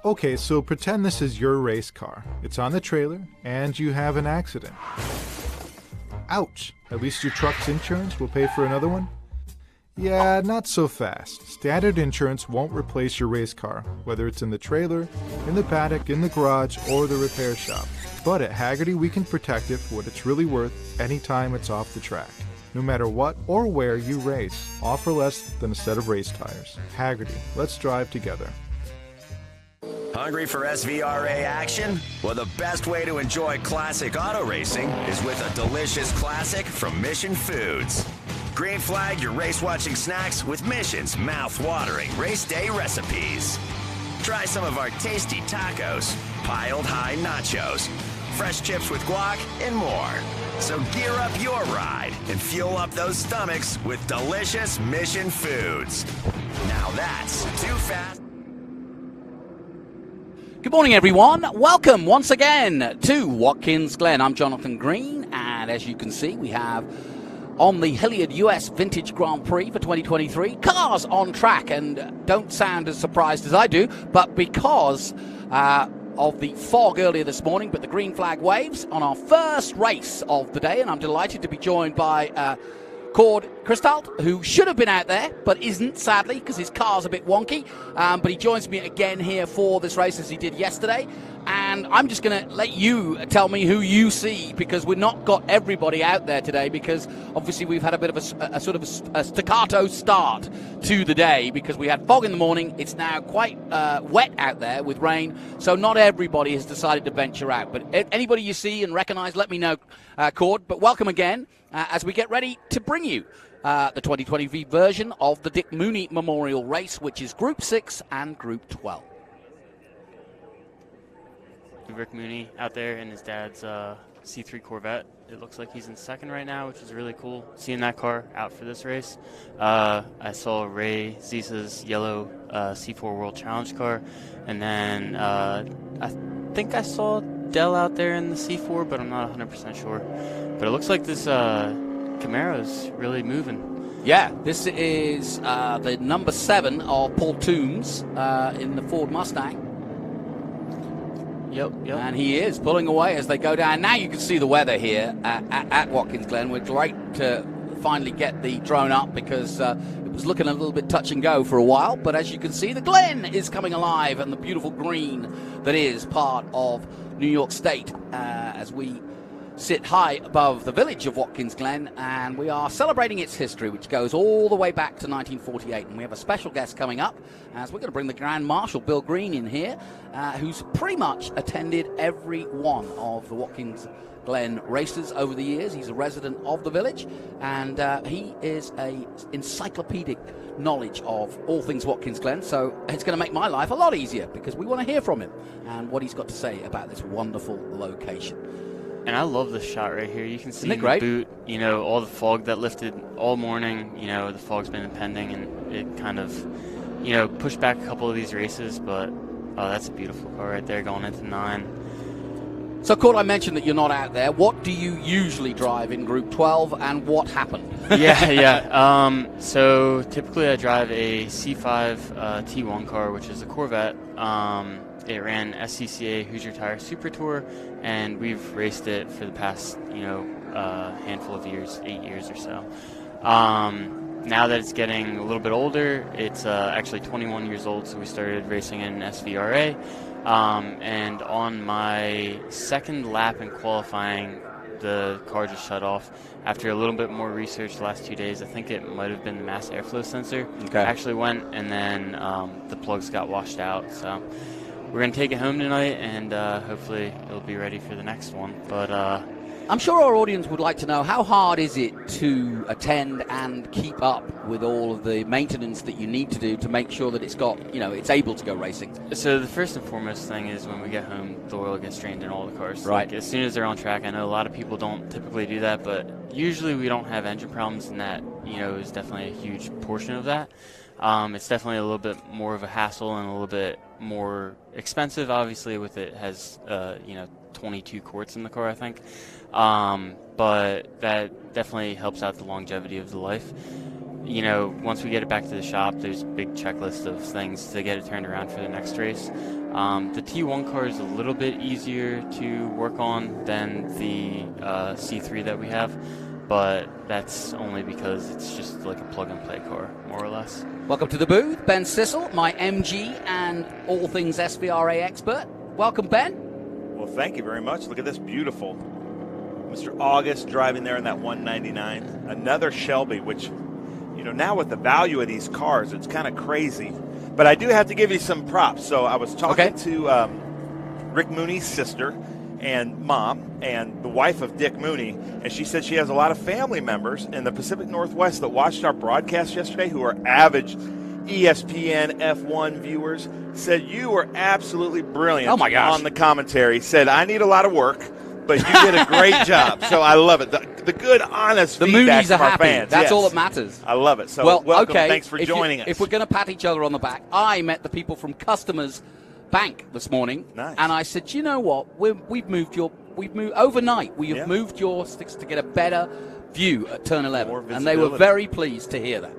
Okay, so pretend this is your race car. It's on the trailer, and you have an accident. Ouch! At least your truck's insurance will pay for another one? Yeah, not so fast. Standard insurance won't replace your race car, whether it's in the trailer, in the paddock, in the garage, or the repair shop. But at Hagerty, we can protect it for what it's really worth anytime it's off the track. No matter what or where you race, offer less than a set of race tires. Hagerty, let's drive together. Hungry for SVRA action? Well, the best way to enjoy classic auto racing is with a delicious classic from Mission Foods. Green flag your race-watching snacks with Mission's mouth-watering race day recipes. Try some of our tasty tacos, piled high nachos, fresh chips with guac, and more. So gear up your ride and fuel up those stomachs with delicious Mission Foods. Now that's too fast. Good morning, everyone. Welcome once again to Watkins Glen. I'm Jonathan Green, and as you can see, we have on the Hilliard U.S. Vintage Grand Prix for 2023 cars on track, and don't sound as surprised as I do, but because of the fog earlier this morning, but the green flag waves on our first race of the day, and I'm delighted to be joined by Cord Christalt, who should have been out there, but isn't, sadly, because his car's a bit wonky. But he joins me again here for this race as he did yesterday. And I'm just going to let you tell me who you see, because we've not got everybody out there today, because obviously we've had a bit of a sort of a staccato start to the day, because we had fog in the morning. It's now quite wet out there with rain, so not everybody has decided to venture out. But anybody you see and recognize, let me know, Cord. But welcome again as we get ready to bring you the 2020 version of the Dick Mooney Memorial Race, which is Group 6 and Group 12. Rick Mooney out there in his dad's C3 Corvette. It looks like he's in second right now, which is really cool, seeing that car out for this race. I saw Ray Zisa's yellow C4 World Challenge car, and then I think I saw Dell out there in the C4, but I'm not 100% sure. But it looks like this Camaro's really moving. Yeah, this is the number 7 of Paul Toombs in the Ford Mustang. Yep. And he is pulling away as they go down. Now you can see the weather here at Watkins Glen. We're great to finally get the drone up, because it was looking a little bit touch and go for a while. But as you can see, the Glen is coming alive, and the beautiful green that is part of New York State as we sit high above the village of Watkins Glen, and we are celebrating its history, which goes all the way back to 1948. And we have a special guest coming up, as we're going to bring the Grand Marshal, Bill Green, in here, who's pretty much attended every one of the Watkins Glen races over the years. He's a resident of the village, and he is a encyclopedic knowledge of all things Watkins Glen, so it's going to make my life a lot easier, because we want to hear from him and what he's got to say about this wonderful location. And I love this shot right here. You can see in great? the boot, all the fog that lifted all morning. The fog's been impending, and it kind of, pushed back a couple of these races. But, that's a beautiful car right there going into 9. So, Cord, I mentioned that you're not out there. What do you usually drive in Group 12, and what happened? Yeah. So, typically I drive a C5 T1 car, which is a Corvette. It ran SCCA Hoosier Tire Super Tour, and we've raced it for the past, handful of years, 8 years or so. Now that it's getting a little bit older, it's actually 21 years old, so we started racing in SVRA. And on my second lap in qualifying, the car just shut off. After a little bit more research the last 2 days, I think it might have been the mass airflow sensor. Okay. Actually went, and then the plugs got washed out. So we're going to take it home tonight, and hopefully it'll be ready for the next one. But I'm sure our audience would like to know, how hard is it to attend and keep up with all of the maintenance that you need to do to make sure that it's got, it's able to go racing? So the first and foremost thing is when we get home, the oil gets drained in all the cars. Right. Like, as soon as they're on track, I know a lot of people don't typically do that, but usually we don't have engine problems, and that, is definitely a huge portion of that. It's definitely a little bit more of a hassle and a little bit more expensive, obviously, with it has 22 quarts in the car, I think. But that definitely helps out the longevity of the life. you know, once we get it back to the shop, there's a big checklist of things to get it turned around for the next race. The T1 car is a little bit easier to work on than the C3 that we have, but that's only because it's just like a plug-and-play car, more or less. Welcome to the booth, Ben Sissel, my MG and all things SVRA expert. Welcome, Ben. Well, thank you very much. Look at this beautiful Mr. August driving there in that 199. Another Shelby, which, you know, now with the value of these cars, it's kind of crazy. But I do have to give you some props. So I was talking to Rick Mooney's sister and mom and the wife of Dick Mooney, and she said she has a lot of family members in the Pacific Northwest that watched our broadcast yesterday who are avid ESPN F1 viewers. Said you were absolutely brilliant on the commentary. Said, I need a lot of work, but you did a great job. So I love it. The good, honest feedback from our fans. That's all that matters. I love it. So welcome. Okay. Thanks for joining us. If we're going to pat each other on the back, I met the people from Customers Bank this morning. Nice. And I said, you know what? We've moved overnight. We have moved your sticks to get a better view at turn 11. And they were very pleased to hear that.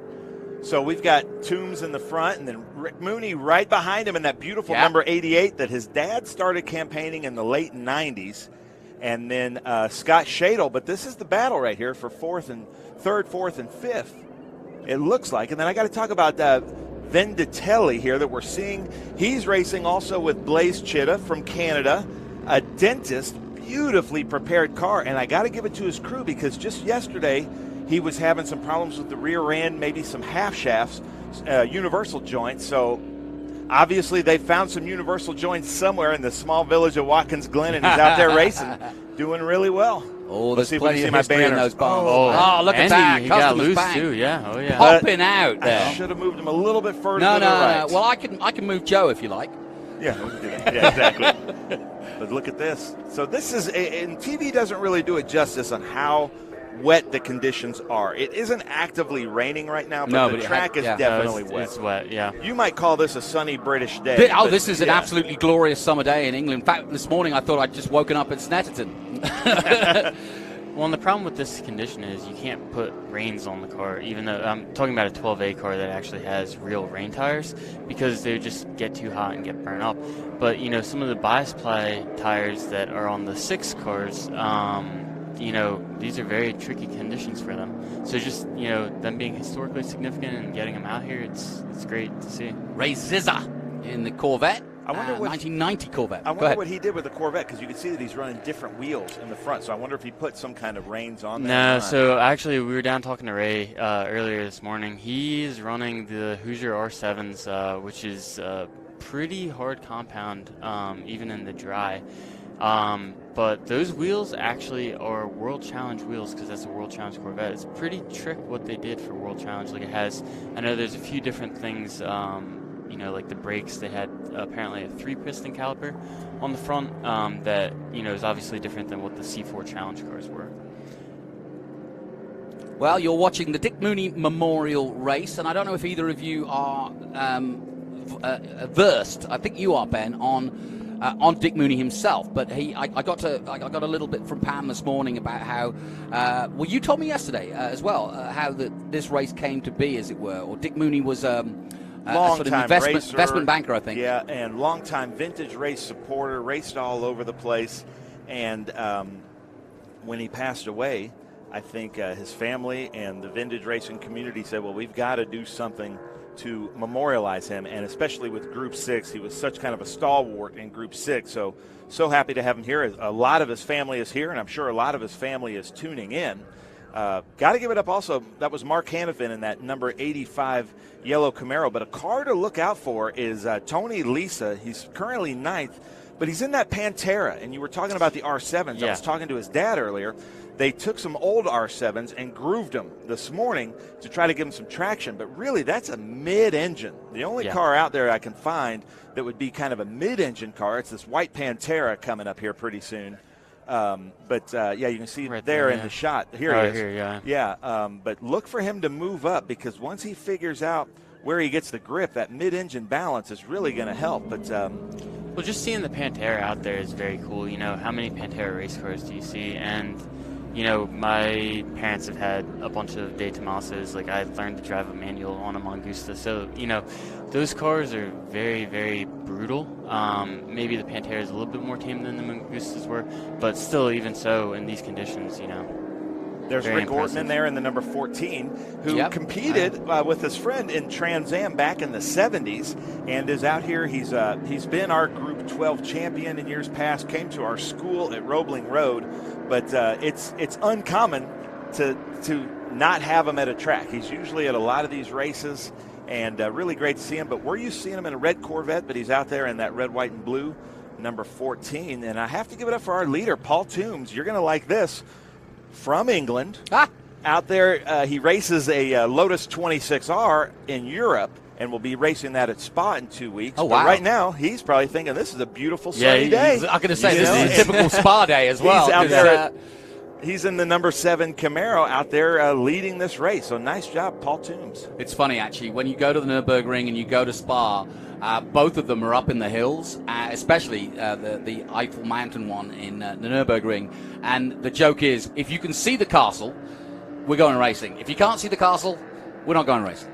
So we've got Toombs in the front, and then Rick Mooney right behind him in that beautiful number 88 that his dad started campaigning in the late 90s. And then Scott Shadle, but this is the battle right here for third, fourth, and fifth, it looks like. And then I got to talk about Venditelli here that we're seeing. He's racing also with Blaze Chitta from Canada, a dentist, beautifully prepared car. And I got to give it to his crew because just yesterday he was having some problems with the rear end, maybe some half shafts, universal joints. So obviously they found some universal joints somewhere in the small village of Watkins Glen, and he's out there racing, doing really well. Oh, there's see plenty of history in those bombs. Oh, look at Andy, that. he got Customers loose Bank. too, yeah. Oh, yeah. Popping out there. I should have moved him a little bit further to the right. No. Well, I can move Joe if you like. Yeah, we can do that. Yeah, exactly. But look at this. So this is, and TV doesn't really do it justice on how wet the conditions are. It isn't actively raining right now, but the track is definitely wet. It's wet, yeah. You might call this a sunny British day. This is an absolutely glorious summer day in England. In fact, this morning I thought I'd just woken up in Snetterton. Well, and the problem with this condition is you can't put reins on the car, even though I'm talking about a 12A car that actually has real rain tires, because they just get too hot and get burned up. But, you know, some of the bias ply tires that are on the 6 cars, you know, these are very tricky conditions for them. So just, you know, them being historically significant and getting them out here, it's great to see. Ray Zizza in the Corvette. I wonder 1990 Corvette. I wonder what he did with the Corvette, because you can see that he's running different wheels in the front. So I wonder if he put some kind of reins on there. No, so actually we were down talking to Ray earlier this morning. He's running the Hoosier R7s, which is a pretty hard compound, even in the dry. But those wheels actually are World Challenge wheels, because that's a World Challenge Corvette. It's pretty trick what they did for World Challenge. Like, it has, I know there's a few different things, you know, like the brakes, they had apparently a 3-piston caliper on the front that, you know, is obviously different than what the C4 Challenge cars were. Well, you're watching the Dick Mooney Memorial Race, and I don't know if either of you are versed. I think you are, Ben, on Dick Mooney himself, but I got a little bit from Pam this morning about how well, you told me yesterday as well how this race came to be, as it were, or Dick Mooney was a sort of investment banker, I think. Yeah, and longtime vintage race supporter, raced all over the place, and when he passed away, I think his family and the vintage racing community said, well, we've got to do something to memorialize him, and especially with Group 6. He was such kind of a stalwart in Group 6, so happy to have him here. A lot of his family is here, and I'm sure a lot of his family is tuning in. Got to give it up also, that was Mark Hannafin in that number 85 yellow Camaro, but a car to look out for is Tony Lisa. He's currently 9th, but he's in that Pantera, and you were talking about the R7s. Yeah. I was talking to his dad earlier. They took some old R7s and grooved them this morning to try to give them some traction. But really, that's a mid-engine. The only car out there I can find that would be kind of a mid-engine car, it's this white Pantera coming up here pretty soon. Yeah, you can see right there in the shot. Here he is. Here, but look for him to move up, because once he figures out where he gets the grip, that mid-engine balance is really going to help. But well, just seeing the Pantera out there is very cool. You know, how many Pantera race cars do you see? And my parents have had a bunch of De Tomasos. Like, I learned to drive a manual on a Mangusta. So, those cars are very, very brutal. Maybe the Pantera is a little bit more tame than the Mangustas were, but still, even so, in these conditions, There's Rick Orton in there in the number 14, who competed with his friend in Trans Am back in the 70s and is out here. He's been our Group 12 champion in years past, came to our school at Roebling Road, but it's uncommon to not have him at a track. He's usually at a lot of these races, and really great to see him. But we're used to seeing him in a red Corvette, but he's out there in that red, white, and blue, number 14. And I have to give it up for our leader, Paul Toombs. You're going to like this. From England, out there, he races a Lotus 26R in Europe, and will be racing that at Spa in 2 weeks. Oh, wow. But right now, he's probably thinking this is a beautiful sunny day. I'm going to say this is a typical Spa day as well. He's out there. He's in the number 7 Camaro out there leading this race. So nice job, Paul Toombs. It's funny, actually, when you go to the Nürburgring and you go to Spa, both of them are up in the hills, especially the Eiffel Mountain one in the Nürburgring. And the joke is, if you can see the castle, we're going racing. If you can't see the castle, we're not going racing.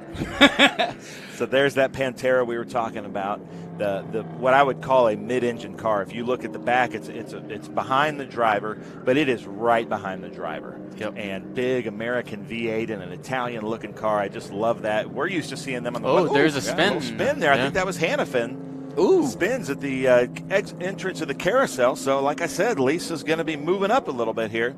So there's that Pantera we were talking about, the what I would call a mid-engine car. If you look at the back, it's behind the driver, but it is right behind the driver. Yep. And big American V8 and an Italian-looking car. I just love that. We're used to seeing them on the there's a spin. Spin there. I think that was Hannafin. Spins at the entrance of the carousel. So, like I said, Lisa's going to be moving up a little bit here.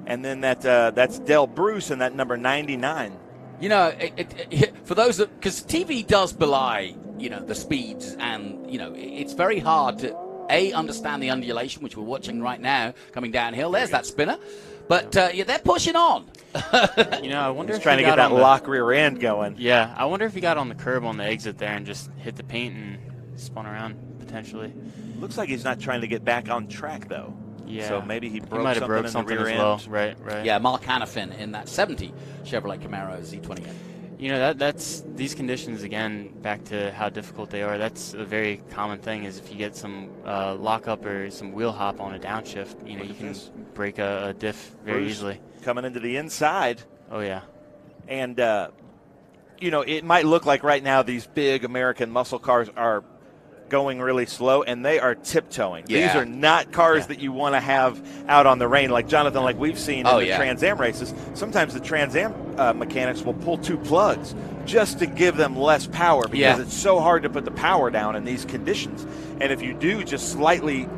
And then that's Del Bruce in that number 99. For those that, because TV does belie, the speeds, and, it's very hard to, understand the undulation, which we're watching right now, coming downhill. There's that spinner. But, they're pushing on. I wonder if trying to get that lock rear end going. Yeah, I wonder if he got on the curb on the exit there and just hit the paint and spun around, potentially. Looks like he's not trying to get back on track, though. Yeah. So maybe he might have broke something in the rear as well. end. Right. Yeah, Mark Hannafin in that 70 Chevrolet Camaro Z28. That's these conditions, again, back to how difficult they are. That's a very common thing, is if you get some lockup or some wheel hop on a downshift, you can break a diff very easily. Coming into the inside. Oh, yeah. And, it might look like right now these big American muscle cars are going really slow, and they are tiptoeing. Yeah. These are not cars that you want to have out on the rain, like Jonathan, like we've seen in the Trans Am races. Sometimes the Trans Am mechanics will pull 2 plugs just to give them less power, because it's so hard to put the power down in these conditions. And if you do just slightly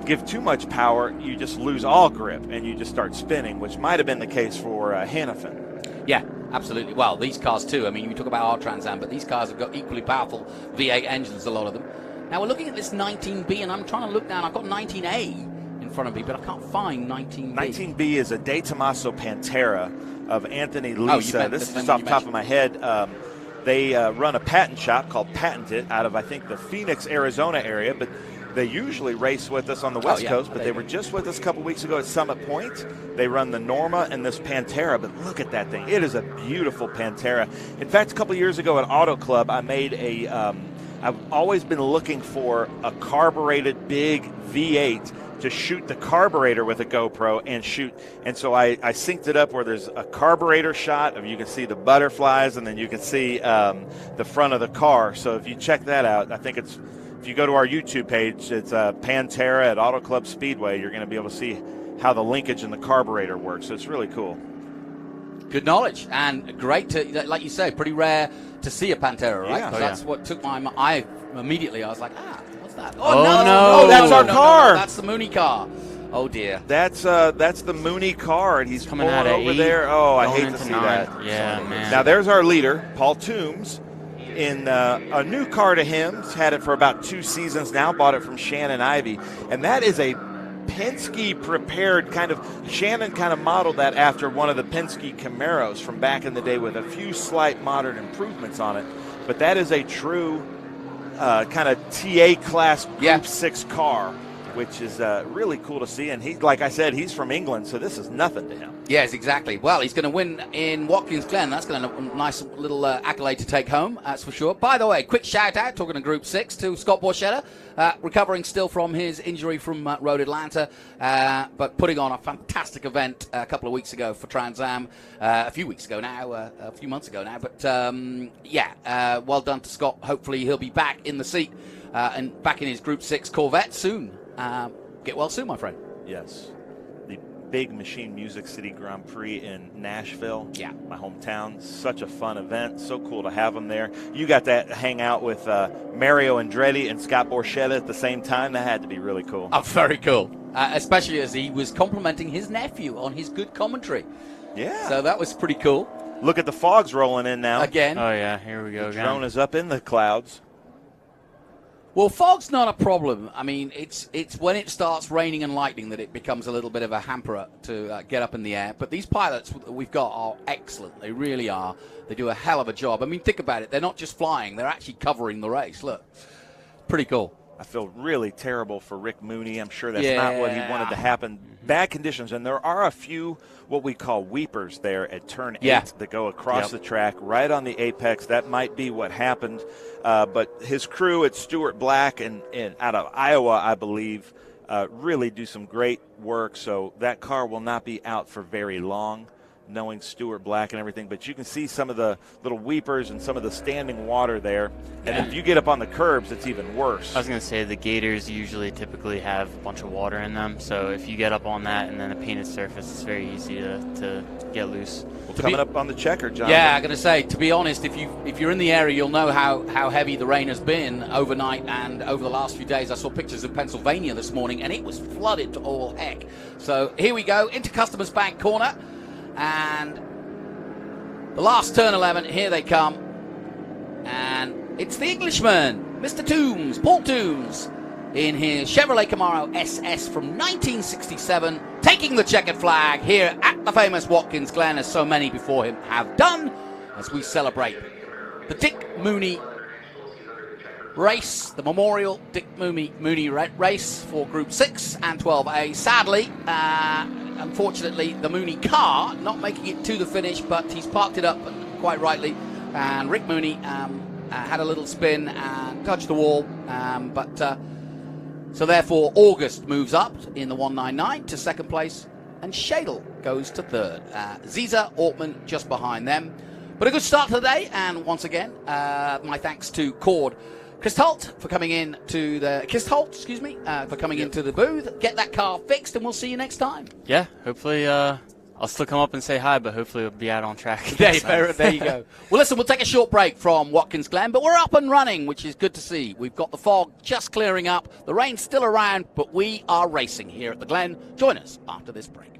give too much power, you just lose all grip and you just start spinning, which might have been the case for Hannafin. Yeah, absolutely. Well, these cars too. I mean, we talk about our Trans Am, but these cars have got equally powerful V8 engines, a lot of them. Now we're looking at this 19B, and I'm trying to look down. I've got 19A in front of me, but I can't find 19B. 19B is a De Tomaso Pantera of Anthony Lisa. This is just off the top of my head. They run a patent shop called Patented out of, I think, the Phoenix, Arizona area, but they usually race with us on the West Coast, but they were just with us a couple weeks ago at Summit Point. They run the Norma and this Pantera, but look at that thing. It is a beautiful Pantera. In fact, a couple years ago at Auto Club, I made I've always been looking for a carbureted big V8 to shoot the carburetor with a GoPro and shoot. And so I synced it up where there's a carburetor shot of, you can see the butterflies, and then you can see the front of the car. So if you check that out, I think if you go to our YouTube page, it's Pantera at Auto Club Speedway. You're going to be able to see how the linkage in the carburetor works. So it's really cool. Good knowledge, and great to, like you say, pretty rare to see a Pantera, right? Yeah. That's what took my mind. Immediately I was like, what's that? No, that's our car. No, that's the Mooney car. Oh dear. That's the Mooney car, and he's coming pulling out of over 8, there. Oh, I hate going to see 9. that. Yeah, man. Now there's our leader, Paul Toombs, in a new car to him. He's had it for about 2 seasons now. Bought it from Shannon Ivey, and that is a Penske prepared Shannon kind of modeled that after one of the Penske Camaros from back in the day with a few slight modern improvements on it. But that is a true kind of TA class Group 6 car. which is really cool to see. And he, like I said, he's from England, so this is nothing to him. Yes, exactly. Well, he's going to win in Watkins Glen. That's going to be a nice little accolade to take home, that's for sure. By the way, quick shout-out, talking to Group 6, to Scott Borchetta, recovering still from his injury from Road Atlanta, but putting on a fantastic event a couple of weeks ago for Trans Am, a few weeks ago now, a few months ago now. But, well done to Scott. Hopefully he'll be back in the seat and back in his Group 6 Corvette soon. Get well soon, my friend. Yes. The big Machine Music City Grand Prix in Nashville, my hometown. Such a fun event. So cool to have them there. You got to hang out with Mario Andretti and Scott Borchetta at the same time. That had to be really cool. Oh, very cool. Especially as he was complimenting his nephew on his good commentary. Yeah. So that was pretty cool. Look at the fogs rolling in now. Again. Oh, yeah, here we go. The drone is up in the clouds. Well, fog's not a problem. I mean, it's when it starts raining and lightning that it becomes a little bit of a hamperer to get up in the air. But these pilots that we've got are excellent. They really are. They do a hell of a job. I mean, think about it. They're not just flying. They're actually covering the race. Look, pretty cool. I feel really terrible for Rick Mooney. I'm sure that's not what he wanted to happen. Bad conditions, and there are a few what we call weepers there at turn 8 that go across the track right on the apex. That might be what happened. But his crew at Stuart Black and out of Iowa, I believe, really do some great work. So that car will not be out for very long, knowing Stuart Black and everything. But you can see some of the little weepers and some of the standing water there. And if you get up on the curbs, it's even worse. I was going to say the gators typically have a bunch of water in them. So if you get up on that and then a painted surface, it's very easy to get loose. Well, coming up on the checker, John. Yeah, I'm going to say, to be honest, if you're in the area, you'll know how heavy the rain has been overnight and over the last few days. I saw pictures of Pennsylvania this morning, and it was flooded to all heck. So here we go, into Customers Bank corner. And the last turn 11, here they come. And it's the Englishman, Mr. Toombs, Paul Toombs, in his Chevrolet Camaro SS from 1967, taking the checkered flag here at the famous Watkins Glen, as so many before him have done, as we celebrate the Dick Mooney race, the Memorial Dick Mooney race for Group 6 and 12A. Sadly, unfortunately, the Mooney car not making it to the finish, but he's parked it up quite rightly. And Rick Mooney had a little spin and touched the wall. So therefore, August moves up in the 199 to second place, and Shadle goes to third. Ziza, Ortman just behind them. But a good start to the day, and once again, my thanks to Cord Christholt for coming in to the for coming into the booth. Get that car fixed, and we'll see you next time. Yeah, hopefully I'll still come up and say hi, but hopefully it'll be out on track. There you go. Well, listen, we'll take a short break from Watkins Glen, but we're up and running, which is good to see. We've got the fog just clearing up. The rain's still around, but we are racing here at the Glen. Join us after this break.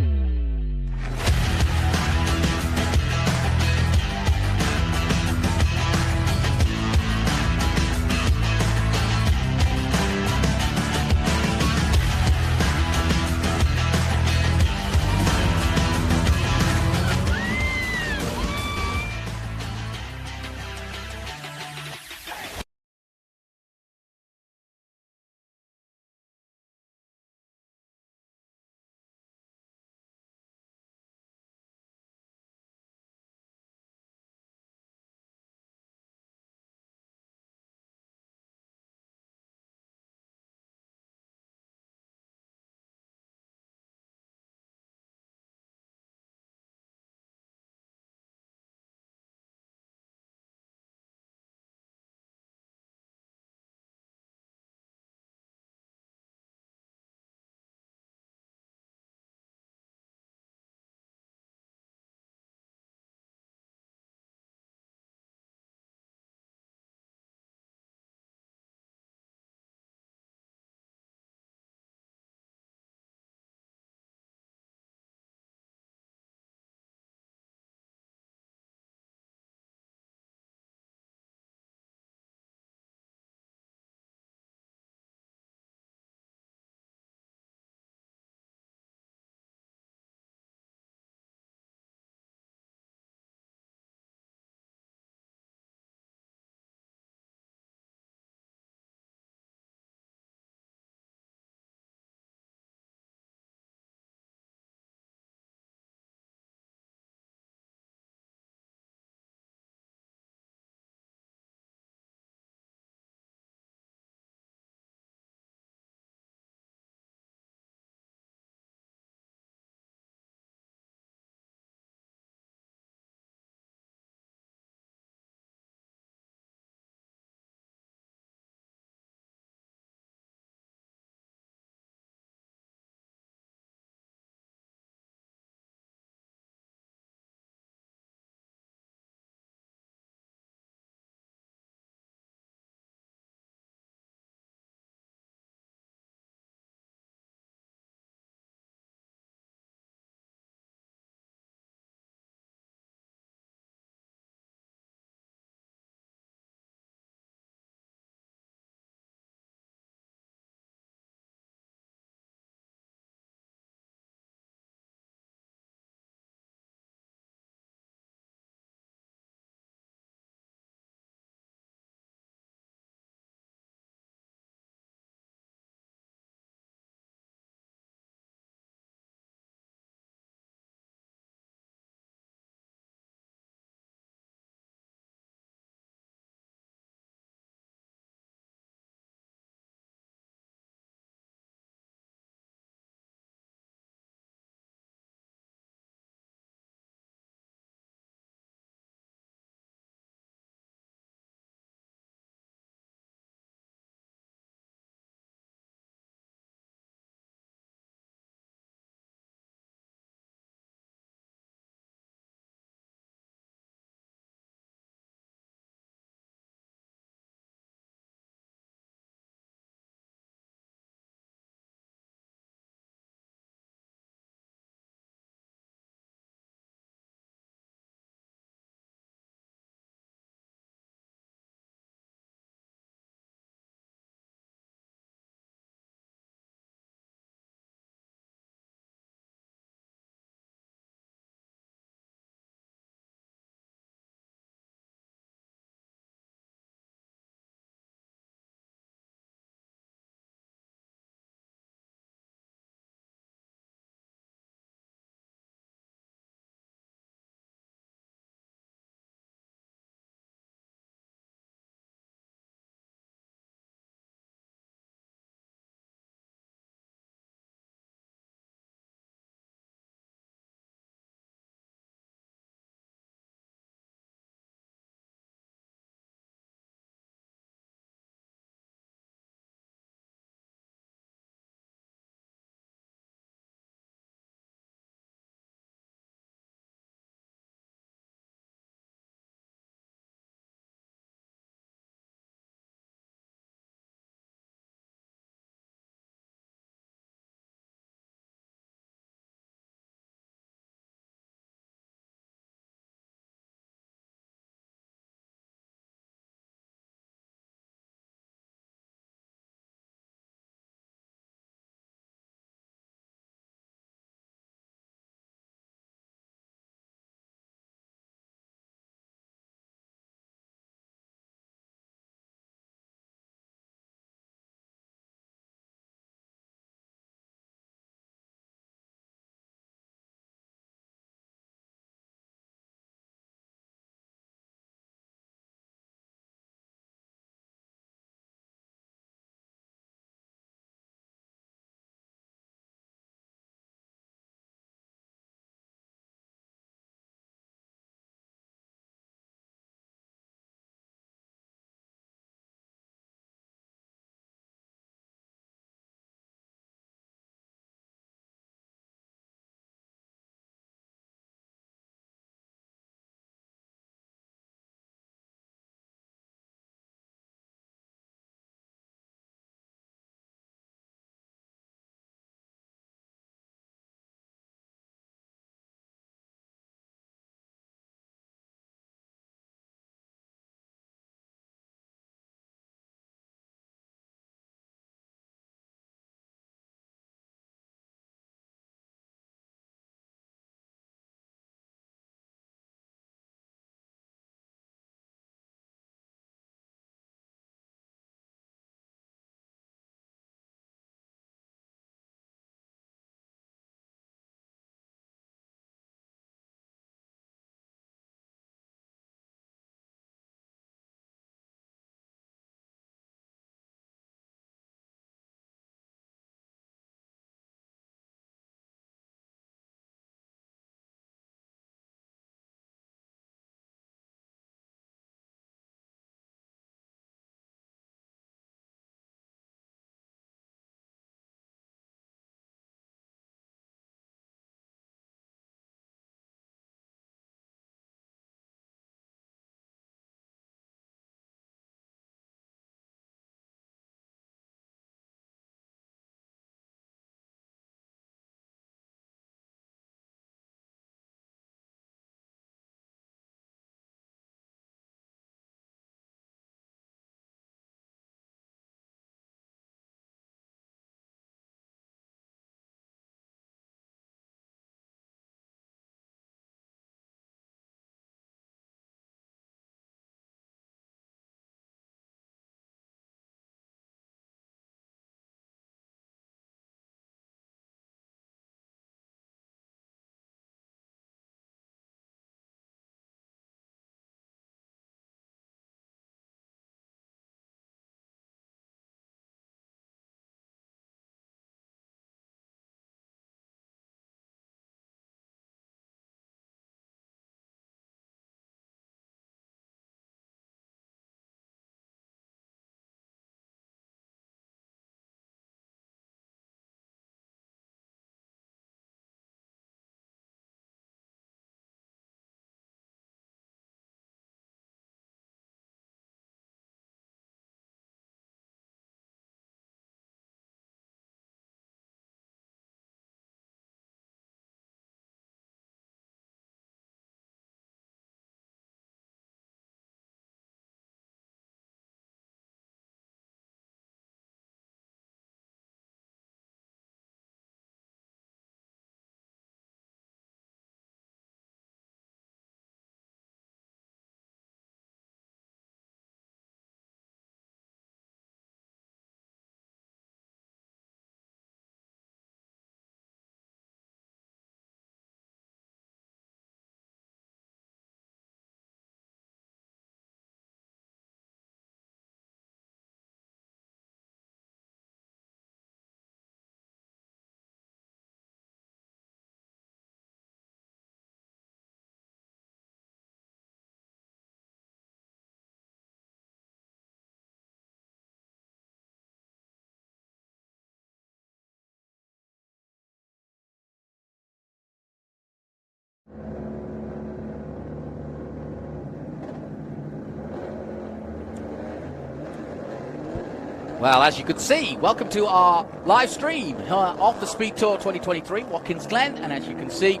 Well, as you can see, welcome to our live stream of the Speed Tour 2023, Watkins Glen. And as you can see,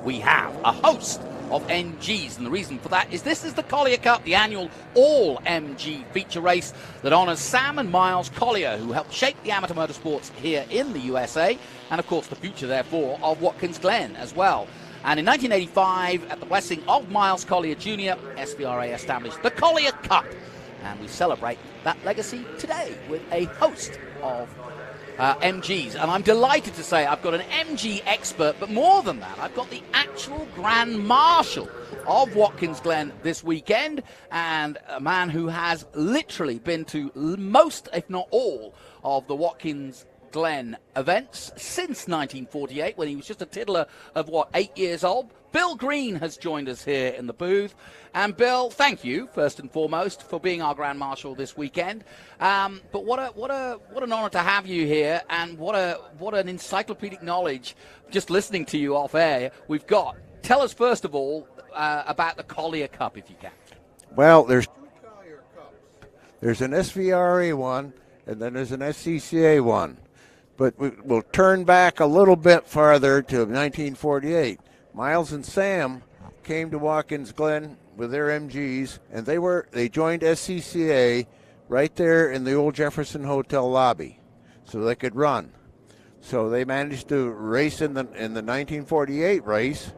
we have a host of MGs. And the reason for that is this is the Collier Cup, the annual all-MG feature race that honors Sam and Miles Collier, who helped shape the amateur motorsports here in the USA. And, of course, the future, therefore, of Watkins Glen as well. And in 1985, at the blessing of Miles Collier Jr., SVRA established the Collier Cup. And we celebrate that legacy today with a host of MGs. And I'm delighted to say I've got an MG expert, but more than that, I've got the actual Grand Marshal of Watkins Glen this weekend, and a man who has literally been to most, if not all, of the Watkins Glen events since 1948, when he was just a tiddler of, 8 years old. Bill Green has joined us here in the booth. And Bill, thank you, first and foremost, for being our Grand Marshal this weekend. But what an honor to have you here, and what an encyclopedic knowledge, just listening to you off air, we've got. Tell us, first of all, about the Collier Cup, if you can. Well, there's 2 Collier Cups. There's an SVRA one, and then there's an SCCA one. But we'll turn back a little bit farther to 1948. Miles and Sam came to Watkins Glen with their MGs, and they joined SCCA right there in the old Jefferson Hotel lobby, so they could run. So they managed to race in the 1948 race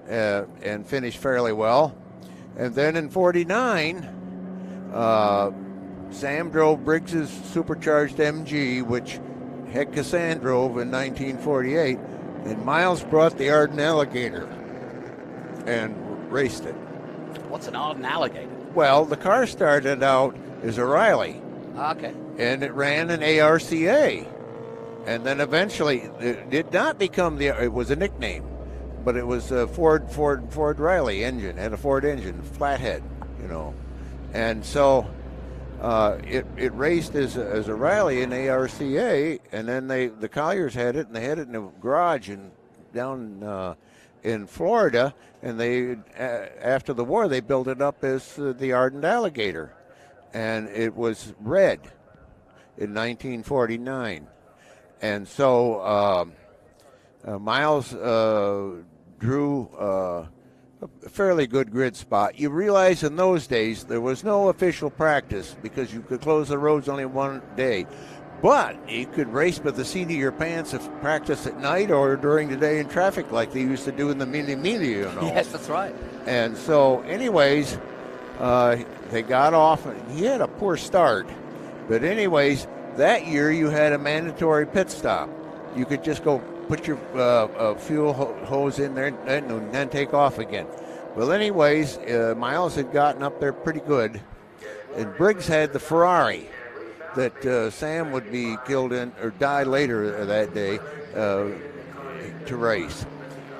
and finish fairly well. And then in '49, Sam drove Briggs's supercharged MG, which Heck Cassan drove in 1948, and Miles brought the Arden Alligator and raced it. What's an Arden Alligator? Well, the car started out as a Riley. Okay. And it ran an ARCA. And then eventually, it did not become it was a nickname, but it was a Ford Riley engine, had a Ford engine, flathead, And so it raced as a Riley in ARCA, and then the Colliers had it, and they had it in a garage down in Florida, and they after the war they built it up as the Arden Alligator, and it was red in 1949, and so Miles drew a fairly good grid spot. You realize in those days there was no official practice because you could close the roads only one day. But you could race with the seat of your pants if practice at night or during the day in traffic like they used to do in the mini. Yes, that's right. And so anyways, they got off. He had a poor start. But anyways, that year you had a mandatory pit stop. You could just go put your fuel hose in there and then take off again. Well, anyways, Miles had gotten up there pretty good, and Briggs had the Ferrari that Sam would be killed in or die later that day to race.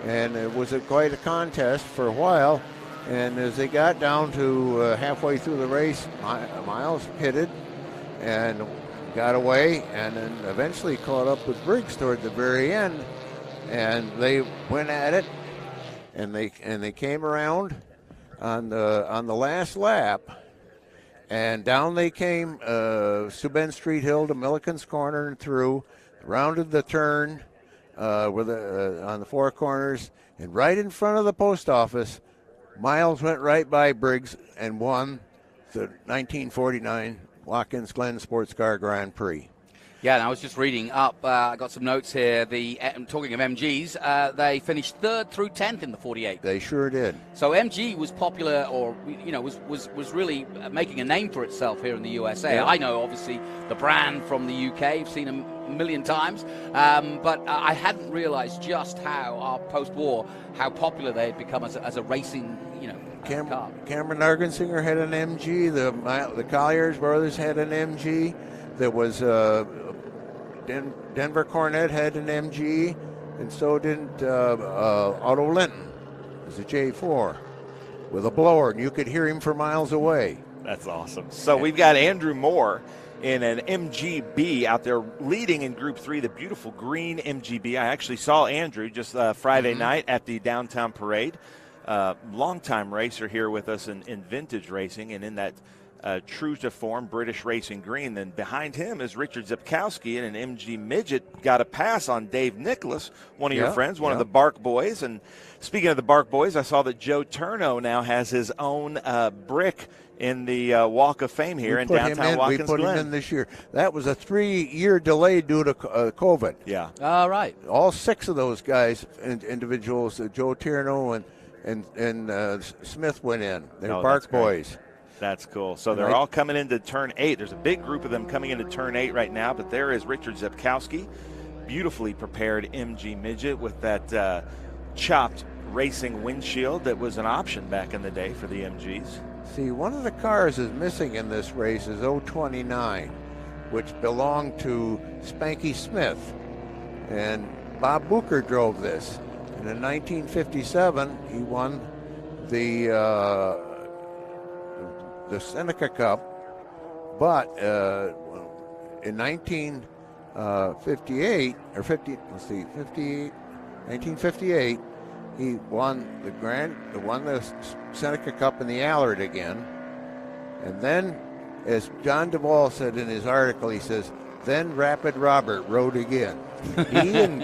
And it was quite a contest for a while, and as they got down to halfway through the race, Miles pitted and got away, and then eventually caught up with Briggs toward the very end, and they went at it, and they came around on the last lap, and down they came Subin Street Hill to Milliken's Corner and through, rounded the turn on the 4 corners, and right in front of the post office, Miles went right by Briggs and won the 1949 Watkins Glen Sports Car Grand Prix. Yeah, and I was just reading up. I got some notes here. Talking of MGs, they finished 3rd through 10th in the 48. They sure did. So MG was popular, or was really making a name for itself here in the USA. Yeah. I know, obviously, the brand from the UK. I've seen them a million times, but I hadn't realized just how post-war how popular they had become as a racing, car. Cameron Nargensinger had an MG. The Colliers brothers had an MG. There was Denver Cornette had an MG, and so did Otto Linton. It was a J4 with a blower, and you could hear him for miles away. That's awesome. So we've got Andrew Moore in an MGB out there leading in Group 3, the beautiful green MGB. I actually saw Andrew just Friday night at the downtown parade. Longtime racer here with us in vintage racing, and in that true to form British Racing Green. Then behind him is Richard Zepkowski in an MG Midget. Got a pass on Dave Nicholas, one of your friends, one of the Bark Boys. And speaking of the Bark Boys, I saw that Joe Turno now has his own brick in the Walk of Fame here in downtown Watkins Glen. We put him in this year. That was a 3-year delay due to COVID. Yeah. All right. All 6 of those guys, individuals, Joe Turno and Smith went in. They're Bark Boys. That's cool. So they're all coming into turn 8. There's a big group of them coming into turn 8 right now, but there is Richard Zepkowski, beautifully prepared MG Midget with that chopped racing windshield that was an option back in the day for the MGs. See, one of the cars is missing in this race is 029, which belonged to Spanky Smith, and Bob Booker drove this. And in 1957, he won the Seneca Cup, but in 1958, he won the Seneca Cup in the Allard again. And then, as John Duvall said in his article, he says, then Rapid Robert rode again. He and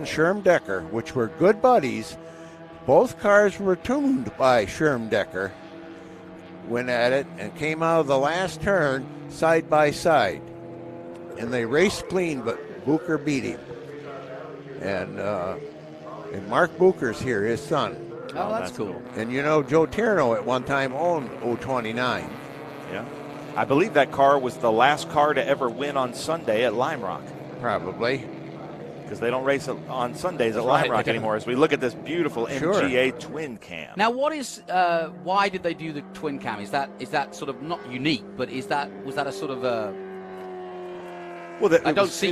Sherm Decker, which were good buddies, both cars were tuned by Sherm Decker, went at it and came out of the last turn side by side, and they raced clean, but Booker beat him. And Mark Booker's here, his son. Oh, that's cool. And you know, Joe Turno at one time owned 029. Yeah, I believe that car was the last car to ever win on Sunday at Lime Rock. Probably. Because they don't race on Sundays at Lime Rock anymore. As we look at this beautiful MGA twin cam. Now, why did they do the twin cam? Is that sort of not unique, but was that a sort of a? Well, you don't see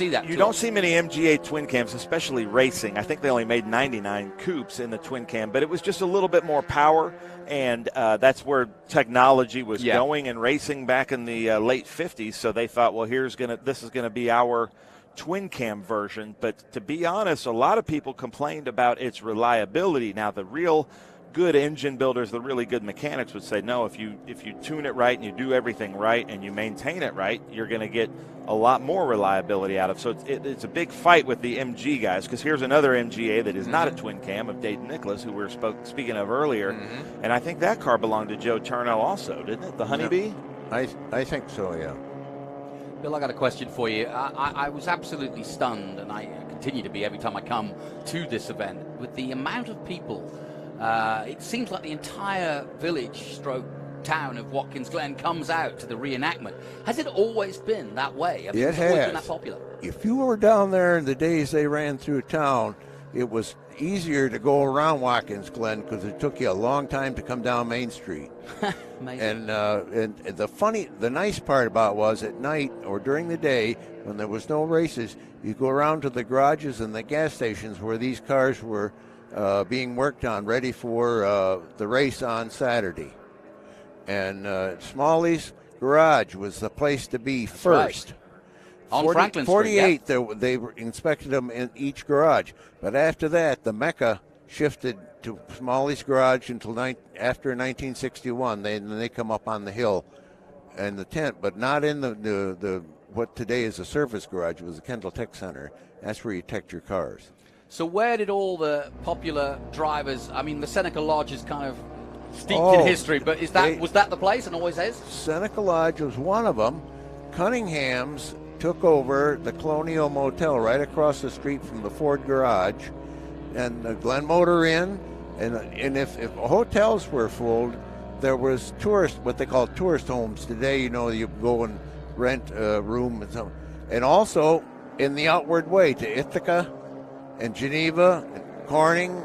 that. You don't see many MGA twin cams, especially racing. I think they only made 99 coupes in the twin cam, but it was just a little bit more power, and that's where technology was going in racing back in the late 50s. So they thought, well, this is gonna be our twin cam version. But to be honest, a lot of people complained about its reliability. Now, the real good engine builders, the really good mechanics would say, no, if you tune it right and you do everything right and you maintain it right, you're going to get a lot more reliability out of it. So it's a big fight with the MG guys, because here's another MGA that is not a twin cam of Dayton Nicholas, who we were speaking of earlier. And I think that car belonged to Joe Turno also, didn't it? The Honeybee? I think so, yeah. Bill, I got a question for you. I was absolutely stunned, and I continue to be every time I come to this event, with the amount of people. It seems like the entire village town of Watkins Glen comes out to the reenactment. Has it always been that way? It has. Always been that popular? If you were down there in the days they ran through town, it was easier to go around Watkins Glen because it took you a long time to come down Main Street. Amazing. And the nice part about it was at night or during the day when there was no races, you go around to the garages and the gas stations where these cars were being worked on, ready for the race on Saturday. And Smalley's garage was the place to be first. Right. On Franklin Street, 48, they inspected them in each garage. But after that, the Mecca shifted to Smalley's garage until after 1961. Then they come up on the hill and the tent, but not in the what today is a service garage. It was the Kendall Tech Center. That's where you tech your cars. So where did all the popular drivers, I mean, the Seneca Lodge is kind of steeped in history, but was that the place and always is? Seneca Lodge was one of them. Cunningham's took over the Colonial Motel right across the street from the Ford garage, and the Glen Motor Inn, and if hotels were full, there was what they call tourist homes. Today, you go and rent a room and something. And also in the outward way to Ithaca and Geneva and Corning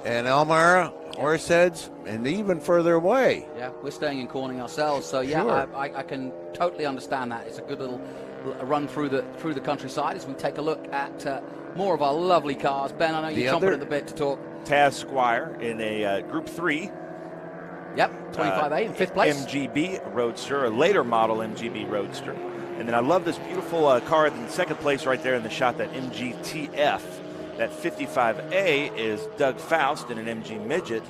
and Elmira, Horseheads, and even further away. Yeah, we're staying in Corning ourselves, so yeah, sure. I can totally understand that. It's a good little run through the countryside as we take a look at more of our lovely cars. Ben, I know you're chomping at the bit to talk. Taz Squire in a Group 3. Yep, 25A in 5th place. MGB Roadster, a later model MGB Roadster. And then I love this beautiful car in 2nd place right there in the shot, that MGTF. That 55A is Doug Faust in an MG Midget.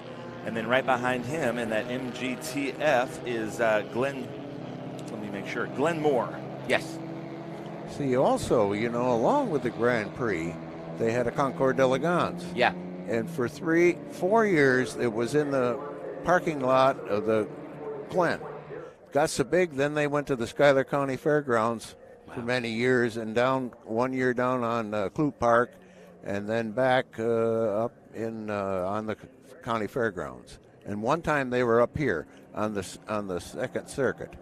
And then right behind him in that MGTF is Glenn Moore. Yes. See, also, along with the Grand Prix, they had a Concours d'Elegance. Yeah. And for 4 years, it was in the parking lot of the Glen. Got so big, then they went to the Schuyler County Fairgrounds for many years, and 1 year down on Clute Park, and then back up in on the county fairgrounds. And one time they were up here on the second circuit.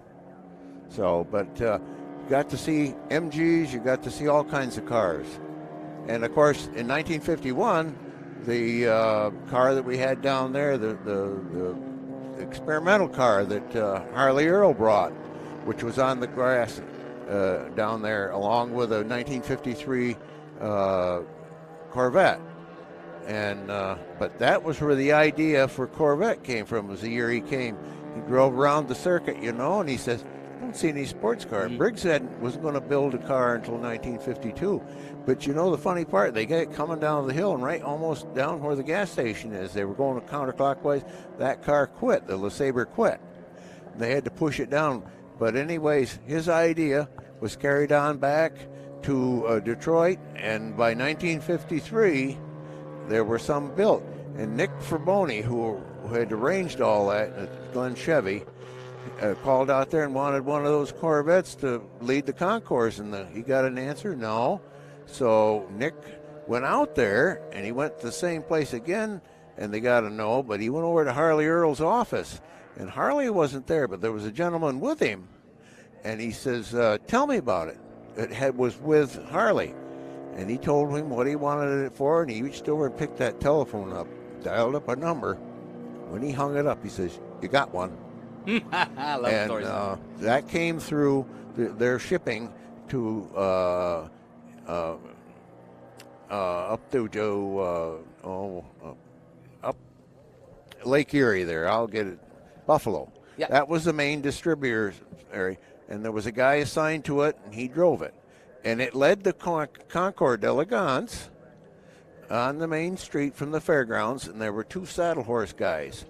So, but you got to see MGs, you got to see all kinds of cars. And of course, in 1951, the car that we had down there, the experimental car that Harley Earl brought, which was on the grass down there, along with a 1953 Corvette. And but that was where the idea for Corvette came from. It was the year he came. He drove around the circuit, and he says, I don't see any sports car. Briggs wasn't going to build a car until 1952. But the funny part, they got it coming down the hill and right almost down where the gas station is. They were going counterclockwise. That car quit. The LeSabre quit. They had to push it down. But anyways, his idea was carried on back to Detroit, and by 1953, there were some built. And Nick Fraboni, who had arranged all that at Glen Chevy, called out there and wanted one of those Corvettes to lead the concourse, and he got an answer, no. So Nick went out there, and he went to the same place again, and they got a no, but he went over to Harley Earl's office, and Harley wasn't there, but there was a gentleman with him, and he says, tell me about it. It was with Harley, and he told him what he wanted it for, and he reached over and picked that telephone up, dialed up a number. When he hung it up, he says, you got one. I love stories. And that came through their shipping to up to up Lake Erie there. I'll get it. Buffalo. Yep. That was the main distributor area, and there was a guy assigned to it, and he drove it. And it led the Concours d'Elegance on the main street from the fairgrounds, and there were two saddle horse guys.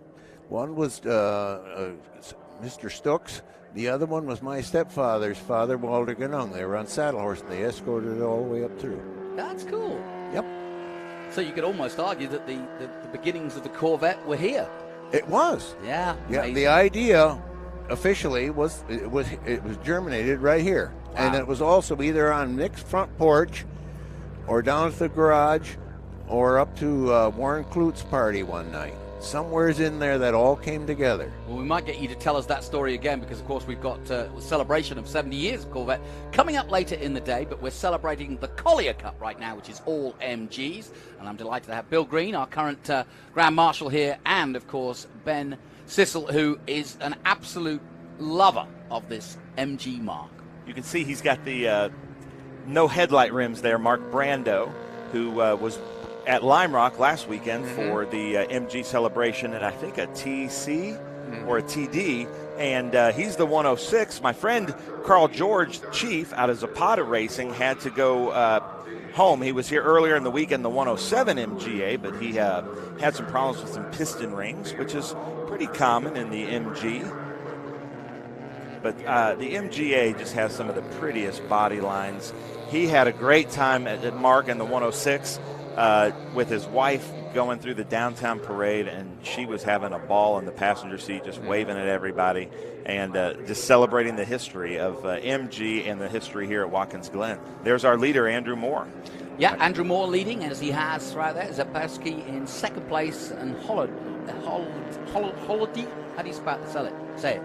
One was Mr. Stooks. The other one was my stepfather's father, Walter Ganung. They were on saddle horse, and they escorted it all the way up through. That's cool. Yep. So you could almost argue that the beginnings of the Corvette were here. It was. Yeah. Yeah. Amazing. The idea officially was germinated right here, and it was also either on Nick's front porch, or down at the garage, or up to Warren Clute's party one night. Somewhere's in there that all came together. Well, we might get you to tell us that story again, because, of course, we've got a celebration of 70 years of Corvette coming up later in the day, but we're celebrating the Collier Cup right now, which is all MGs, and I'm delighted to have Bill Green, our current Grand Marshal here, and, of course, Ben Sissel, who is an absolute lover of this MG mark. You can see he's got the no headlight rims there, Mark Brando, who was at Lime Rock last weekend for the MG celebration, and I think a TC or a TD, and he's the 106. My friend Carl George, Chief, out of Zapata Racing, had to go home. He was here earlier in the week in the 107 MGA, but he had some problems with some piston rings, which is pretty common in the MG. But the MGA just has some of the prettiest body lines. He had a great time at Mark in the 106. With his wife going through the downtown parade, and she was having a ball in the passenger seat, just waving at everybody, and just celebrating the history of MG and the history here at Watkins Glen. There's our leader, Andrew Moore. Yeah, Andrew Moore leading, as he has right there. Zabowski in second place, and Holiday. How do you say it?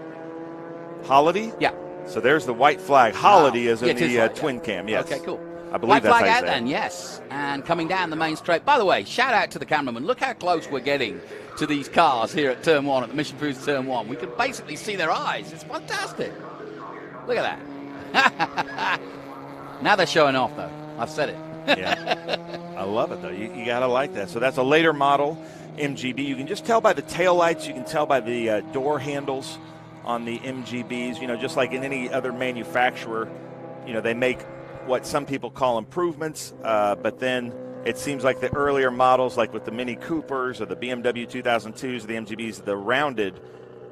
Holiday? Yeah. So there's the white flag. Holiday is in the right, twin cam, yes. Okay, cool. I believe White that's flag how you out say then, it. yes. And coming down the main straight. By the way, shout out to the cameraman. Look how close we're getting to these cars here at Turn 1, at the Mission Foods Turn 1. We can basically see their eyes. It's fantastic. Look at that. Now they're showing off, though. I've said it. Yeah. I love it, though. You got to like that. So that's a later model MGB. You can just tell by the taillights. You can tell by the door handles on the MGBs. Just like in any other manufacturer, they make what some people call improvements, but then it seems like the earlier models, like with the Mini Coopers or the BMW 2002s, the MGBs, the rounded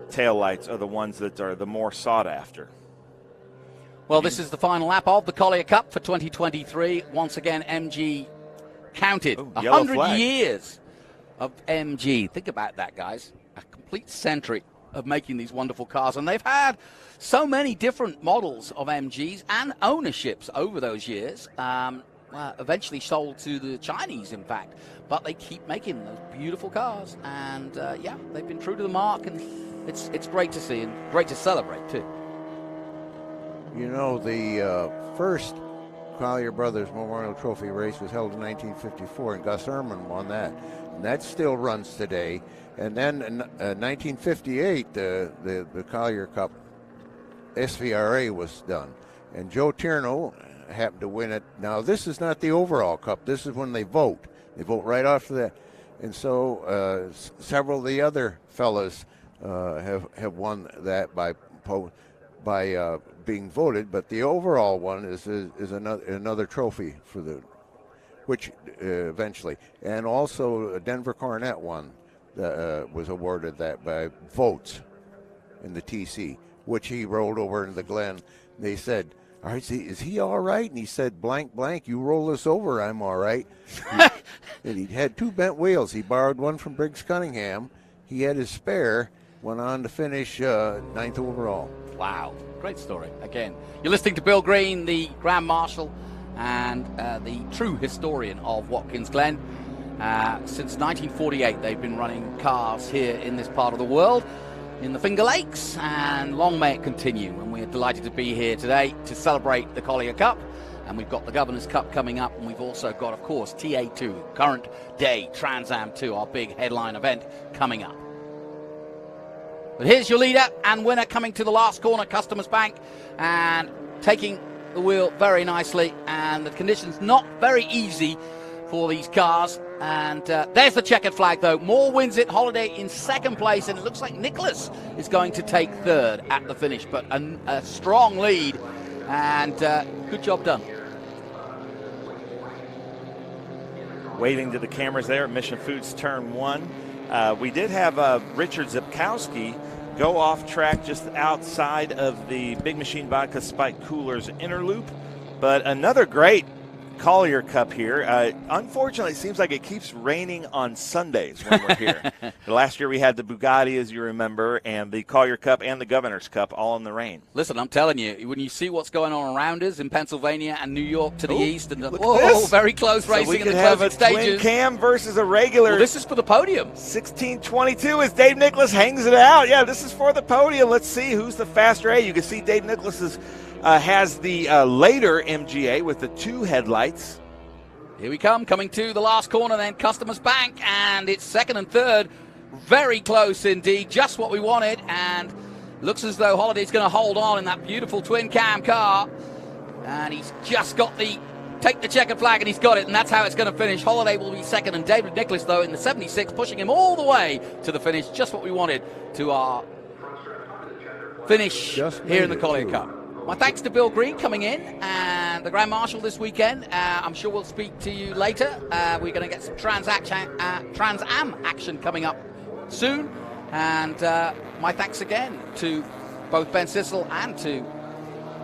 taillights are the ones that are the more sought after. Well, this is the final lap of the Collier Cup for 2023. Once again, MG counted 100 years of MG. Think about that, guys. A complete century of making these wonderful cars. And they've had so many different models of MGs and ownerships over those years. Eventually sold to the Chinese, in fact. But they keep making those beautiful cars. And, yeah, they've been true to the mark. And it's great to see and great to celebrate, too. You know, the first Collier Brothers Memorial Trophy race was held in 1954, and Gus Ehrman won that. And that still runs today. And then in 1958, the Collier Cup SVRA was done. And Joe Tierno happened to win it. Now, this is not the overall cup. This is when they vote. They vote right after that. And so several of the other fellas have won that by being voted, but the overall one is another trophy for the, which eventually, and also Denver Coronet won, was awarded that by votes in the TC, which he rolled over into the Glen. They said, "All right, is he all right?" And he said, "Blank, blank, you roll this over, I'm all right." And he had 2 bent wheels. He borrowed one from Briggs Cunningham. He had his spare. Went on to finish 9th overall. Wow, great story. Again, you're listening to Bill Green, the Grand Marshal and the true historian of Watkins Glen. Since 1948, they've been running cars here in this part of the world, in the Finger Lakes, and long may it continue. And we're delighted to be here today to celebrate the Collier Cup. And we've got the Governor's Cup coming up, and we've also got, of course, TA2, Current Day Trans Am 2, our big headline event coming up. But here's your leader and winner coming to the last corner, Customers Bank, and taking the wheel very nicely. And the conditions not very easy for these cars. And there's the checkered flag, though. Moore wins it, Holiday in second place, and it looks like Nicholas is going to take third at the finish. But a strong lead, and good job done. Waving to the cameras there at Mission Foods Turn 1. We did have Richard Zipkowski go off track just outside of the Big Machine Vodka Spike Coolers inner loop. But another great Collier Cup here. Unfortunately, it seems like it keeps raining on Sundays when we're here. Last year we had the Bugatti, as you remember, and the Collier Cup and the Governor's Cup all in the rain. Listen, I'm telling you, when you see what's going on around us in Pennsylvania and New York to the east, and very close racing in the closing stages. We could have a twin cam versus a regular. Well, this is for the podium. 16:22 as Dave Nicholas hangs it out. Yeah, this is for the podium. Let's see who's the faster A. You can see Dave Nicholas's has the later MGA with the 2 headlights. Here we come, coming to the last corner then, Customers Bank, and it's second and third. Very close indeed, just what we wanted, and looks as though Holiday's going to hold on in that beautiful twin cam car. And he's just got take the checkered flag, and he's got it, and that's how it's going to finish. Holiday will be second, and David Nicholas, though, in the 76, pushing him all the way to the finish, just what we wanted to our finish here in the Collier Cup. My thanks to Bill Green coming in and the Grand Marshal this weekend. I'm sure we'll speak to you later. We're going to get some Trans Am action coming up soon. And my thanks again to both Ben Sissel and to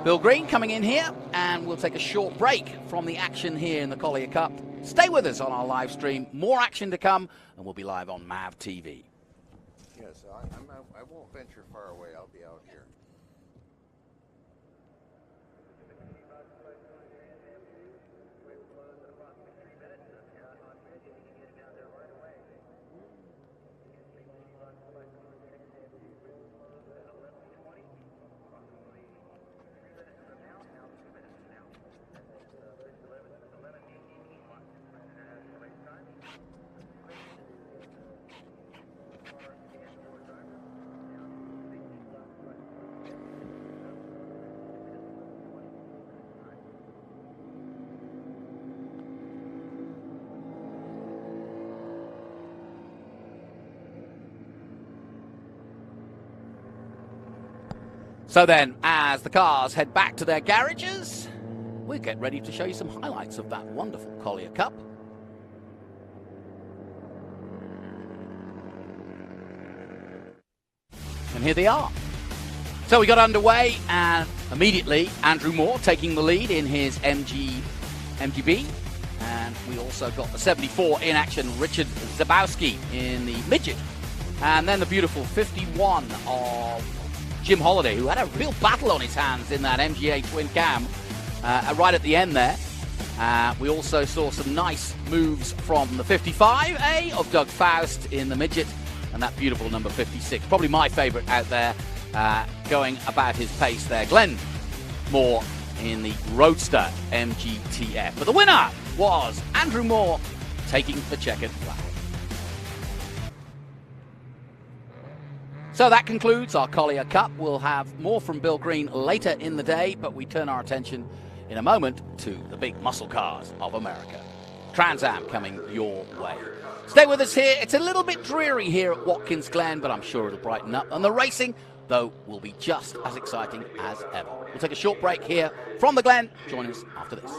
Bill Green coming in here. And we'll take a short break from the action here in the Collier Cup. Stay with us on our live stream. More action to come, and we'll be live on MAV TV. Yes, I won't venture far away. I'll be out here. So then, as the cars head back to their garages, we'll get ready to show you some highlights of that wonderful Collier Cup. And here they are. So we got underway, and immediately Andrew Moore taking the lead in his MGB. And we also got the 74 in action, Richard Zabowski in the midget. And then the beautiful 51 of Jim Holliday, who had a real battle on his hands in that MGA twin cam right at the end there. We also saw some nice moves from the 55A of Doug Faust in the midget, and that beautiful number 56. Probably my favorite out there, going about his pace there. Glenn Moore in the Roadster MGTF. But the winner was Andrew Moore, taking the checkered flag. So that concludes our Collier Cup. We'll have more from Bill Green later in the day, but we turn our attention in a moment to the big muscle cars of America. Trans Am coming your way. Stay with us here. It's a little bit dreary here at Watkins Glen, but I'm sure it'll brighten up. And the racing, though, will be just as exciting as ever. We'll take a short break here from the Glen. Join us after this.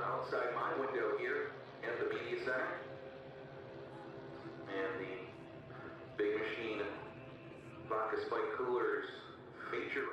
Outside my window here at the media center, and the big machine vodka spike coolers feature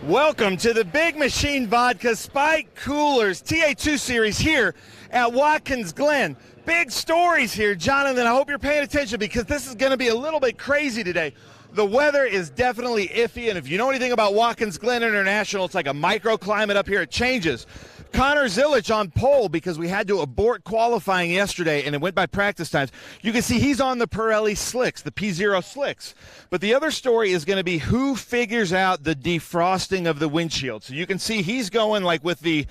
Welcome to the Big Machine Vodka Spike Coolers TA2 series here at Watkins Glen. Big stories here, Jonathan. I hope you're paying attention because this is going to be a little bit crazy today. The weather is definitely iffy, and if you know anything about Watkins Glen International, it's like a microclimate up here. It changes. Connor Zilic on pole because we had to abort qualifying yesterday, and it went by practice times. You can see he's on the Pirelli slicks, the P0 slicks. But the other story is going to be who figures out the defrosting of the windshield. So you can see he's going like with the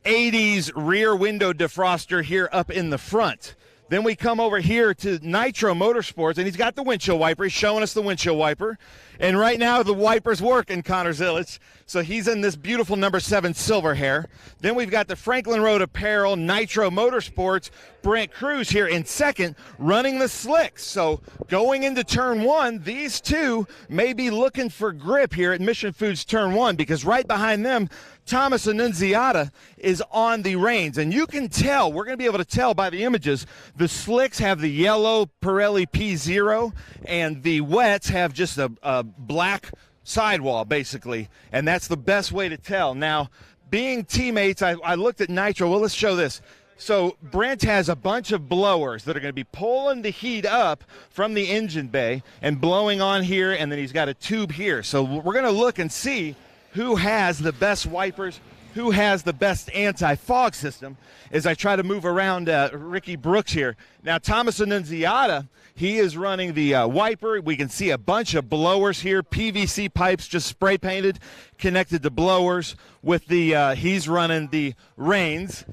80s rear window defroster here up in the front. Then we come over here to Nitro Motorsports, and he's got the windshield wiper. He's showing us the windshield wiper. And right now the wiper's working, Connor Zilic. So he's in this beautiful number 7 silver hair. Then we've got the Franklin Road Apparel, Nitro Motorsports, Brent Cruz here in second, running the slicks. So going into turn 1, these two may be looking for grip here at Mission Foods turn 1 because right behind them, Thomas Annunziata is on the reins. And you can tell, we're going to be able to tell by the images, the slicks have the yellow Pirelli P0 and the wets have just a black sidewall, basically. And that's the best way to tell. Now, being teammates, I looked at Nitro. Well, let's show this. So Brent has a bunch of blowers that are going to be pulling the heat up from the engine bay and blowing on here, and then he's got a tube here. So we're going to look and see who has the best wipers, who has the best anti-fog system, as I try to move around Ricky Brooks here. Now, Thomas Annunziata, he is running the wiper. We can see a bunch of blowers here, PVC pipes just spray painted, connected to blowers with the, he's running the reins.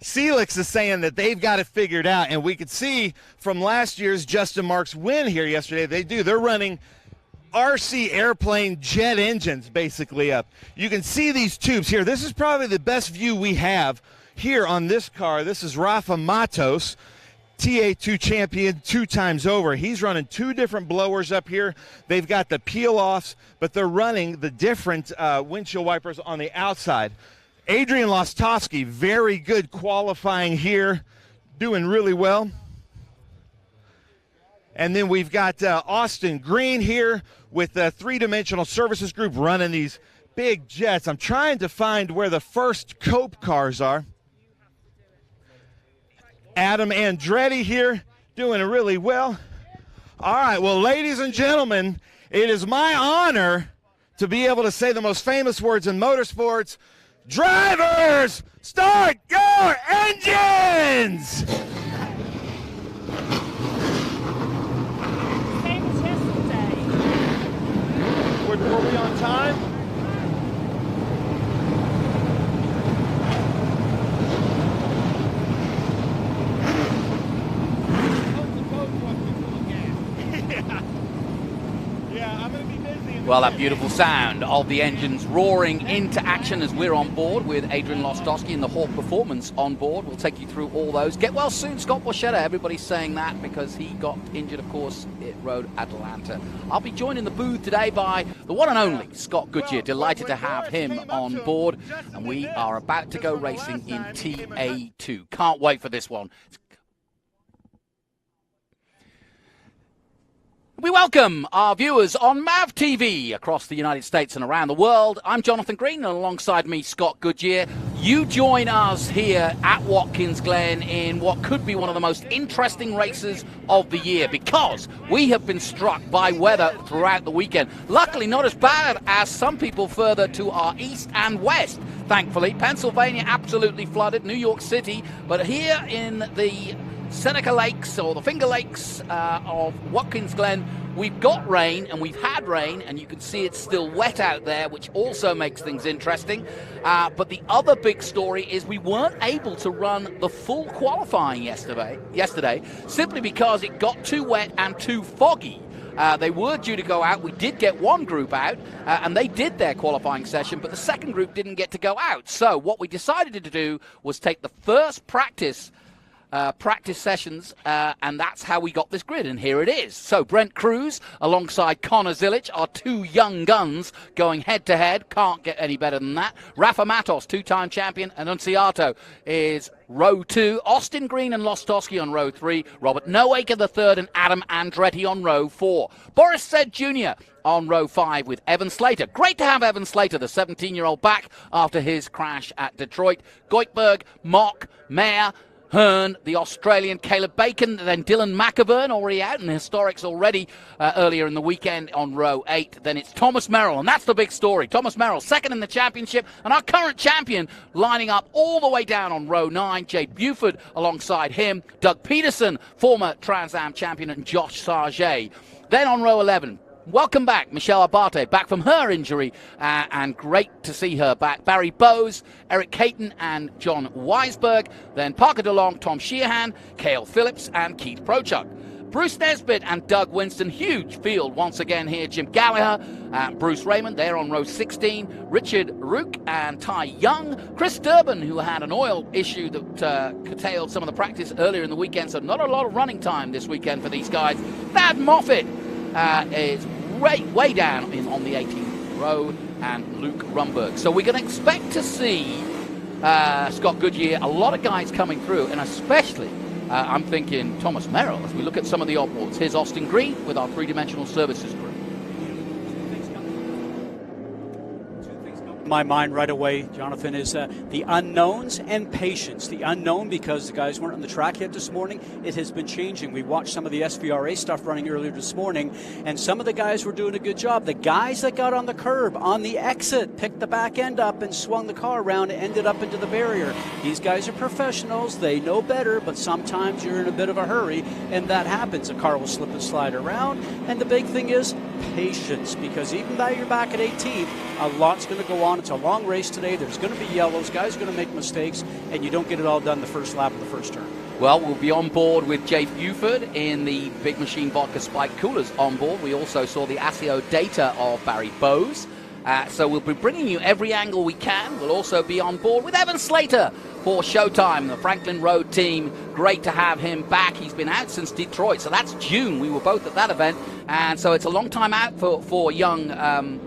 Celix is saying that they've got it figured out, and we could see from last year's Justin Marks win here yesterday, they're running RC airplane jet engines basically up. You can see these tubes here. This is probably the best view we have here on this car. This is Rafa Matos, TA2 champion 2 times over. He's running 2 different blowers up here. They've got the peel-offs, but they're running the different windshield wipers on the outside. Adrian Lostowski, very good qualifying here, doing really well. And then we've got Austin Green here with the 3-Dimensional Services Group running these big jets. I'm trying to find where the first Cope cars are. Adam Andretti here doing really well. All right, well, ladies and gentlemen, it is my honor to be able to say the most famous words in motorsports. Drivers, start your engines! Were we on time? Yeah, I'm going to be busy. Well, that beautiful sound of the engines roaring into action as we're on board with Adrian Lostowski and the Hawk Performance on board. We'll take you through all those. Get well soon, Scott Borchetta. Everybody's saying that because he got injured, of course, at Road Atlanta. I'll be joined in the booth today by the one and only Scott Goodyear. Delighted to have him on board. And we are about to go racing in TA2. Can't wait for this one. We welcome our viewers on MAV TV across the United States and around the world. I'm Jonathan Green, and alongside me, Scott Goodyear. You join us here at Watkins Glen in what could be one of the most interesting races of the year because we have been struck by weather throughout the weekend. Luckily, not as bad as some people further to our east and west. Thankfully, Pennsylvania absolutely flooded, New York City, but here in the Seneca Lakes or the Finger Lakes of Watkins Glen, we've got rain and we've had rain, and you can see it's still wet out there, which also makes things interesting. But the other big story is we weren't able to run the full qualifying yesterday simply because it got too wet and too foggy. They were due to go out. We did get one group out, and they did their qualifying session, but the second group didn't get to go out. So what we decided to do was take the first practice practice sessions, and that's how we got this grid, and here it is. So Brent Cruz alongside Connor Zilic are two young guns going head-to-head. Can't get any better than that. Rafa Matos, two-time champion, and Annunziato is row 2. Austin Green and Lostowski on row 3. Robert Noaker the third, and Adam Andretti on row 4. Boris Said Jr. on row 5 with Evan Slater. Great to have Evan Slater, the 17-year-old, back after his crash at Detroit. Goitberg, Mock, Mayer, Hearn, the Australian, Caleb Bacon, then Dylan McAvern already out in the historics already earlier in the weekend on row 8. Then it's Thomas Merrill, and that's the big story. Thomas Merrill, second in the championship, and our current champion lining up all the way down on row 9. Jade Buford alongside him, Doug Peterson, former Trans Am champion, and Josh Sargé. Then on row 11, welcome back, Michelle Abate, back from her injury, and great to see her back. Barry Bowes, Eric Caton, and John Weisberg. Then Parker DeLong, Tom Sheehan, Cale Phillips, and Keith Prochuk. Bruce Nesbitt and Doug Winston, huge field once again here. Jim Gallagher and Bruce Raymond, they're on row 16. Richard Rook and Ty Young. Chris Durbin, who had an oil issue that curtailed some of the practice earlier in the weekend, so not a lot of running time this weekend for these guys. Thad Moffitt is way down on the 18th row, and Luke Rumberg. So we're going to expect to see Scott Goodyear, a lot of guys coming through, and especially I'm thinking Thomas Merrill as we look at some of the oddballs. Here's Austin Green with our three-dimensional services group. My mind right away, Jonathan, is the unknowns and patience. The unknown because the guys weren't on the track yet this morning. It has been changing. We watched some of the SVRA stuff running earlier this morning, and some of the guys were doing a good job. The guys that got on the curb, on the exit, picked the back end up and swung the car around and ended up into the barrier. These guys are professionals. They know better, but sometimes you're in a bit of a hurry, and that happens. A car will slip and slide around, and the big thing is patience, because even though you're back at 18th, a lot's going to go on. It's a long race today. There's going to be yellows. Guys are going to make mistakes, and you don't get it all done the first lap of the first turn. Well, we'll be on board with Jay Buford in the Big Machine Vodka Spike Coolers on board. We also saw the ASIO data of Barry Bowes. So we'll be bringing you every angle we can. We'll also be on board with Evan Slater for Showtime, the Franklin Road team. Great to have him back. He's been out since Detroit, so that's June. We were both at that event, and so it's a long time out for young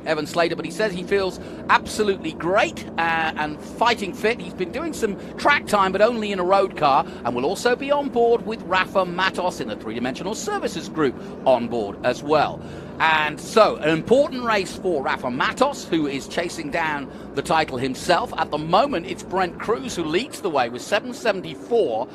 Evan Slater, but he says he feels absolutely great and fighting fit. He's been doing some track time, but only in a road car, and we'll also be on board with Rafa Matos in the three-dimensional services group on board as well. And so, an important race for Rafa Matos, who is chasing down the title himself. At the moment, it's Brent Cruz who leads the way with 7:74.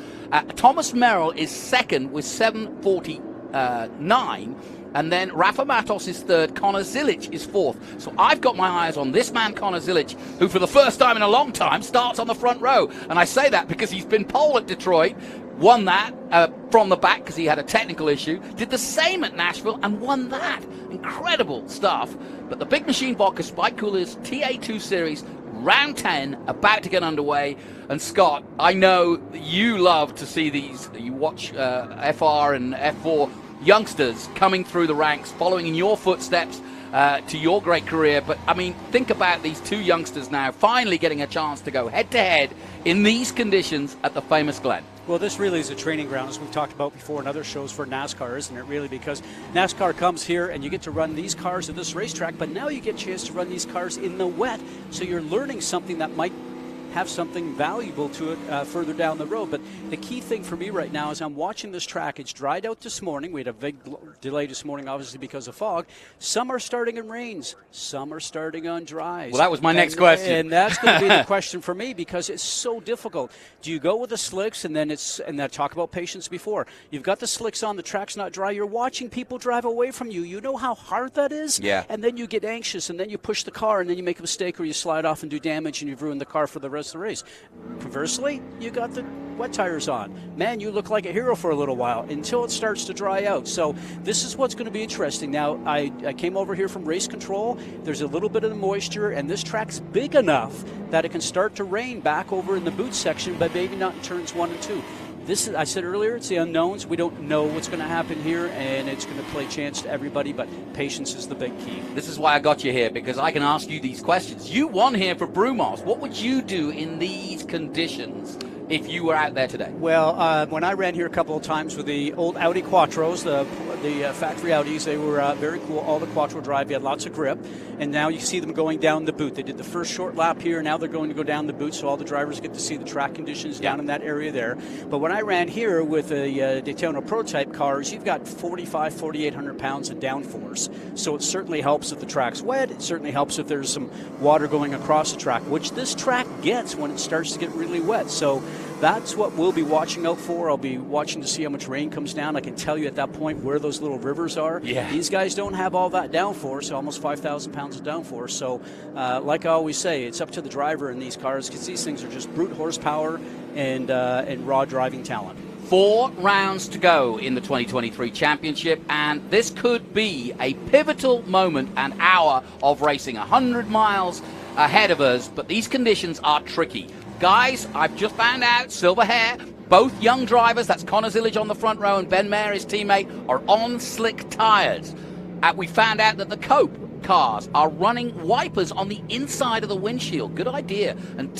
Thomas Merrill is second with 7:49. And then Rafa Matos is third. Connor Zilic is fourth. So I've got my eyes on this man, Connor Zilic, who for the first time in a long time starts on the front row. And I say that because he's been pole at Detroit, won that from the back because he had a technical issue, did the same at Nashville and won that. Incredible stuff. But the Big Machine Vodka Spike Coolers TA2 Series, round 10, about to get underway. And Scott, I know that you love to see these, you watch FR and F4 youngsters coming through the ranks, following in your footsteps to your great career. But, I mean, think about these two youngsters now finally getting a chance to go head-to-head in these conditions at the famous Glen. Well, this really is a training ground, as we've talked about before in other shows, for NASCAR, isn't it, really? Because NASCAR comes here and you get to run these cars at this racetrack, but now you get a chance to run these cars in the wet. So you're learning something that might have something valuable to it further down the road. But the key thing for me right now is I'm watching this track. It's dried out this morning. We had a big delay this morning, obviously, because of fog. Some are starting in rains. Some are starting on dries. Well, that was my next question. And that's going to be the question for me, because it's so difficult. Do you go with the slicks and then I talk about patience before. You've got the slicks on, the track's not dry. You're watching people drive away from you. You know how hard that is? Yeah. And then you get anxious, and then you push the car, and then you make a mistake or you slide off and do damage, and you've ruined the car for the rest of the race. Conversely, you got the wet tires on. Man, you look like a hero for a little while until it starts to dry out. So this is what's going to be interesting. Now, I came over here from race control. There's a little bit of the moisture, and this track's big enough that it can start to rain back over in the boot section, but maybe not in turns 1 and 2. This is, I said earlier, it's the unknowns. We don't know what's going to happen here, and it's going to play chance to everybody, but patience is the big key. This is why I got you here, because I can ask you these questions. You won here for Brumos. What would you do in these conditions if you were out there today? Well, when I ran here a couple of times with the old Audi Quattros, the factory Audis, they were very cool. All the Quattro drive, you had lots of grip. And now you see them going down the boot. They did the first short lap here. Now they're going to go down the boot, so all the drivers get to see the track conditions down in that area there. But when I ran here with the Daytona prototype cars, you've got 4,800 pounds of downforce. So it certainly helps if the track's wet. It certainly helps if there's some water going across the track, which this track gets when it starts to get really wet. So that's what we'll be watching out for. I'll be watching to see how much rain comes down. I can tell you at that point where those little rivers are. Yeah. These guys don't have all that downforce, almost 5,000 pounds of downforce. So like I always say, it's up to the driver in these cars, because these things are just brute horsepower and raw driving talent. 4 rounds to go in the 2023 championship, and this could be a pivotal moment, an hour of racing. 100 miles ahead of us, but these conditions are tricky. Guys, I've just found out, silver hair, both young drivers, that's Connor Zillage on the front row and Ben Mayer, his teammate, are on slick tires. We found out that the Cope cars are running wipers on the inside of the windshield. Good idea. And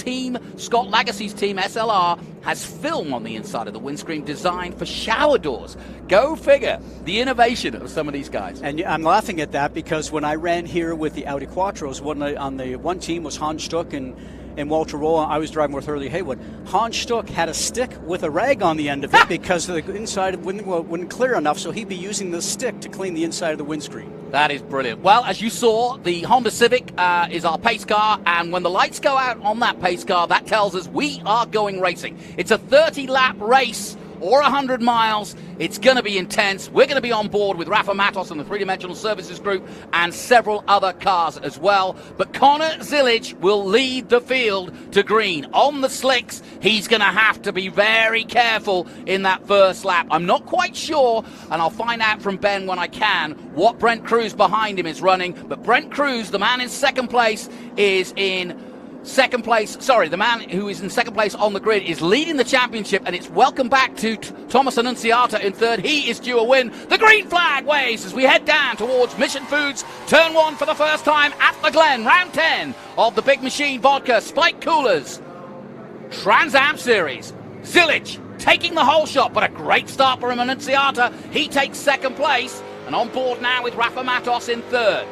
Scott Lagacy's team, SLR, has film on the inside of the windscreen designed for shower doors. Go figure. The innovation of some of these guys. And I'm laughing at that because when I ran here with the Audi Quattros, on the one team was Hans Stuck and Walter Roll. I was driving with Hurley Haywood. Hans Stuck had a stick with a rag on the end of it because the inside wouldn't clear enough, so he'd be using the stick to clean the inside of the windscreen. That is brilliant. Well, as you saw, the Honda Civic is our pace car, and when the lights go out on that pace car, that tells us we are going racing. It's a 30-lap race or 100 miles. It's going to be intense. We're going to be on board with Rafa Matos and the Three Dimensional Services Group and several other cars as well. But Connor Zillage will lead the field to green. On the slicks, he's going to have to be very careful in that first lap. I'm not quite sure, and I'll find out from Ben when I can, what Brent Cruz behind him is running. But Brent Cruz, the man in second place, is in second place. Sorry, the man who is in second place on the grid is leading the championship, and it's welcome back to Thomas Annunziata in third. He is due a win. The green flag waves as we head down towards Mission Foods, turn 1 for the first time at the Glen, round 10 of the Big Machine Vodka Spike Coolers Trans Am Series. Zillage taking the whole shot, but a great start for him. Annunziata, he takes second place, and on board now with Rafa Matos in third.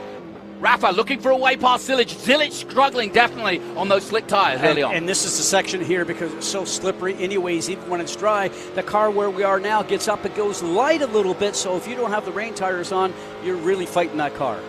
Rafa looking for a way past Zillage. Zillage struggling definitely on those slick tires early on. And this is the section here because it's so slippery. Anyways, even when it's dry, the car where we are now gets up, it goes light a little bit. So if you don't have the rain tires on, you're really fighting that car.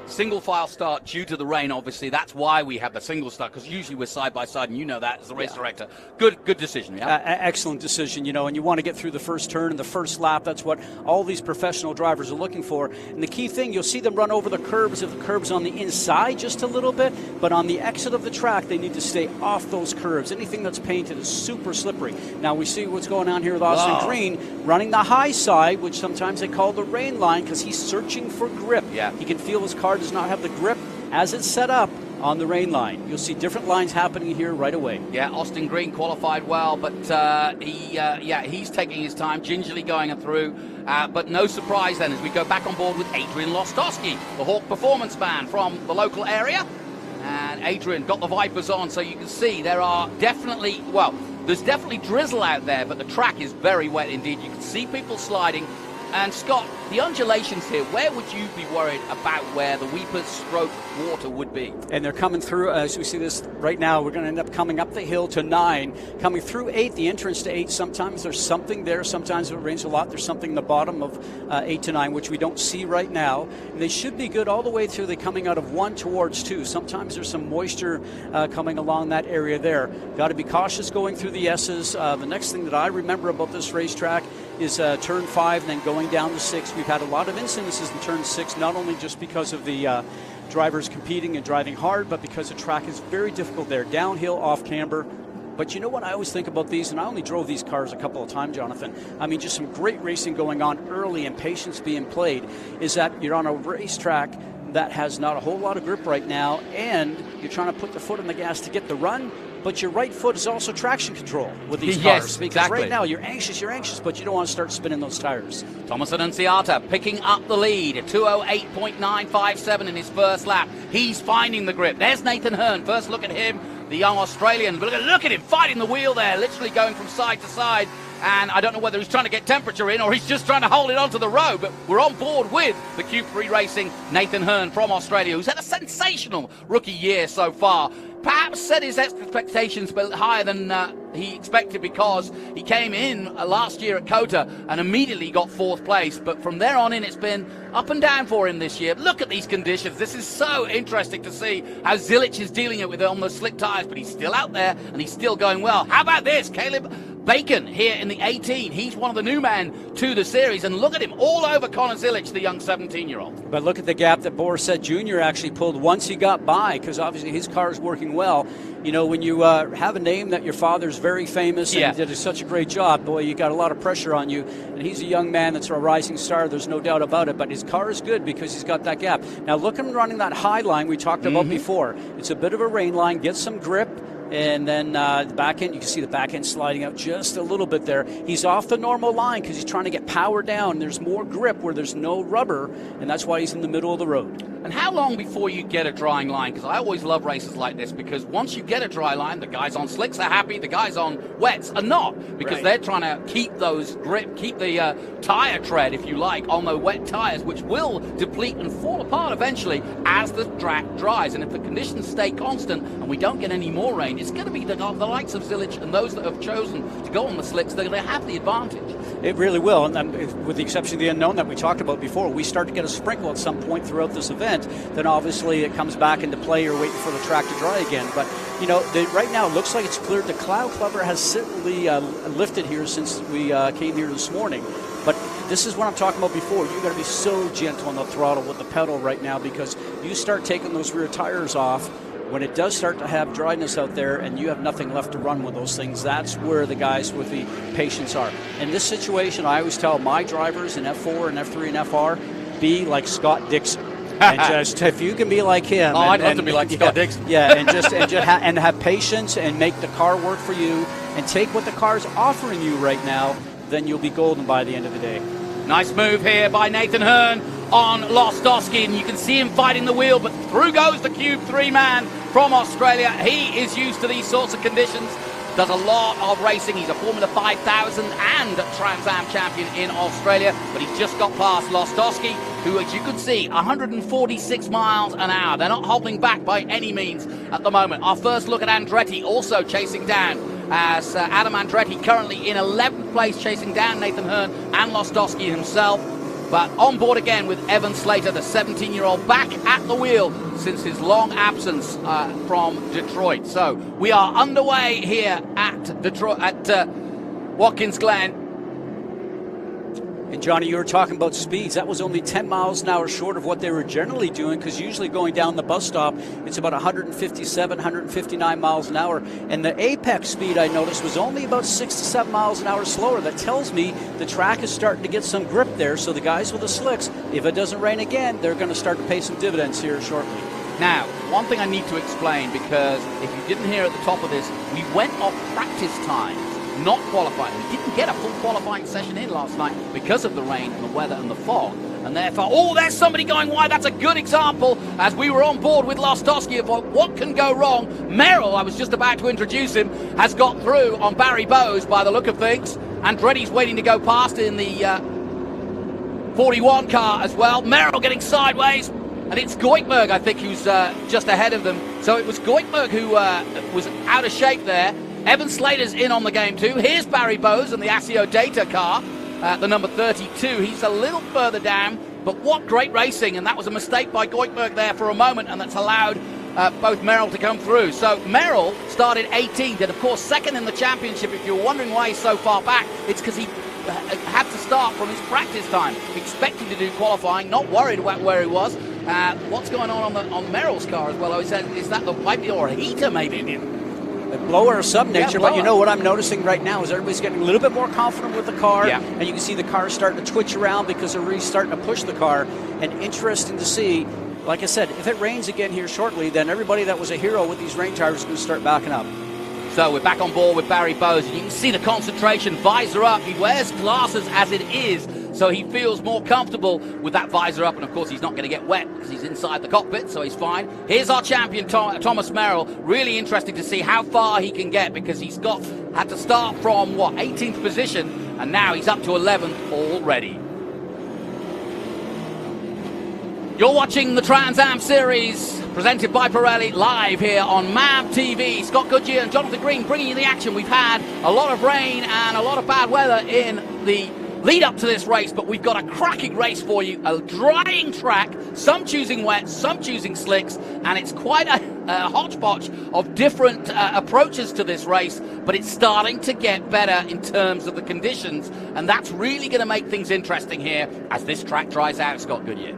Single file start due to the rain, obviously. That's why we have the single start, because usually we're side by side, and you know that as the race director. Good decision, yeah? Excellent decision, and you want to get through the first turn and the first lap. That's what all these professional drivers are looking for. And the key thing, you'll see them run over the curbs if the curb's on the inside just a little bit, but on the exit of the track, they need to stay off those curbs. Anything that's painted is super slippery. Now we see what's going on here with Austin Green, running the high side, which sometimes they call the rain line, because he's searching for grip. Yeah. He can feel his car does not have the grip as it's set up on the rain line. You'll see different lines happening here right away. Yeah, Austin Green qualified well, but he's taking his time, gingerly going through. But no surprise then as we go back on board with Adrian Lostowski, the Hawk Performance man from the local area. And Adrian got the Vipers on, so you can see there's definitely drizzle out there, but the track is very wet indeed. You can see people sliding. And Scott, the undulations here, where would you be worried about where the weepers stroke water would be? And they're coming through, as we see this right now, we're going to end up coming up the hill to 9, coming through 8, the entrance to 8. Sometimes there's something there. Sometimes if it rains a lot, there's something in the bottom of 8 to 9, which we don't see right now. And they should be good all the way through. They're coming out of 1 towards 2. Sometimes there's some moisture coming along that area there. Got to be cautious going through the S's. The next thing that I remember about this racetrack is turn 5 and then going down to 6. We've had a lot of incidences in turn 6, not only just because of the drivers competing and driving hard, but because the track is very difficult there, downhill, off camber. But you know what I always think about these, and I only drove these cars a couple of times, Jonathan. I mean, just some great racing going on early and patience being played, is that you're on a racetrack that has not a whole lot of grip right now, and you're trying to put the foot on the gas to get the run, but your right foot is also traction control with these cars. Because exactly. Right now you're anxious, but you don't want to start spinning those tires. Thomas Annunziata picking up the lead at 2:08.957 in his first lap. He's finding the grip. There's Nathan Hearn. First look at him. the young Australian. But look at him fighting the wheel there, literally going from side to side. And I don't know whether he's trying to get temperature in or he's just trying to hold it onto the road. But we're on board with the Q3 Racing Nathan Hearn from Australia, who's had a sensational rookie year so far. Perhaps set his expectations a bit higher than he expected, because he came in last year at COTA and immediately got 4th place. But from there on in, it's been up and down for him this year. Look at these conditions. This is so interesting to see how Zilic is dealing it with on those slick tires, but he's still out there and he's still going well. How about this? Caleb Bacon here in the 18. He's one of the new men to the series, and look at him all over Connor Zilic, the young 17-year-old. But look at the gap that Borisset Jr. actually pulled once he got by, because obviously his car is working well. You know, when you have a name that your father's very famous and did such a great job, boy, you got a lot of pressure on you. And he's a young man that's a rising star, there's no doubt about it. But his car is good because he's got that gap. Now look at him running that high line we talked about before. It's a bit of a rain line, get some grip. And then the back end, you can see the back end sliding out just a little bit there. He's off the normal line because he's trying to get power down. There's more grip where there's no rubber, and that's why he's in the middle of the road. And how long before you get a drying line? Because I always love races like this, because once you get a dry line, the guys on slicks are happy, the guys on wets are not, because they're trying to keep those grip, keep the tire tread, if you like, on the wet tires, which will deplete and fall apart eventually as the track dries. And if the conditions stay constant and we don't get any more rain, it's going to be the likes of Zilic and those that have chosen to go on the slicks, they're going to have the advantage. It really will, and with the exception of the unknown that we talked about before, we start to get a sprinkle at some point throughout this event, then obviously it comes back into play. You're waiting for the track to dry again. But, you know, right now it looks like it's cleared. The cloud cover has certainly lifted here since we came here this morning. But this is what I'm talking about before. You've got to be so gentle on the throttle with the pedal right now, because you start taking those rear tires off. When it does start to have dryness out there and you have nothing left to run with those things, that's where the guys with the patience are. In this situation, I always tell my drivers in F4 and F3 and FR, be like Scott Dixon. And just, if you can be like him. I'd love to be like Scott Dixon. Yeah, and have patience and make the car work for you and take what the car's offering you right now, then you'll be golden by the end of the day. Nice move here by Nathan Hearn on Lostowski, and you can see him fighting the wheel, but through goes the Cube 3 man from Australia. He is used to these sorts of conditions, does a lot of racing. He's a Formula 5000 and Trans Am champion in Australia, but he's just got past Lostowski, who, as you can see, 146 miles an hour. They're not holding back by any means at the moment. Our first look at Andretti also chasing down, as Adam Andretti currently in 11th place, chasing down Nathan Hearn and Lostowski himself. But on board again with Evan Slater, the 17-year-old, back at the wheel since his long absence from Detroit. So we are underway here at Detroit, at Watkins Glen. And Johnny, you were talking about speeds. That was only 10 miles an hour short of what they were generally doing, because usually going down the bus stop, it's about 157, 159 miles an hour. And the apex speed, I noticed, was only about 6 to 7 miles an hour slower. That tells me the track is starting to get some grip there. So the guys with the slicks, if it doesn't rain again, they're going to start to pay some dividends here shortly. Now, one thing I need to explain, because if you didn't hear at the top of this, we went off practice times, not qualifying. We didn't get a full qualifying session in last night because of the rain and the weather and the fog. And therefore, oh, there's somebody going wide. That's a good example, as we were on board with Lostowski, of what can go wrong. Merrill, I was just about to introduce him, has got through on Barry Bowes by the look of things. Andretti's waiting to go past in the 41 car as well. Merrill getting sideways. And it's Goikberg, I think, who's just ahead of them. So it was Goikberg who was out of shape there. Evan Slater's in on the game too. Here's Barry Bowes in the ASIO Data car, the number 32. He's a little further down, but what great racing. And that was a mistake by Goikberg there for a moment, and that's allowed both Merrill to come through. So Merrill started 18th, and of course second in the championship. If you're wondering why he's so far back, it's because he had to start from his practice time, expecting to do qualifying, not worried about where he was. What's going on Merrill's car as well? Is that the wipe or a heater maybe? A blower of some nature, blower. But you know what I'm noticing right now is everybody's getting a little bit more confident with the car, and you can see the car starting to twitch around because they're really starting to push the car. And interesting to see, like I said, if it rains again here shortly, then everybody that was a hero with these rain tires is going to start backing up. So we're back on board with Barry Bowes, and you can see the concentration, visor up. He wears glasses as it is. so he feels more comfortable with that visor up, and of course he's not going to get wet because he's inside the cockpit, so he's fine. Here's our champion, Thomas Merrill. Really interesting to see how far he can get, because he's had to start from, 18th position, and now he's up to 11th already. You're watching the Trans Am Series, presented by Pirelli, live here on MAV TV. Scott Goodyear and Jonathan Green bringing you the action. We've had a lot of rain and a lot of bad weather in the lead up to this race, but we've got a cracking race for you, a drying track, some choosing wet, some choosing slicks, and it's quite a hodgepodge of different approaches to this race, but it's starting to get better in terms of the conditions, and that's really going to make things interesting here as this track dries out, Scott Goodyear.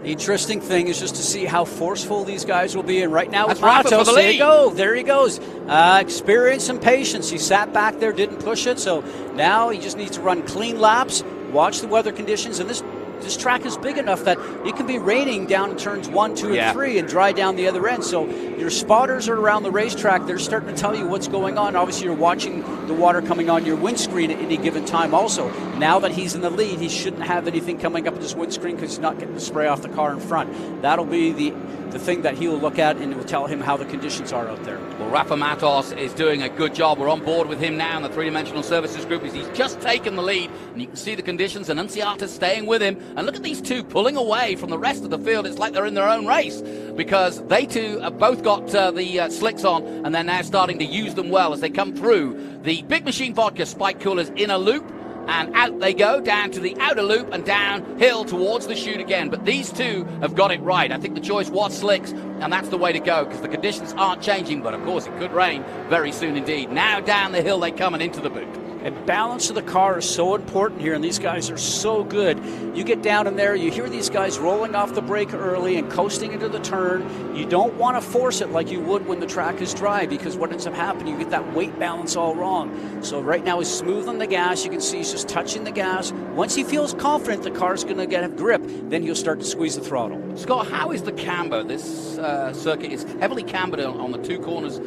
The interesting thing is just to see how forceful these guys will be. And right now, that's with Rafa for the lead. There he goes. Experience and patience. He sat back there, didn't push it. So now he just needs to run clean laps, watch the weather conditions. And this track is big enough that it can be raining down in turns 1, 2, and 3 and dry down the other end. So your spotters are around the racetrack. They're starting to tell you what's going on. Obviously, you're watching the water coming on your windscreen at any given time also. Now that he's in the lead, he shouldn't have anything coming up in his windscreen because he's not getting the spray off the car in front. That'll be the thing that he will look at, and it will tell him how the conditions are out there. Well, Rafa Matos is doing a good job. We're on board with him now in the three-dimensional services group. He's just taken the lead, and you can see the conditions, and Annunziata's staying with him. And look at these two pulling away from the rest of the field. It's like they're in their own race, because they two have both got the slicks on, and they're now starting to use them well as they come through the Big Machine Vodka spike coolers inner loop. And out they go, down to the outer loop and downhill towards the chute again. But these two have got it right. I think the choice was slicks, and that's the way to go, because the conditions aren't changing. But, of course, it could rain very soon indeed. Now down the hill they come and into the boot. And balance of the car is so important here, and these guys are so good. You get down in there, you hear these guys rolling off the brake early and coasting into the turn. You don't want to force it like you would when the track is dry, because what ends up happening, you get that weight balance all wrong. So right now he's smooth on the gas. You can see he's just touching the gas. Once he feels confident the car's going to get a grip, then he'll start to squeeze the throttle. Scott, how is the camber? This circuit is heavily cambered on the two corners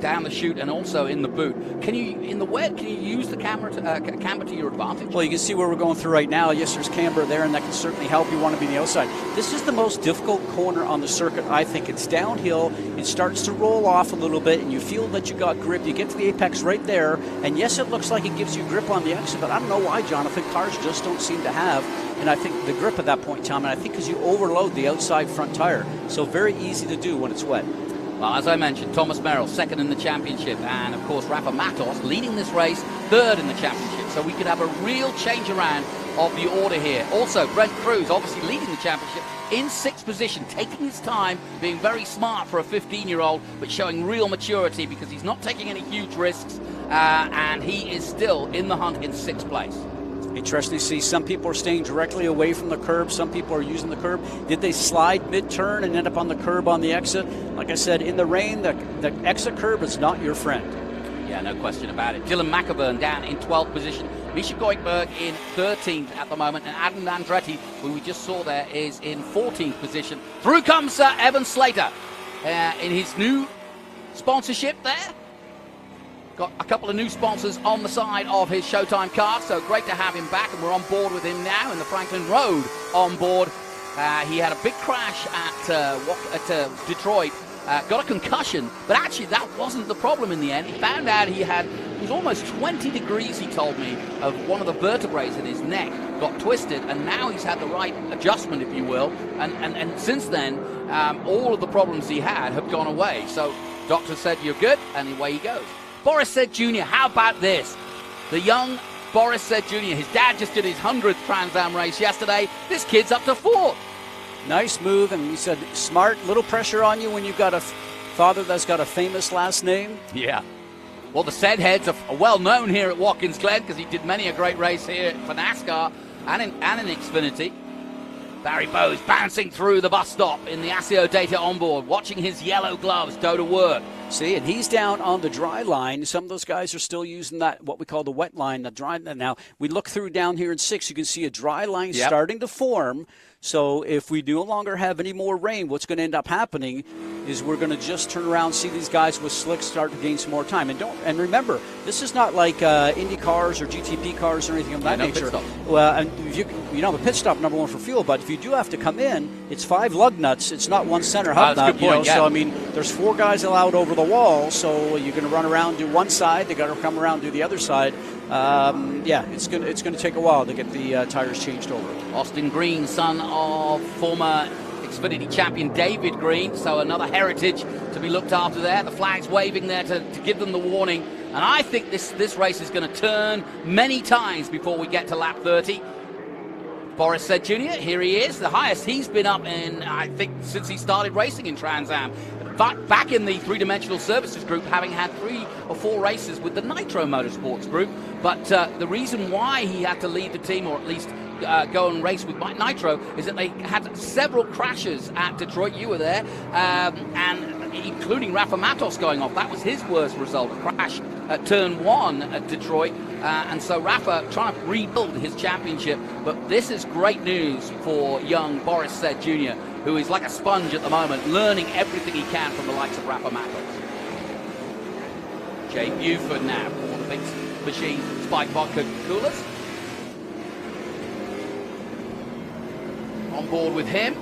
down the chute and also in the boot. Can you, in the wet, can you use the camber to your advantage? Well, you can see where we're going through right now. Yes, there's camber there, and that can certainly help. You want to be on the outside. This is the most difficult corner on the circuit, I think. It's downhill. It starts to roll off a little bit, and you feel that you got grip. You get to the apex right there, and yes, it looks like it gives you grip on the exit, but I don't know why, Jonathan. Cars just don't seem to have, and I think the grip at that point in time, and I think because you overload the outside front tire. So very easy to do when it's wet. Well, as I mentioned, Thomas Merrill second in the championship, and of course Rafa Matos leading this race third in the championship. So we could have a real change around of the order here. Also, Brent Cruz obviously leading the championship in sixth position, taking his time, being very smart for a 15-year-old, but showing real maturity because he's not taking any huge risks, and he is still in the hunt in sixth place. Interesting to see some people are staying directly away from the curb. Some people are using the curb. Did they slide mid-turn and end up on the curb on the exit? Like I said, in the rain, the exit curb is not your friend. Yeah, no question about it. Dylan McAvern down in 12th position. Misha Goikberg in 13th at the moment. And Adam Andretti, who we just saw there, is in 14th position. Through comes Evan Slater in his new sponsorship there. Got a couple of new sponsors on the side of his Showtime car, so great to have him back, and we're on board with him now in the Franklin Road on board. He had a big crash at Detroit, got a concussion, but actually that wasn't the problem in the end. He found out it was almost 20 degrees, he told me, of one of the vertebrae in his neck got twisted, and now he's had the right adjustment, if you will, and since then, all of the problems he had have gone away. So doctor said, you're good, and away he goes. Boris Said Jr., how about this? The young Boris Said Jr., his dad just did his 100th Trans Am race yesterday. This kid's up to 4th. Nice move, and he said, smart, little pressure on you when you've got a father that's got a famous last name. Yeah. Well, the Said heads are well known here at Watkins Glen because he did many a great race here for NASCAR and in Xfinity. Barry Bowes bouncing through the bus stop in the Asio Data onboard, watching his yellow gloves go to work. See, and he's down on the dry line. Some of those guys are still using that, what we call the wet line, the dry. Now, we look through down here in 6, you can see a dry line starting to form. So if we no longer have any more rain, what's going to end up happening is we're going to just turn around and see these guys with slicks start to gain some more time. And remember, this is not like Indy cars or GTP cars or anything of that nature. Well, and if you have a pit stop, number one for fuel, but if you do have to come in, it's 5 lug nuts. It's not one center hub nut. So I mean, there's 4 guys allowed over the wall. So you're going to run around, do one side. They got to come around, do the other side. It's going to take a while to get the tires changed over. Austin Green, son of former Xfinity champion David Green, so another heritage to be looked after there. The flag's waving there to give them the warning. And I think this race is going to turn many times before we get to lap 30. Boris Said Jr., here he is, the highest he's been up in, I think, since he started racing in Trans Am. Back in the three-dimensional services group, having had 3 or 4 races with the Nitro Motorsports group. But the reason why he had to leave the team, or at least go and race with Nitro, is that they had several crashes at Detroit. You were there, and including Rafa Matos going off. That was his worst result, a crash at turn 1 at Detroit. And so Rafa trying to rebuild his championship. But this is great news for young Boris Said Jr., who is like a sponge at the moment, learning everything he can from the likes of Rafa Matos. Jay Buford now for the big machine Spike Vodka coolers. On board with him.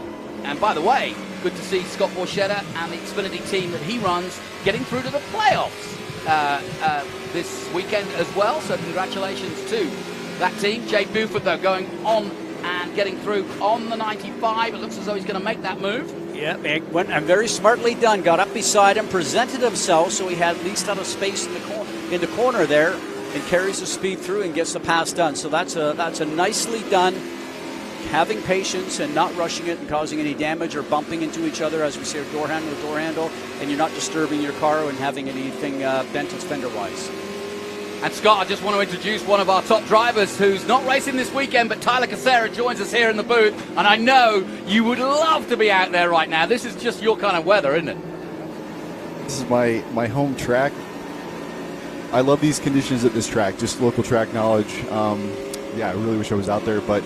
And by the way, good to see Scott Borchetta and the Xfinity team that he runs getting through to the playoffs this weekend as well. So congratulations to that team. Jay Buford, though, going on and getting through on the 95. It looks as though he's going to make that move. Yeah, it went and very smartly done. Got up beside him, presented himself so he had at least out of space in the corner there, and carries the speed through and gets the pass done. So that's a nicely done. Having patience and not rushing it and causing any damage or bumping into each other, as we say, door handle to door handle, and you're not disturbing your car and having anything bent fender-wise. And Scott, I just want to introduce one of our top drivers who's not racing this weekend, but Tyler Casera joins us here in the booth, and I know you would love to be out there right now. This is just your kind of weather, isn't it? This is my home track. I love these conditions at this track, just local track knowledge. I really wish I was out there, but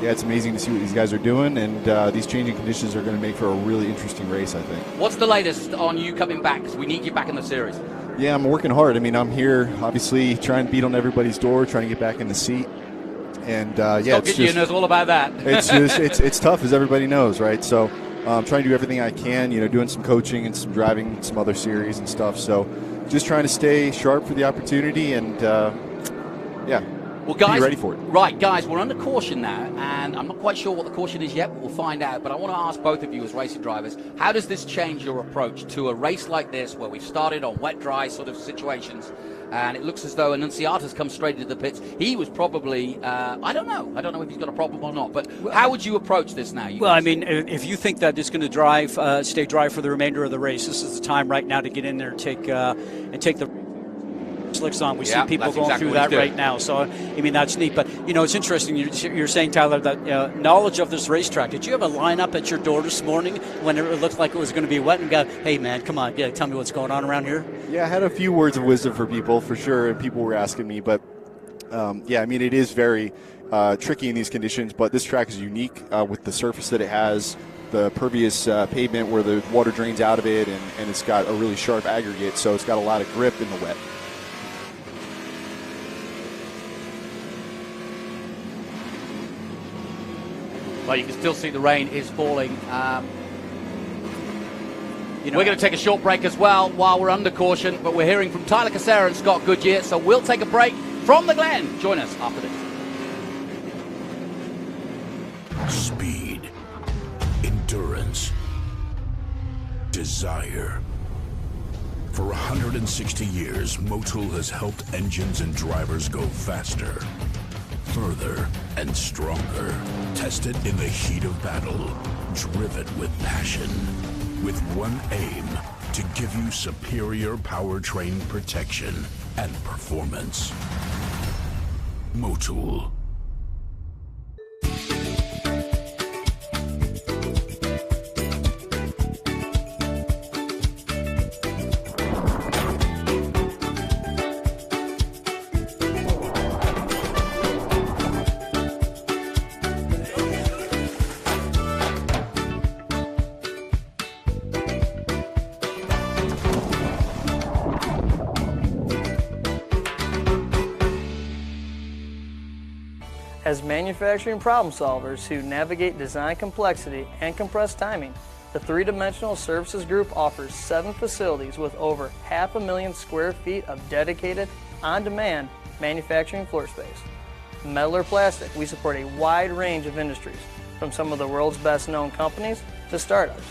yeah, it's amazing to see what these guys are doing, and these changing conditions are going to make for a really interesting race, I think. What's the latest on you coming back? Because we need you back in the series. Yeah, I'm working hard. I mean, I'm here, obviously, trying to beat on everybody's door, trying to get back in the seat. And, Scott Goodyear knows all about that. it's tough, as everybody knows, right? So I'm trying to do everything I can, doing some coaching and some driving, some other series and stuff. So just trying to stay sharp for the opportunity and, well, guys, be ready for it. Right, guys, we're under caution now, and I'm not quite sure what the caution is yet, but we'll find out. But I want to ask both of you as racing drivers, how does this change your approach to a race like this, where we've started on wet, dry sort of situations, and it looks as though Annunziata's come straight into the pits. He was probably, I don't know if he's got a problem or not, but how would you approach this now? Well, I mean, if you think that it's going to stay dry for the remainder of the race, this is the time right now to get in there and take the slicks on. We see people going through that right now. So, I mean, that's neat. But, it's interesting. You're saying, Tyler, that knowledge of this racetrack. Did you have a lineup at your door this morning when it looked like it was going to be wet and go, hey, man, come on, tell me what's going on around here? Yeah, I had a few words of wisdom for people, for sure, and people were asking me. But, I mean, it is very tricky in these conditions, but this track is unique with the surface that it has, the pervious pavement where the water drains out of it, and it's got a really sharp aggregate, so it's got a lot of grip in the wet. Well, you can still see the rain is falling. We're going to take a short break as well while we're under caution, but we're hearing from Tyler Casera and Scott Goodyear, so we'll take a break from the Glen. Join us after this. Speed, endurance, desire. For 160 years, Motul has helped engines and drivers go faster, further, and stronger. Tested in the heat of battle, driven with passion, with one aim: to give you superior powertrain protection and performance. Motul. As manufacturing problem solvers who navigate design complexity and compressed timing, the Three-Dimensional Services Group offers 7 facilities with over 500,000 square feet of dedicated, on-demand manufacturing floor space. Metal or plastic, we support a wide range of industries, from some of the world's best-known companies to startups.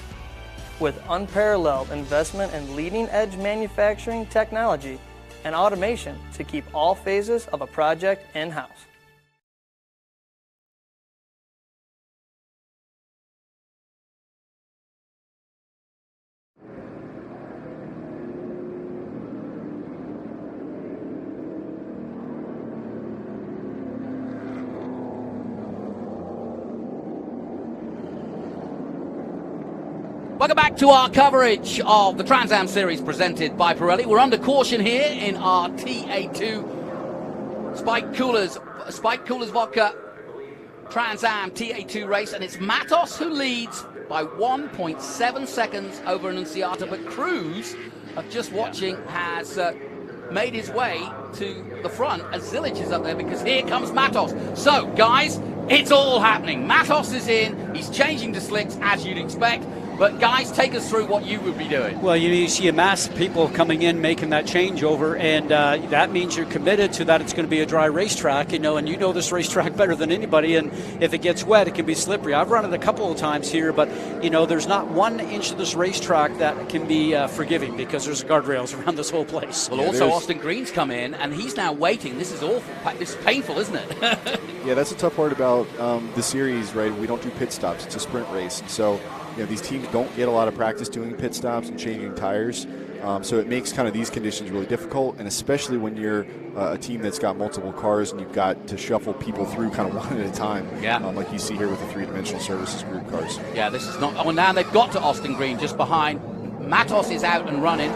With unparalleled investment in leading-edge manufacturing technology and automation to keep all phases of a project in-house. Welcome back to our coverage of the Trans Am Series presented by Pirelli. We're under caution here in our TA2 Spiked Coolers Vodka Trans Am TA2 race, and it's Matos who leads by 1.7 seconds over Annunziata, but Cruz, just watching, has made his way to the front as Zilich is up there, because here comes Matos. So, guys, it's all happening. Matos is in, he's changing to slicks as you'd expect. But guys, take us through what you would be doing. Well, you see a mass of people coming in, making that changeover, and that means you're committed to that it's going to be a dry racetrack, and you know this racetrack better than anybody, and if it gets wet, it can be slippery. I've run it a couple of times here, but, there's not 1 inch of this racetrack that can be forgiving, because there's guardrails around this whole place. Well, also, Austin Green's come in, and he's now waiting. This is awful. This is painful, isn't it? Yeah, that's the tough part about the series, right? We don't do pit stops. It's a sprint race, and so these teams don't get a lot of practice doing pit stops and changing tires, so it makes kind of these conditions really difficult, and especially when you're a team that's got multiple cars and you've got to shuffle people through kind of one at a time, like you see here with the Three-Dimensional Services Group cars. Yeah, this is not. Oh, now they've got to Austin Green just behind. Matos is out and running.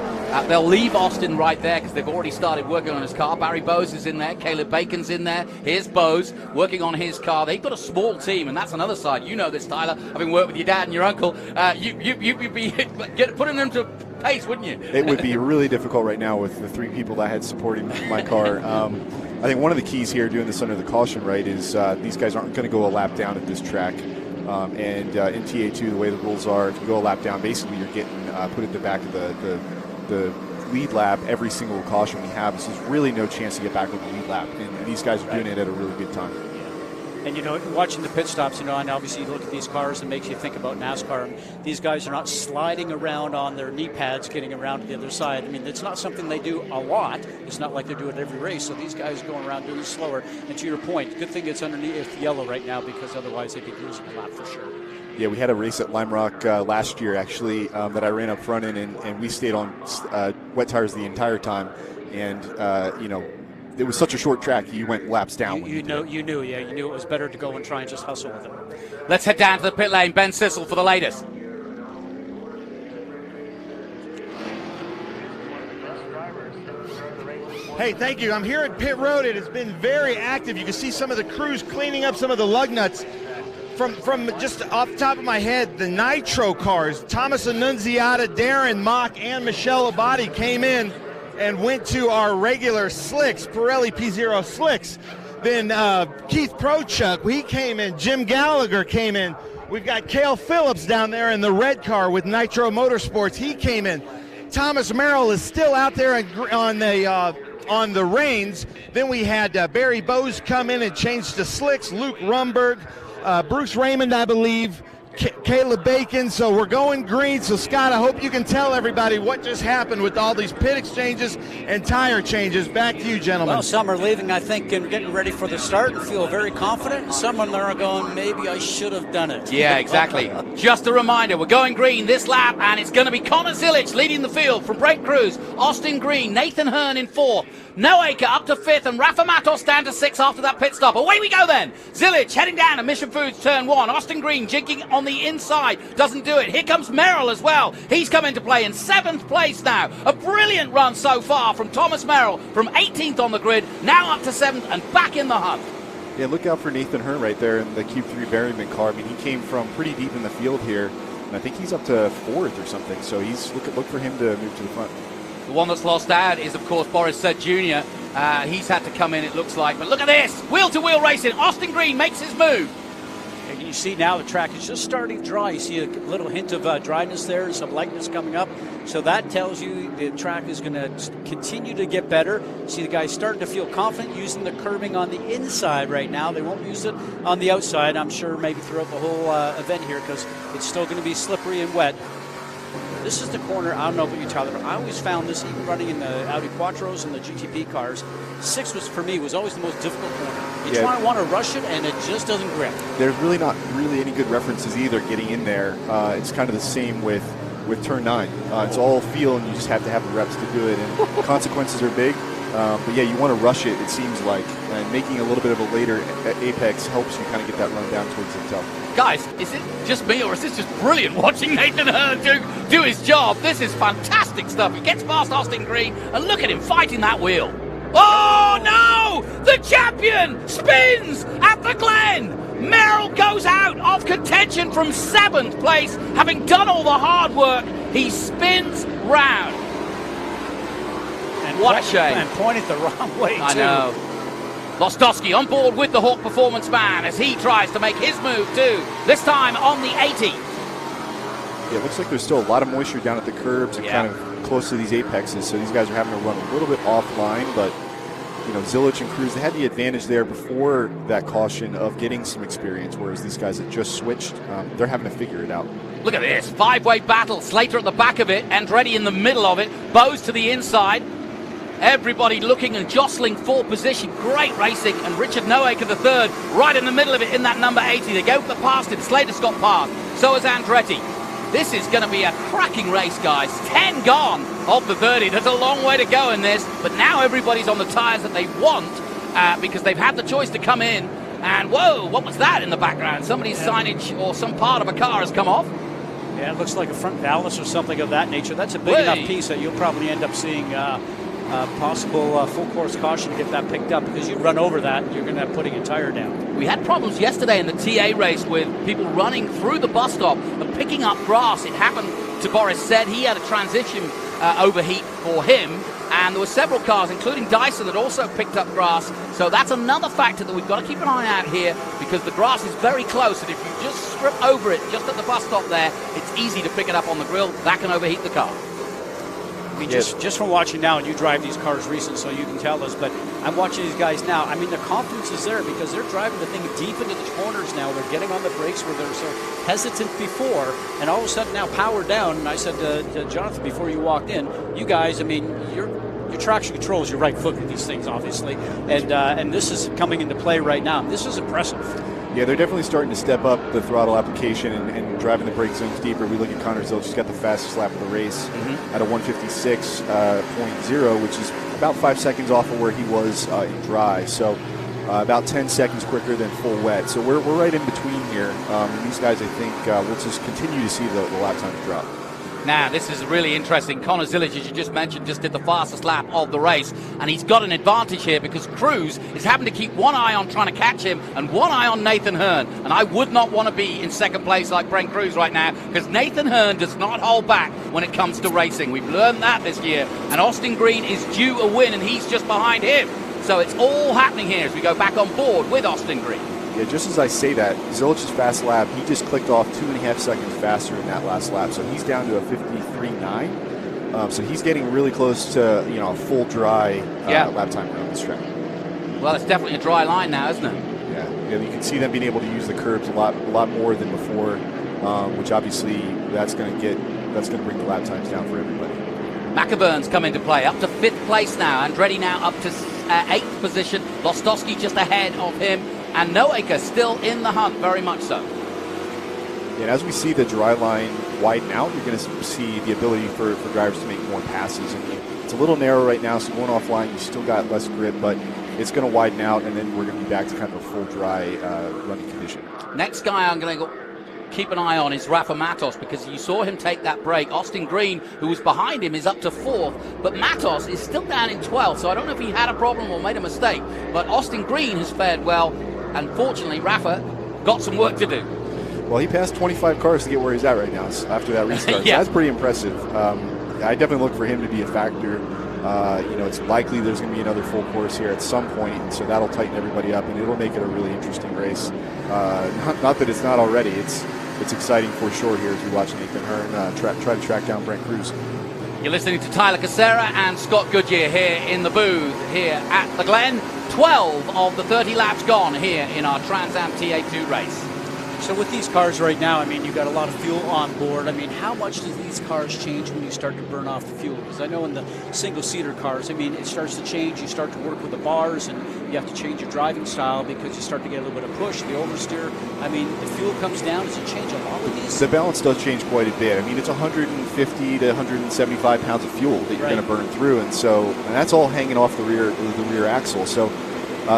They'll leave Austin right there because they've already started working on his car. Barry Bowes is in there. Caleb Bacon's in there. Here's Bowes working on his car. They've got a small team, and that's another side. You know this, Tyler, having worked with your dad and your uncle. You'd be putting them to pace, wouldn't you? It would be really difficult right now with the 3 people that I had supporting my car. I think one of the keys here doing this under the caution, right, is these guys aren't going to go a lap down at this track. And in TA2, the way the rules are, if you go a lap down, basically you're getting put at the back of the lead lap every single caution we have. So there's really no chance to get back with the lead lap. And these guys are doing it at a really good time. And, watching the pit stops, and obviously you look at these cars and makes you think about NASCAR. And these guys are not sliding around on their knee pads, getting around to the other side. I mean, it's not something they do a lot. It's not like they do it every race. So these guys are going around doing it slower. And to your point, good thing it's underneath yellow right now, because otherwise they'd be losing a lap for sure. Yeah, we had a race at Lime Rock last year, actually, that I ran up front in, and we stayed on wet tires the entire time. And, it was such a short track, you went laps down. You knew it was better to go and try and just hustle with it. Let's head down to the pit lane. Ben Sissel for the latest. Hey, thank you. I'm here at pit road. It has been very active. You can see some of the crews cleaning up some of the lug nuts. From just off the top of my head, the nitro cars, Thomas Annunziata, Darren Mock, and Michelle Abadi came in and went to our regular slicks, Pirelli P0 slicks. Then Keith Prochuk, he came in. Jim Gallagher came in. We've got Cale Phillips down there in the red car with Nitro Motorsports. He came in. Thomas Merrill is still out there on the reins. Then we had Barry Bowes come in and change to slicks. Luke Rumberg, Bruce Raymond, I believe, Caleb Bacon. So we're going green. So, Scott, I hope you can tell everybody what just happened with all these pit exchanges and tire changes. Back to you, gentlemen. Well, some are leaving, I think, and getting ready for the start and feel very confident. And some of them are going, maybe I should have done it. Yeah, exactly. Just a reminder, we're going green this lap, and it's going to be Connor Zilich leading the field from Brent Cruz, Austin Green, Nathan Hearn in 4th. Noah Aker up to 5th, and Rafa Matos down to 6th after that pit stop. Away we go then. Zilich heading down to Mission Foods turn 1. Austin Green jinking on the inside. Doesn't do it. Here comes Merrill as well. He's come into play in 7th place now. A brilliant run so far from Thomas Merrill from 18th on the grid, now up to 7th and back in the hunt. Yeah, look out for Nathan Hearn right there in the Q3 Berryman car. I mean, he came from pretty deep in the field here, and I think he's up to 4th or something. So he's look for him to move to the front. The one that's lost out is, of course, Boris Said Jr. He's had to come in, it looks like. But look at this, wheel-to-wheel racing. Austin Green makes his move. And you see now the track is just starting dry. You see a little hint of dryness there and some lightness coming up. So that tells you the track is going to continue to get better. See the guys starting to feel confident using the curbing on the inside right now. They won't use it on the outside, I'm sure, maybe throughout the whole event here, because it's still going to be slippery and wet. This is the corner, I don't know about you, Tyler, but I always found this, even running in the Audi Quattros and the GTP cars, 6 was, for me, was always the most difficult corner. You try to want to rush it, and it just doesn't grip. There's really not any good references either getting in there. It's kind of the same with turn 9. It's all feel, and you just have to have the reps to do it, and consequences are big. But yeah, you want to rush it, it seems like, and making a little bit of a later apex helps you kind of get that run down towards himself. Guys, is it just me, or is this just brilliant watching Nathan Hurn do his job? This is fantastic stuff. He gets past Austin Green, and look at him fighting that wheel. Oh no! The champion spins at the Glen! Merrill goes out of contention from 7th place, having done all the hard work. He spins round. And what a shame. And pointed the wrong way, too. I know. Lostowski on board with the Hawk Performance man as he tries to make his move too, this time on the 80. Yeah, it looks like there's still a lot of moisture down at the curbs and kind of close to these apexes, so these guys are having to run a little bit offline, but you know, Zilich and Cruz, they had the advantage there before that caution of getting some experience, whereas these guys that just switched, they're having to figure it out. Look at this, 5-way battle, Slater at the back of it, Andretti in the middle of it, Bose to the inside. Everybody looking and jostling for position. Great racing, and Richard Noaker the third, right in the middle of it in that number 80. They go past him. Slater's got past. So has Andretti. This is going to be a cracking race, guys. 10 gone of the 30. There's a long way to go in this, but now everybody's on the tyres that they want because they've had the choice to come in. And whoa, what was that in the background? Somebody's signage or some part of a car has come off. Yeah, it looks like a front valance or something of that nature. That's a big enough piece that you'll probably end up seeing possible full course caution to get that picked up, because you run over that, you're going to have putting a tire down. We had problems yesterday in the TA race with people running through the bus stop and picking up grass. It happened to Boris Said. He had a transition overheat for him, and there were several cars, including Dyson, that also picked up grass. So that's another factor that we've got to keep an eye out here, because the grass is very close, and if you just strip over it just at the bus stop there, it's easy to pick it up on the grill. That can overheat the car. I mean, just from watching now, and you drive these cars recent, so you can tell us, but I'm watching these guys now. I mean, the confidence is there because they're driving the thing deep into the corners now. They're getting on the brakes where they were so hesitant before, and all of a sudden now power down. And I said to Jonathan before you walked in, you guys, I mean, your traction control is your right foot with these things, obviously, and this is coming into play right now. This is impressive. Yeah, they're definitely starting to step up the throttle application and driving the brake zones deeper. We look at Connor Zilich, he's got the fastest lap of the race at a 156.0, which is about 5 seconds off of where he was in dry. So about 10 seconds quicker than full wet. So we're right in between here. And these guys, I think, will just continue to see the lap times drop. Now, this is really interesting. Connor Zilich, as you just mentioned, just did the fastest lap of the race, and he's got an advantage here because Cruz is having to keep one eye on trying to catch him and one eye on Nathan Hurn. And I would not want to be in second place like Brent Cruz right now, because Nathan Hurn does not hold back when it comes to racing. We've learned that this year, and Austin Green is due a win, and he's just behind him. So it's all happening here as we go back on board with Austin Green. Yeah, just as I say that, Zilich's fast lap, he just clicked off 2.5 seconds faster in that last lap, so he's down to a 53.9. So he's getting really close to a full dry lap time around this track. Well, it's definitely a dry line now, isn't it? Yeah, you can see them being able to use the curbs a lot more than before, which obviously that's going to bring the lap times down for everybody. McAvern's come into play, up to 5th place now. Andretti now up to 8th position. Lostowski just ahead of him. And Noaker still in the hunt, very much so. And as we see the dry line widen out, you're going to see the ability for drivers to make more passes. And it's a little narrow right now, so going offline, you still got less grip, but it's going to widen out, and then we're going to be back to kind of a full dry running condition. Next guy I'm going to keep an eye on is Rafa Matos, because you saw him take that break. Austin Green, who was behind him, is up to 4th, but Matos is still down in 12th, so I don't know if he had a problem or made a mistake, but Austin Green has fared well. Unfortunately, Rafa got some work to do. Well, he passed 25 cars to get where he's at right now after that restart. Yeah. So that's pretty impressive. I definitely look for him to be a factor It's likely there's going to be another full course here at some point, and so that'll tighten everybody up, and it'll make it a really interesting race. Not that it's not already. It's exciting for sure here as we watch Nathan Hearn try to track down Brent Cruz. You're listening to Tyler Casera and Scott Goodyear here in the booth here at the Glen. 12 of the 30 laps gone here in our Trans Am TA2 race. So with these cars right now, I mean, you've got a lot of fuel on board. I mean, how much do these cars change when you start to burn off the fuel? Because I know in the single-seater cars, I mean, it starts to change. You start to work with the bars, and you have to change your driving style because you start to get a little bit of push, the oversteer. I mean, the fuel comes down. Does it change a lot with these? The balance does change quite a bit. I mean, it's 150 to 175 pounds of fuel that you're going to burn through, and that's all hanging off the rear axle. So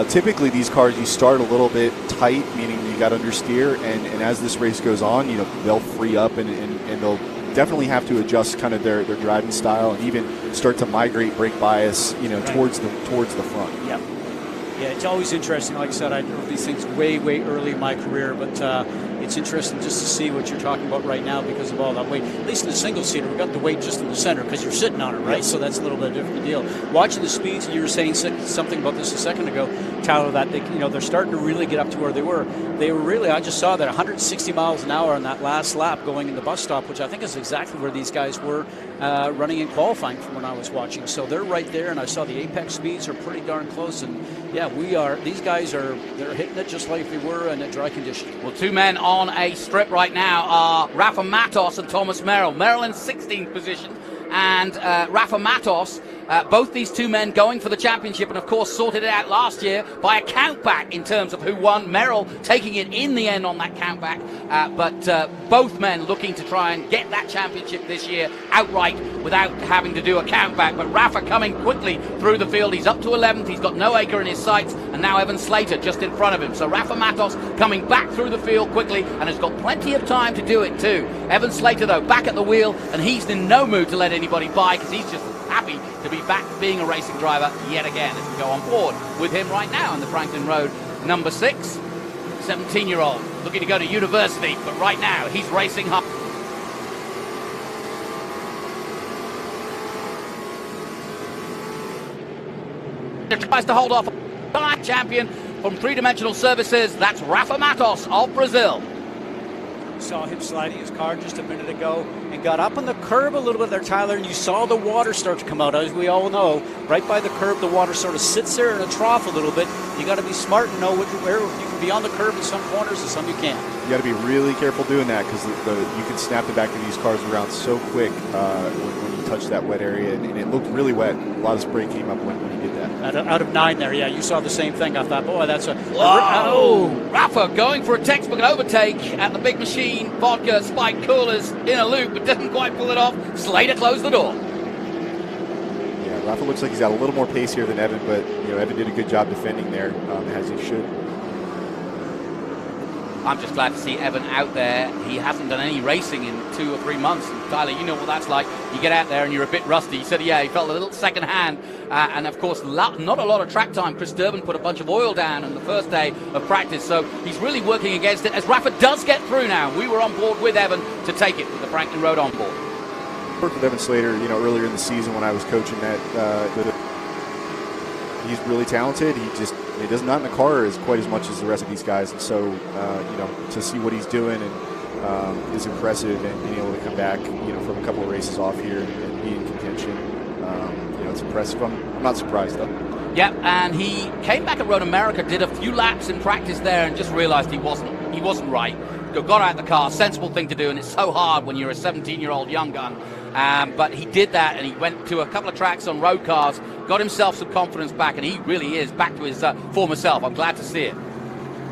typically these cars, you start a little bit tight, meaning you got understeer, and as this race goes on, they'll free up and they'll definitely have to adjust kind of their driving style and even start to migrate brake bias, towards the front. Yep. Yeah, it's always interesting. Like I said, I drove these things way early in my career, but it's interesting just to see what you're talking about right now because of all that weight. At least in the single-seater, we've got the weight just in the center because you're sitting on it, right? Yes. So that's a little bit different deal. Watching the speeds, and you were saying something about this a second ago, Tyler, that they're starting to really get up to where they were. They were really, I just saw that 160 miles an hour on that last lap going in the bus stop, which I think is exactly where these guys were running in qualifying from when I was watching. So they're right there, and I saw the apex speeds are pretty darn close. And yeah, these guys they're hitting it just like they were in a dry condition. Well, two men on a strip right now are Rafa Matos and Thomas Merrill. Merrill in 16th position, and Rafa Matos. Both these two men going for the championship, and of course sorted it out last year by a countback in terms of who won. Merrill taking it in the end on that countback, but both men looking to try and get that championship this year outright without having to do a countback. But Rafa coming quickly through the field. He's up to 11th. He's got no acre in his sights, and now Evan Slater just in front of him. So Rafa Matos coming back through the field quickly and has got plenty of time to do it too. Evan Slater though back at the wheel, and he's in no mood to let anybody by because he's just happy to be back being a racing driver yet again as we go on board with him right now in the Franklin Road number 6. 17-year-old looking to go to university, but right now he's racing hard. Tries to hold off champion from Three Dimensional Services. That's Rafa Matos of Brazil. Saw him sliding his car just a minute ago and got up on the curb a little bit there, Tyler, and you saw the water start to come out. As we all know, right by the curb, the water sort of sits there in a trough a little bit. You got to be smart and know where you can be on the curb in some corners and some you can't. You got to be really careful doing that because you can snap the back of these cars around so quick when you touch that wet area, and it looked really wet. A lot of spray came up when you did that. Out of 9 there, yeah, you saw the same thing. I thought, boy, that's a... Whoa! Rafa going for a textbook overtake at the big machine. Vodka spiked coolers in a loop, but doesn't quite pull it off. Slater closed the door. Yeah, Rafa looks like he's got a little more pace here than Evan, but Evan did a good job defending there, as he should. I'm just glad to see Evan out there. He hasn't done any racing in 2 or 3 months. And Tyler, you know what that's like. You get out there and you're a bit rusty. He said, yeah, he felt a little second hand. And of course, not a lot of track time. Chris Durbin put a bunch of oil down on the first day of practice. So he's really working against it as Rafa does get through now. We were on board with Evan to take it with the Franklin Road on board. Worked with Evan Slater, earlier in the season when I was coaching that. He's really talented. He does not in the car quite as much as the rest of these guys, and so to see what he's doing and is impressive, and being able to come back from a couple of races off here and be in contention. It's impressive. I'm not surprised though. Yep, and he came back at Road America, did a few laps in practice there, and just realized he wasn't right. Got out of the car, sensible thing to do, and it's so hard when you're a 17-year-old young gun. But he did that, and he went to a couple of tracks on road cars, got himself some confidence back, and he really is back to his former self. I'm glad to see it.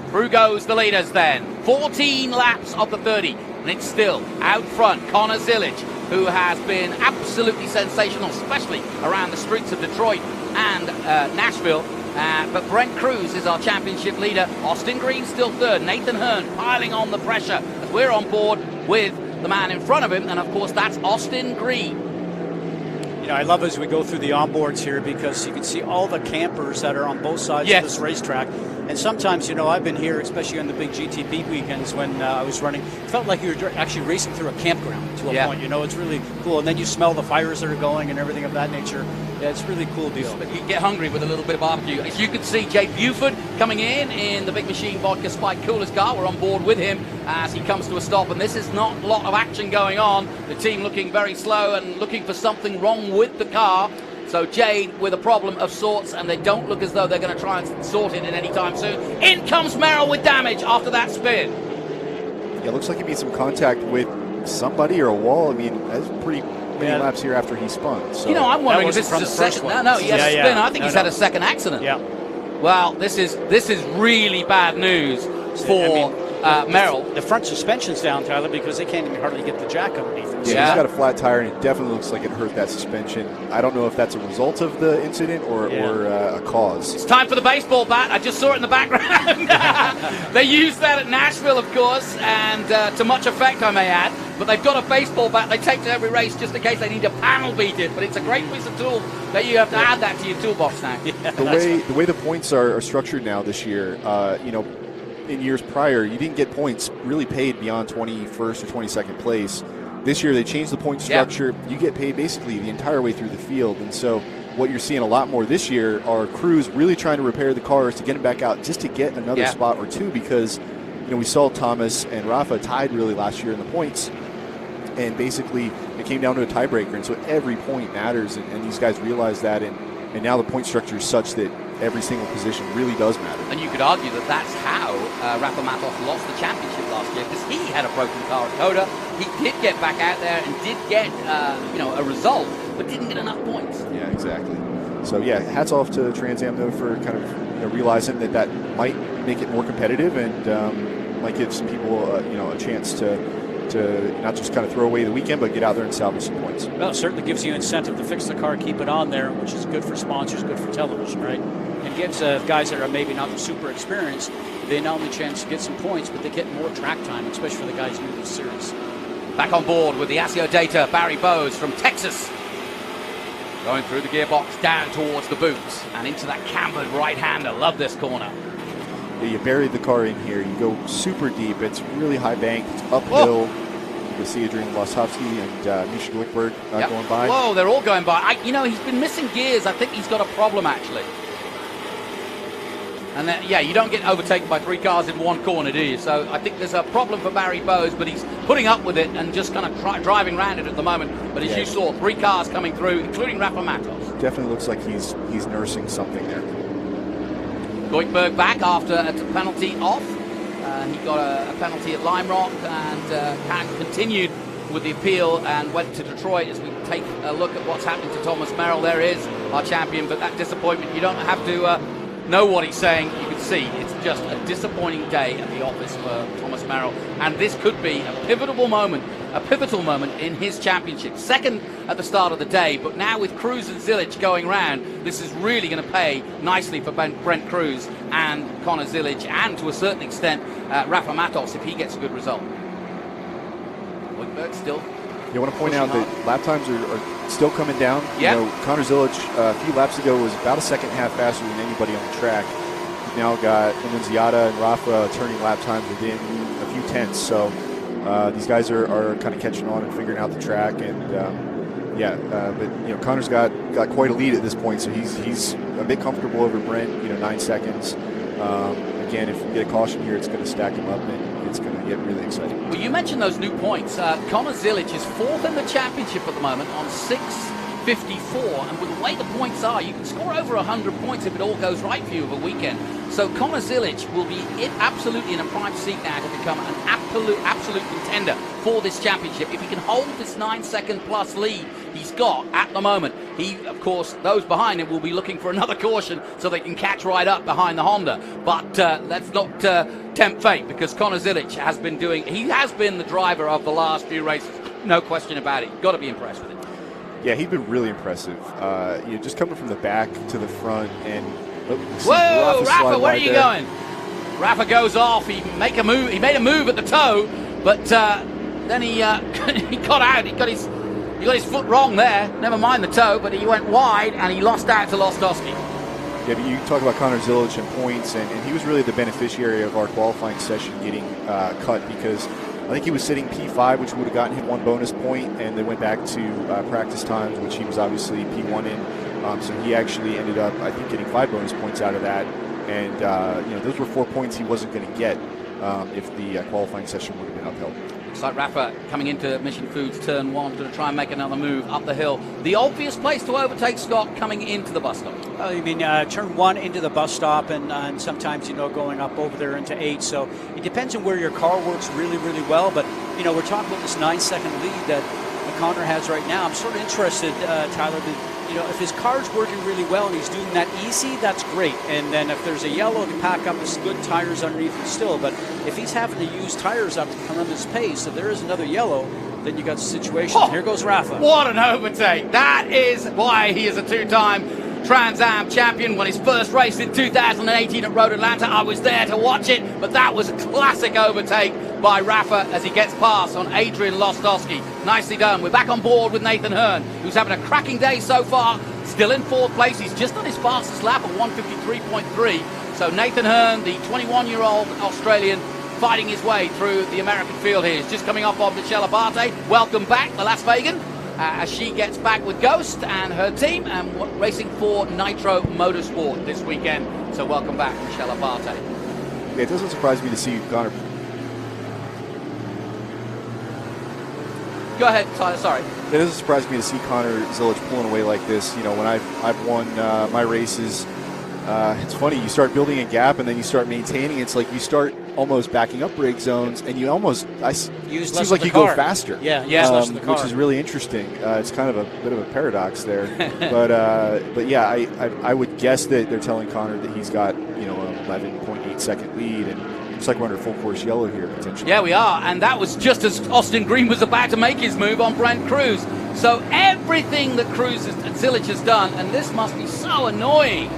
Through goes the leaders then. 14 laps of the 30, and it's still out front. Connor Zillage, who has been absolutely sensational, especially around the streets of Detroit and Nashville. But Brent Cruz is our championship leader. Austin Green still third. Nathan Hearn piling on the pressure as we're on board with the man in front of him, and of course that's Austin Green. I love as we go through the onboards here because you can see all the campers that are on both sides of this racetrack. And sometimes, I've been here, especially on the big GTP weekends when I was running, it felt like you were actually racing through a campground to a point. It's really cool. And then you smell the fires that are going and everything of that nature. Yeah, it's a really cool deal. But you get hungry with a little bit of barbecue. As you can see, Jay Buford coming in the Big Machine Vodka Spike Coolers car. We're on board with him as he comes to a stop. And this is not a lot of action going on. The team looking very slow and looking for something wrong with the car. So Jade with a problem of sorts, and they don't look as though they're going to try and sort it in any time soon. In comes Merrill with damage after that spin. Yeah, it looks like he made some contact with somebody or a wall. I mean, that's pretty many laps here after he spun. So. I'm wondering if this is a second. No, he has a spin. I think he's had a second accident. Yeah. Well, this is really bad news for Merrill. The front suspension's down, Tyler, because they can't even hardly get the jack underneath it. Yeah, he's got a flat tire, and it definitely looks like it hurt that suspension. I don't know if that's a result of the incident or a cause. It's time for the baseball bat. I just saw it in the background. They used that at Nashville, of course, and to much effect, I may add. But they've got a baseball bat they take to every race just in case they need to panel beat it. But it's a great piece of tool that you have to add that to your toolbox now. The way the points are structured now this year, in years prior, you didn't get points really paid beyond 21st or 22nd place. This year, they changed the point structure. You get paid basically the entire way through the field. And so what you're seeing a lot more this year are crews really trying to repair the cars to get them back out just to get another spot or two, because we saw Thomas and Rafa tied really last year in the points. And basically, it came down to a tiebreaker. And so every point matters. And these guys realize that. And now the point structure is such that every single position really does matter. And you could argue that that's how Rafa Matos lost the championship last year, because he had a broken car at Coda. He did get back out there and did get a result, but didn't get enough points. Yeah, exactly. So hats off to Trans Am though for kind of realizing that might make it more competitive and might give some people a chance to not just kind of throw away the weekend, but get out there and salvage some points. Well, it certainly gives you incentive to fix the car, keep it on there, which is good for sponsors, good for television, right? And gives guys that are maybe not super experienced, they not only chance to get some points, but they get more track time, especially for the guys new to the series. Back on board with the ASIO data, Barry Bowes from Texas. Going through the gearbox, down towards the boots, and into that cambered right-hander. Love this corner. You buried the car in here. You go super deep. It's really high bank. It's uphill. Whoa. You can see Adrian Losowski and Misha Glickberg going by. Whoa, they're all going by. He's been missing gears. I think he's got a problem, actually. And then, you don't get overtaken by three cars in one corner, do you? So I think there's a problem for Barry Bowes, but he's putting up with it and just kind of driving around it at the moment. But as you saw, three cars coming through, including Rafa Matos. Definitely looks like he's nursing something there. Goldberg back after a penalty off. He got a penalty at Lime Rock and continued with the appeal and went to Detroit. As we take a look at what's happening to Thomas Merrill, there is our champion, but that disappointment, you don't have to know what he's saying. You can see it's just a disappointing day at the office for Thomas Merrill, and this could be a pivotal moment in his championship. Second at the start of the day, but now with Cruz and Zilich going round, this is really going to pay nicely for Brent Cruz and Connor Zilich, and to a certain extent Rafa Matos if he gets a good result. Woodberg still. You want to point out that lap times are still coming down. Yeah. Connor Zilich a few laps ago was about a second and a half faster than anybody on the track. You've now got Annunziata and Rafa turning lap times within a few tenths. So these guys are kind of catching on and figuring out the track. And but Connor's got quite a lead at this point, so he's a bit comfortable over Brent. 9 seconds. Again, if we get a caution here, it's going to stack him up and it's going to get really exciting. Well, you mentioned those new points. Connor Zilich is fourth in the championship at the moment on 654, and with the way the points are, you can score over 100 points if it all goes right for you over a weekend. So Connor Zilich will be absolutely in a prime seat now to become an absolute contender for this championship. If he can hold this 9 second plus lead he's got at the moment, he, of course, those behind him will be looking for another caution so they can catch right up behind the Honda. But let's not tempt fate, because Connor Zilich has been the driver of the last few races. No question about it. You've got to be impressed with him. Yeah, he's been really impressive. Just coming from the back to the front and whoa, Rafa, where are you going? Rafa goes off. He made a move at the toe, but then he got out. He got his foot wrong there. Never mind the toe, but he went wide and he lost out to Lostowski. Yeah, you talk about Connor Zilic and points, and he was really the beneficiary of our qualifying session getting cut, because I think he was sitting P5, which would have gotten him 1 bonus point, and they went back to practice times, which he was obviously P1 in. So he actually ended up, I think, getting 5 bonus points out of that. And those were 4 points he wasn't going to get if the qualifying session would have been upheld. Looks like Rafa coming into Mission Foods turn 1, going to try and make another move up the hill. The obvious place to overtake Scott coming into the bus stop. You mean turn 1 into the bus stop, and sometimes, going up over there into 8. So it depends on where your car works really, really well. But, we're talking about this 9-second lead that Connor has right now. I'm sort of interested, Tyler, if his car's working really well and he's doing that easy, that's great. And then if there's a yellow to pack up his good tires underneath him still, but if he's having to use tires up to come on this pace, if there is another yellow, then you got the situation. Oh, here goes Rafa. What an overtake. That is why he is a 2-time Trans Am champion. When his first race in 2018 at Road Atlanta, I was there to watch it, but that was a classic overtake by Rafa as he gets past on Adrian Lostowski. Nicely done. We're back on board with Nathan Hearn, who's having a cracking day so far. Still in 4th place. He's just on his fastest lap of 153.3. So Nathan Hearn, the 21-year-old Australian, fighting his way through the American field here. He's just coming off of Michelle Abate. Welcome back, the Las Vegan, as she gets back with Ghost and her team and racing for Nitro Motorsport this weekend. So welcome back, Michelle Abate. Yeah, it doesn't surprise me to see Connor. Go ahead, Tyler, sorry. It doesn't surprise me to see Connor Zilic pulling away like this. When I've won my races, it's funny, you start building a gap and then you start maintaining. It's like you start almost backing up brake zones, and you almost seems like you go faster. Yeah, which is really interesting. It's kind of a bit of a paradox there, but yeah, I would guess that they're telling Connor that he's got an 11.8 second lead, and looks like we're under full course yellow here potentially. Yeah, we are, and that was just as Austin Green was about to make his move on Brent Cruz. So everything that Cruz and Zilic has done, and this must be so annoying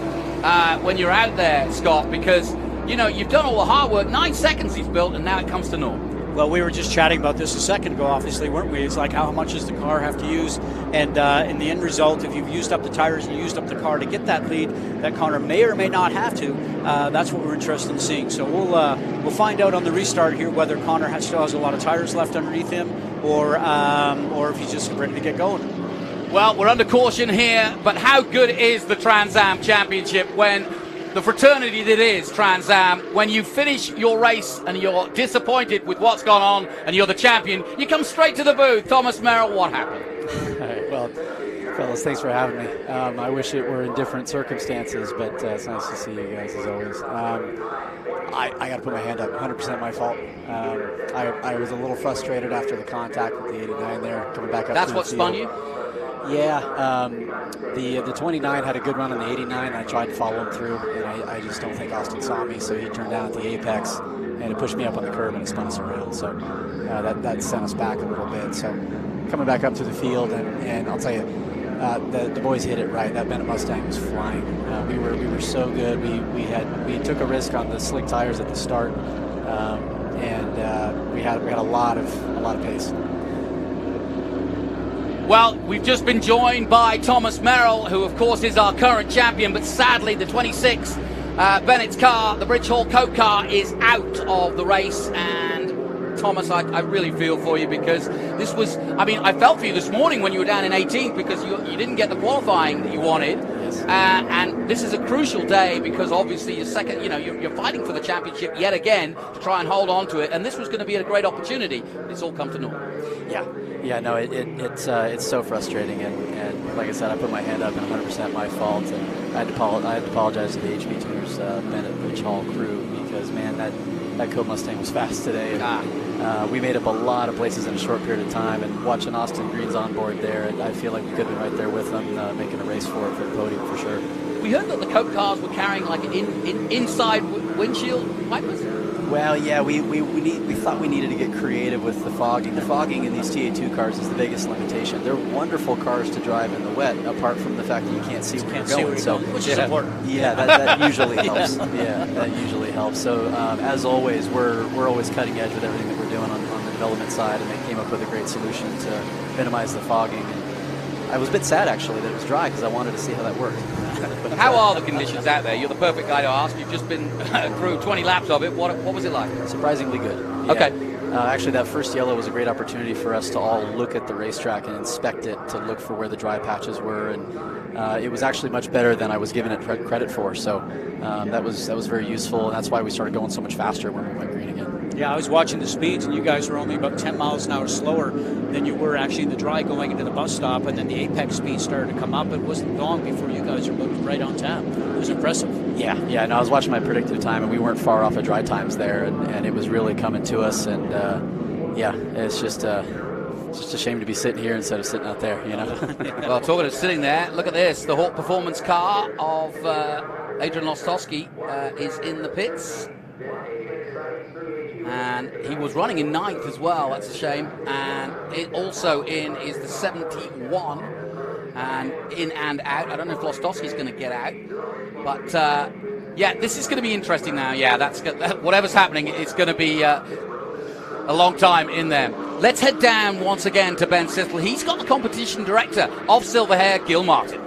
when you're out there, Scott, because you've done all the hard work. 9 seconds he's built, and now it comes to naught. Well, we were just chatting about this a second ago, obviously, weren't we? It's like, how much does the car have to use? And in the end result, if you've used up the tires and used up the car to get that lead, that Connor may or may not have to, that's what we're interested in seeing. So we'll find out on the restart here whether Connor still has a lot of tires left underneath him, or if he's just ready to get going. Well, we're under caution here, but how good is the Trans Am Championship when the fraternity that is Trans Am, when you finish your race and you're disappointed with what's gone on and you're the champion, you come straight to the booth. Thomas Merrill, what happened? Well, fellas, thanks for having me. I wish it were in different circumstances, but it's nice to see you guys as always. I got to put my hand up, 100% my fault. I was a little frustrated after the contact with the 89 there, coming back up. That's what spun you? Yeah, the 29 had a good run on the 89. I tried to follow him through, and I just don't think Austin saw me, so he turned down at the apex, and it pushed me up on the curb and it spun us around. So that sent us back a little bit. So coming back up to the field, and I'll tell you, the boys hit it right. That Bennett Mustang was flying. We were so good. We took a risk on the slick tires at the start, and we had a lot of pace. Well, we've just been joined by Thomas Merrill, who of course is our current champion, but sadly the 26 Bennett's car, the Bridge Hall Coke car, is out of the race. And Thomas, I really feel for you, because this was, I felt for you this morning when you were down in 18th because you didn't get the qualifying that you wanted. Yes. And this is a crucial day because obviously you're second, you're fighting for the championship yet again to try and hold on to it. And this was going to be a great opportunity. It's all come to naught. Yeah, no, it's so frustrating, and like I said, I put my hand up, and 100% my fault, and I had to apologize to the HB Tuners Bennett Bridge Hall crew, because man, that Coke Mustang was fast today. And, we made up a lot of places in a short period of time, and watching Austin Green's on board there, I feel like we could have been right there with them, making a race for the podium for sure. We heard that the Coke cars were carrying like inside windshield wipers. Well, yeah, we thought we needed to get creative with the fogging. The fogging in these TA2 cars is the biggest limitation. They're wonderful cars to drive in the wet, apart from the fact that you can't see where you're going. So, which is important. Yeah, that usually helps. Yeah, that usually helps. So, as always, we're always cutting edge with everything that we're doing on the development side, and they came up with a great solution to minimize the fogging. And I was a bit sad actually that it was dry because I wanted to see how that worked. But, how are the conditions out there? You're the perfect guy to ask. You've just been through 20 laps of it. What was it like? Surprisingly good. Yeah. Okay. Actually, that first yellow was a great opportunity for us to all look at the racetrack and inspect it to look for where the dry patches were, and it was actually much better than I was giving it credit for. So that was very useful, and that's why we started going so much faster when we went green again. Yeah, I was watching the speeds, and you guys were only about 10 miles an hour slower than you were actually in the dry going into the bus stop, and then the apex speed started to come up. It wasn't long before you guys were right on tap. It was impressive. Yeah. No, I was watching my predictive time, and we weren't far off of dry times there, and it was really coming to us. And it's just a shame to be sitting here instead of sitting out there, you know. Well, talking of sitting there, look at this. The Hawk Performance car of Adrian Lostowski is in the pits. And he was running in 9th as well. That's a shame. And it also in is the 71. And in and out. I don't know if Lostowski's going to get out. But, this is going to be interesting now. Yeah, whatever's happening, it's going to be a long time in there. Let's head down once again to Ben Sissel. He's got the competition director of Silver Hair, Gil Martin.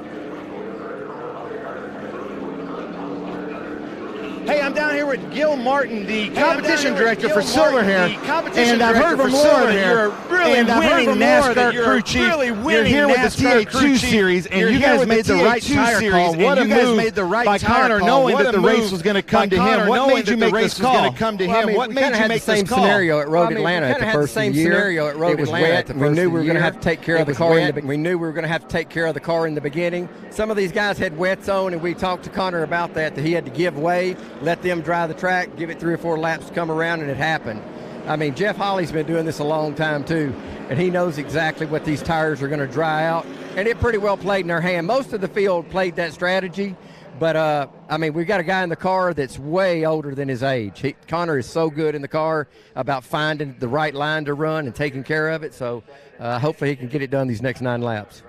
Hey, I'm down here with Gil Martin, the competition director for Silver Hair, and I've heard from Laura that you're a really winning NASCAR crew chief. You're here with the TA2 series, and you guys made the right tire call. What a move by Connor, knowing that the race was going to come to him. What made you make this call? What made you make this call? Scenario at Road Atlanta at the first of the year. It was wet. We knew we were going to have to take care of the car. We knew we were going to have to take care of the car in the beginning. Some of these guys had wets on, and we talked to Connor about that he had to give way. Let them dry the track, give it 3 or 4 laps to come around, and it happened. I mean, Jeff Holly's been doing this a long time too, and he knows exactly what these tires are going to dry out, and it pretty well played in their hand. Most of the field played that strategy, but we've got a guy in the car that's way older than his age. Connor is so good in the car about finding the right line to run and taking care of it, so hopefully he can get it done these next 9 laps.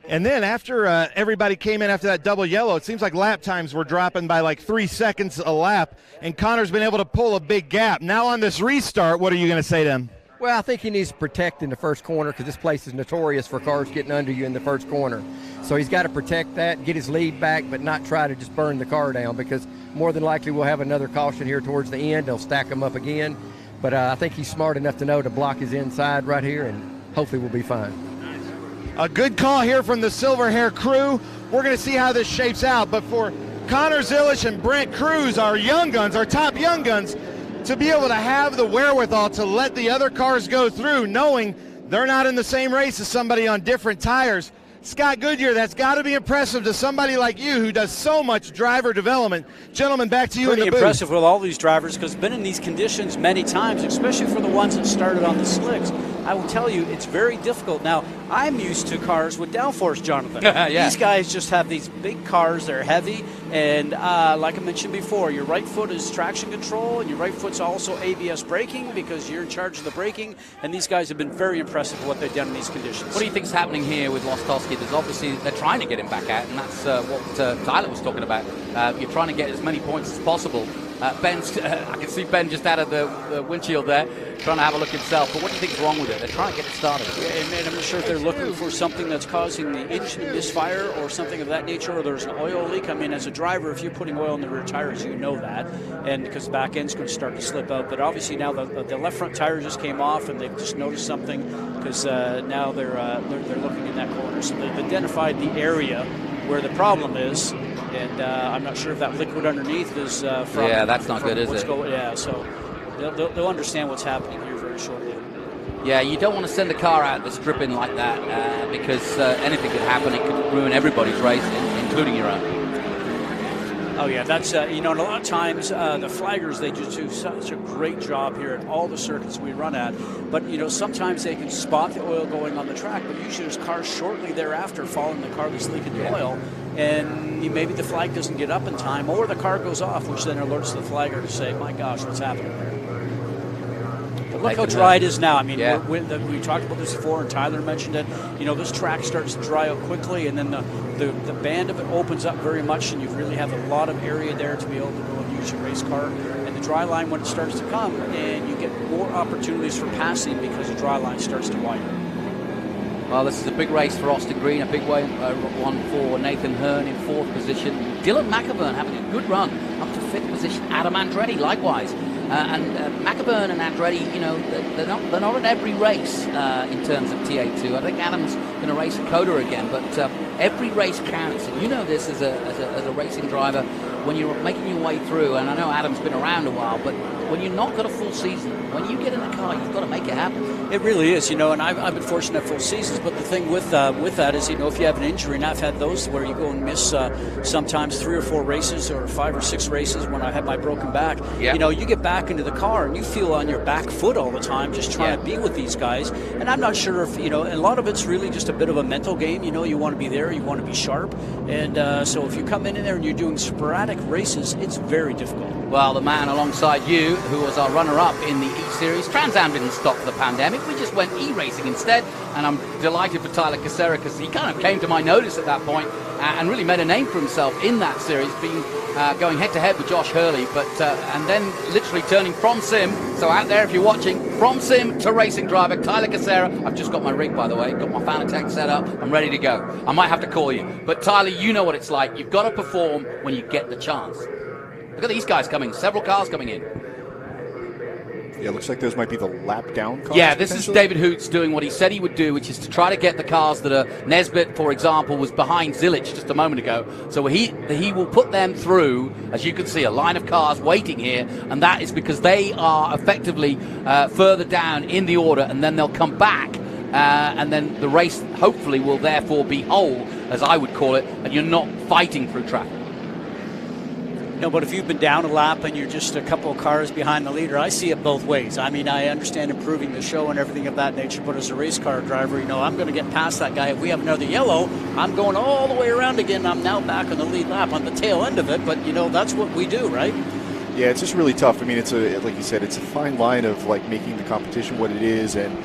And then after everybody came in after that double yellow, it seems like lap times were dropping by like 3 seconds a lap, and Connor's been able to pull a big gap. Now on this restart, what are you going to say to him? Well, I think he needs to protect in the first corner because this place is notorious for cars getting under you in the first corner. So he's got to protect that, get his lead back, but not try to just burn the car down, because more than likely we'll have another caution here towards the end. They'll stack them up again. But I think he's smart enough to know to block his inside right here, and hopefully we'll be fine. A good call here from the Silver Hair crew. We're going to see how this shapes out. But for Connor Zilish and Brent Cruz, our young guns, our top young guns, to be able to have the wherewithal to let the other cars go through, knowing they're not in the same race as somebody on different tires. Scott Goodyear, that's got to be impressive to somebody like you who does so much driver development. Gentlemen, back to you in the booth. Pretty impressive with all these drivers, because been in these conditions many times, especially for the ones that started on the slicks. I will tell you, it's very difficult. Now, I'm used to cars with downforce, Jonathan. Yeah. These guys just have these big cars. They're heavy. And like I mentioned before, your right foot is traction control, and your right foot's also ABS braking, because you're in charge of the braking. And these guys have been very impressive with what they've done in these conditions. What do you think's happening here with Lostowski? There's obviously, they're trying to get him back out, and that's what Tyler was talking about. You're trying to get as many points as possible. I can see Ben just out of the windshield there, trying to have a look himself. But what do you think is wrong with it? They're trying to get it started. Yeah, and I'm not sure if they're looking for something that's causing the engine misfire or something of that nature, or there's an oil leak. I mean, as a driver, if you're putting oil in the rear tires, you know that, and because the back end's going to start to slip out. But obviously now the left front tire just came off, and they've just noticed something, because now they're looking in that corner. So they've identified the area where the problem is. And I'm not sure if that liquid underneath is from. Yeah, that's not good, is it? So they'll understand what's happening here very shortly. Yeah, you don't want to send a car out that's dripping like that, because anything could happen. It could ruin everybody's race, including your own. Oh, yeah, that's, and a lot of times the flaggers, they just do such a great job here at all the circuits we run at. But, sometimes they can spot the oil going on the track, but usually there's cars shortly thereafter following the car that's leaking the oil. And maybe the flag doesn't get up in time, or the car goes off, which then alerts the flagger to say, my gosh, what's happening there? But look how dry it is now. I mean, we talked about this before, and Tyler mentioned it. This track starts to dry out quickly, and then the band of it opens up very much, and you really have a lot of area there to be able to go and use your race car. And the dry line, when it starts to come, and you get more opportunities for passing because the dry line starts to widen. Well, this is a big race for Austin Green, a big one for Nathan Hearn in 4th position. Dylan McAvern having a good run up to 5th position. Adam Andretti likewise. And McAvern and Andretti, you know, they're not at every race in terms of TA2. I think Adam's going to race a Coda again, but every race counts. And you know this as a racing driver when you're making your way through. And I know Adam's been around a while, but when you're not got a full season, when you get in the car, you've got to make it happen. It really is, you know, and I've been fortunate at full seasons, but the thing with that is, you know, if you have an injury, and I've had those where you go and miss sometimes 3 or 4 races or 5 or 6 races when I had my broken back, you know, you get back into the car and you feel on your back foot all the time just trying to be with these guys. And I'm not sure if, you know, and a lot of it's really just a bit of a mental game. You know, you want to be there, you want to be sharp. And so if you come in there and you're doing sporadic races, it's very difficult. Well, the man alongside you, who was our runner-up in the E-Series, Trans Am didn't stop for the pandemic. We just went E-racing instead, and I'm delighted for Tyler Casera because he kind of came to my notice at that point and really made a name for himself in that series, being going head-to-head with Josh Hurley, but and then literally turning from sim, so out there if you're watching, from sim to racing driver, Tyler Casera. I've just got my rig, by the way, got my Fanatec set up, I'm ready to go. I might have to call you, but Tyler, you know what it's like. You've got to perform when you get the chance. Look at these guys coming, several cars coming in. Yeah, it looks like those might be the lap down cars. Yeah, this is David Hoots doing what he said he would do, which is to try to get the cars that are Nesbitt, for example, was behind Zilich just a moment ago. So he will put them through, as you can see, a line of cars waiting here, and that is because they are effectively further down in the order, and then they'll come back, and then the race hopefully will therefore be whole, as I would call it, and you're not fighting through traffic. No, but if you've been down a lap and you're just a couple of cars behind the leader, I see it both ways. I mean, I understand improving the show and everything of that nature, but as a race car driver, you know, I'm going to get past that guy. If we have another yellow, I'm going all the way around again. I'm now back on the lead lap on the tail end of it, but, you know, that's what we do, right? Yeah, it's just really tough. I mean, it's like you said, it's a fine line of, like, making the competition what it is and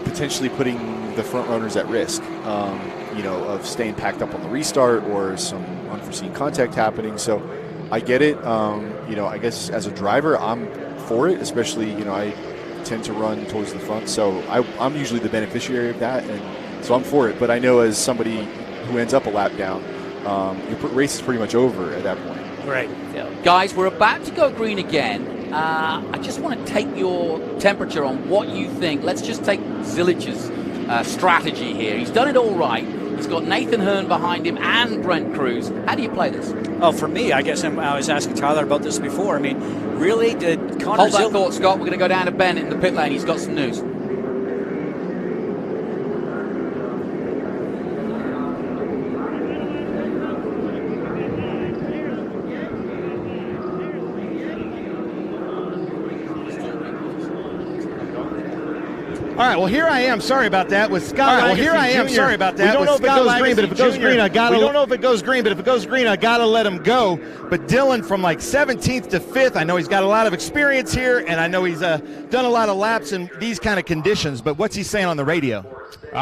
potentially putting the front runners at risk, you know, of staying packed up on the restart or some unforeseen contact happening. So I get it. You know, I guess as a driver, I'm for it, especially, you know, I tend to run towards the front. So I'm usually the beneficiary of that, and so I'm for it. But I know as somebody who ends up a lap down, your race is pretty much over at that point. Right. Yeah. Guys, we're about to go green again. I just want to take your temperature on what you think. Let's just take Zilich's strategy here. He's done it all right. He's got Nathan Hearn behind him and Brent Cruz. How do you play this? Oh, for me, I guess I was asking Tyler about this before. I mean, really, did Connor Hold that thought, Scott. We're going to go down to Ben in the pit lane. He's got some news. All right, well, here I am. Sorry about that. With Scott. All right, well, here I am. Sorry about that. We don't know if it goes green, but if it goes green, I got to. We don't know if it goes green, but if it goes green, I got to let him go. But Dylan from like 17th to 5th, I know he's got a lot of experience here, and I know he's done a lot of laps in these kind of conditions. But what's he saying on the radio?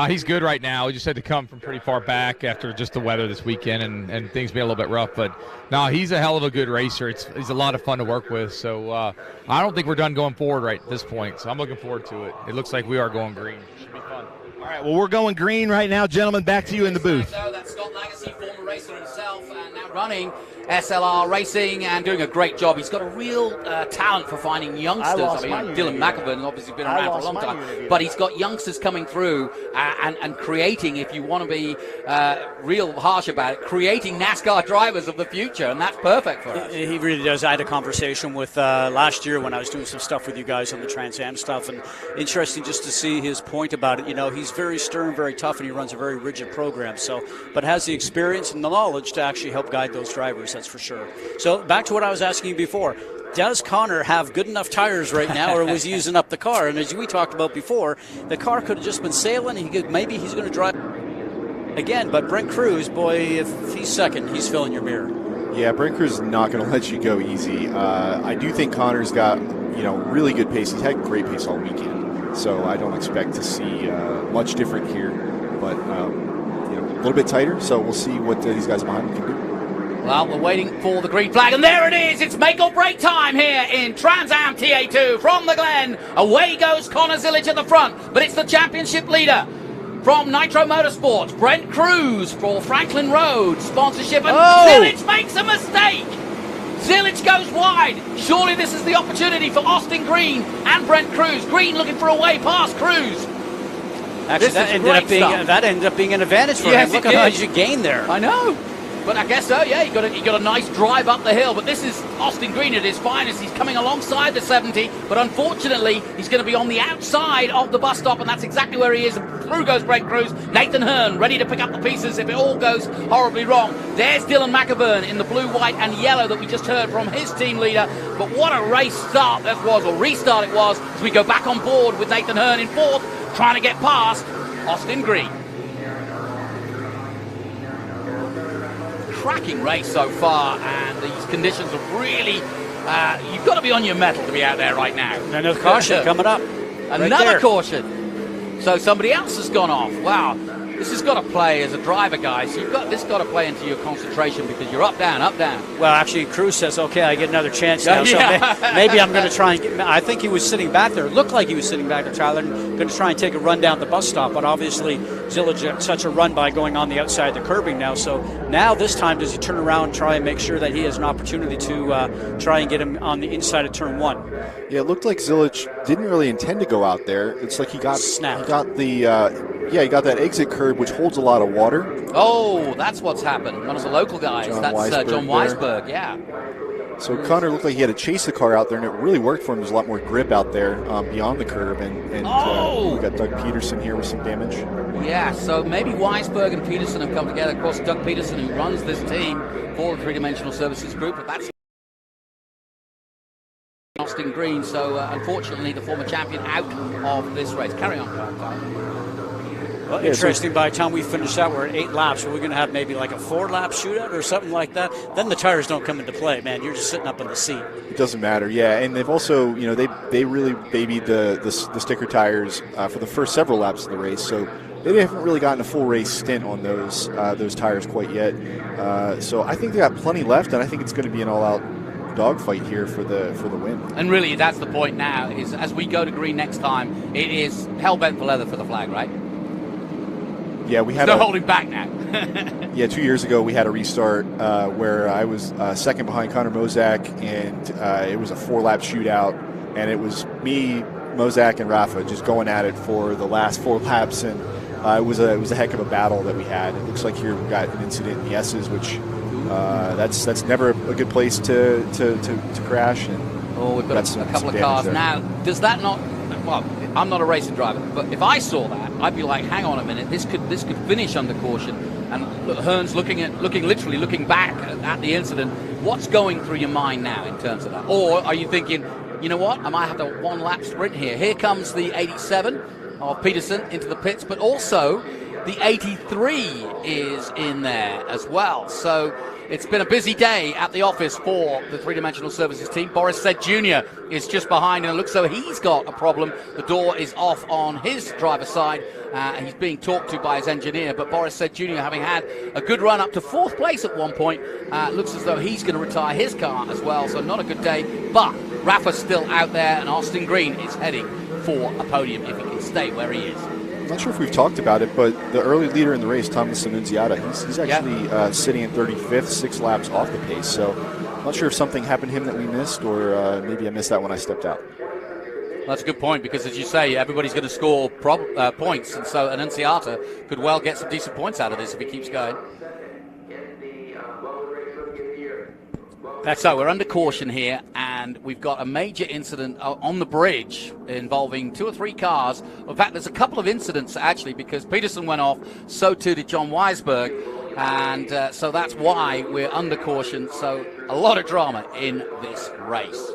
He's good right now. He just had to come from pretty far back after just the weather this weekend, and things being a little bit rough. But no, he's a hell of a good racer. He's a lot of fun to work with. So I don't think we're done going forward right at this point. So I'm looking forward to it. It looks like we are going green. Should be fun. All right, well, we're going green right now, gentlemen. Back to you in the booth. That's Scott Lagacy, former racer himself, and now running SLR Racing and doing a great job. He's got a real talent for finding youngsters. I mean, Dylan McAvern obviously been around for a long time, but he's got youngsters coming through and creating, if you want to be real harsh about it, creating NASCAR drivers of the future, and that's perfect for us. He really does. I had a conversation with last year when I was doing some stuff with you guys on the Trans Am stuff, and interesting just to see his point about it. You know, he's very stern, very tough, and he runs a very rigid program. So, but has the experience and the knowledge to actually help guide those drivers. That's for sure. So back to what I was asking you before. Does Connor have good enough tires right now, or was he using up the car? And as we talked about before, the car could have just been sailing. Maybe he's going to drive again. But Brent Cruz, boy, if he's second, he's filling your mirror. Yeah, Brent Cruz is not going to let you go easy. I do think Connor's got, you know, really good pace. He's had great pace all weekend, so I don't expect to see much different here. But you know, a little bit tighter. So we'll see what these guys behind him can do. Well, we're waiting for the green flag, and there it is. It's make or break time here in Trans Am TA2 from the Glen. Away goes Connor Zilich at the front, but it's the championship leader. from Nitro Motorsports, Brent Cruz for Franklin Road sponsorship, and Zilic makes a mistake. Zilic goes wide. Surely this is the opportunity for Austin Green and Brent Cruz. Green looking for a way past Cruz. Actually, that ended up being an advantage for him. Look at how much you gained there. I know. But I guess so, yeah, he got a nice drive up the hill. But this is Austin Green at his finest. He's coming alongside the 70, but unfortunately, he's going to be on the outside of the bus stop, and that's exactly where he is. And through goes Brent Cruz. Nathan Hearn ready to pick up the pieces if it all goes horribly wrong. There's Dylan McAvern in the blue, white, and yellow that we just heard from his team leader. But what a race start that was, or restart it was, as we go back on board with Nathan Hearn in fourth, trying to get past Austin Green. Cracking race so far, and these conditions are really you've got to be on your mettle to be out there right now. Another caution coming up. Another caution. So somebody else has gone off. Wow, this has got to play as a driver, guys. You've got this got to play into your concentration because you're up, down, up, down. Well, actually, Cruz says, okay, I get another chance now. So maybe I'm going to try and get. I think he was sitting back there. It looked like he was sitting back there, Tyler, and going to try and take a run down the bus stop. But obviously, Zilic had such a run by going on the outside of the curbing now. So now this time, does he turn around and try and make sure that he has an opportunity to try and get him on the inside of turn one? Yeah, it looked like Zilic didn't really intend to go out there. It's like he got snapped. He got the. He got that exit curb, which holds a lot of water. Oh, that's what's happened. One of the local guys. That's John Weisberg, yeah. So Connor looked like he had to chase the car out there, and it really worked for him. There's a lot more grip out there beyond the curb. And we got Doug Peterson here with some damage. Yeah, so maybe Weisberg and Peterson have come together. Of course, Doug Peterson, who runs this team for the Three-Dimensional Services Group, but that's Austin Green. So unfortunately, the former champion out of this race. Carry on, Tyler. Well, interesting, by the time we finish that, we're at 8 laps. So we're going to have maybe like a 4-lap shootout or something like that. Then the tires don't come into play, man. You're just sitting up in the seat. It doesn't matter, yeah. And they've also, they really babied the sticker tires for the first several laps of the race. So they haven't really gotten a full race stint on those tires quite yet. So I think they got plenty left, and I think it's going to be an all-out dogfight here for the win. And really, that's the point now, is as we go to green next time, it is hell-bent for leather for the flag, right? Yeah, we had no holding back now. 2 years ago we had a restart where I was second behind Connor Mozak, and it was a 4-lap shootout, and it was me, Mozak, and Rafa just going at it for the last 4 laps, and it was a heck of a battle that we had. It looks like here we got an incident in the S's, which that's never a good place to crash. And we've got a couple of cars there. Now. Does that not? Well, I'm not a racing driver, but if I saw that, I'd be like, hang on a minute, this could finish under caution. And Hearn's literally looking back at the incident. What's going through your mind now in terms of that? Or are you thinking, you know what, I might have a 1-lap sprint here. Here comes the 87 of Peterson into the pits, but also the 83 is in there as well. So it's been a busy day at the office for the Three-Dimensional Services team. Boris Said Jr. is just behind, and it looks so he's got a problem. The door is off on his driver's side. He's being talked to by his engineer, but Boris Said Jr., having had a good run up to 4th place at one point, looks as though he's going to retire his car as well, so not a good day. But Rafa's still out there, and Austin Green is heading for a podium if he can stay where he is. I'm not sure if we've talked about it, but the early leader in the race, Thomas Annunziata, he's actually sitting in 35th, 6 laps off the pace. So I'm not sure if something happened to him that we missed, or maybe I missed that when I stepped out. Well, that's a good point, because as you say, everybody's going to score points, and so Annunziata could well get some decent points out of this if he keeps going. So we're under caution here, and we've got a major incident on the bridge involving 2 or 3 cars. In fact, there's a couple of incidents, actually, because Peterson went off, so too did John Weisberg, and so that's why we're under caution. So a lot of drama in this race.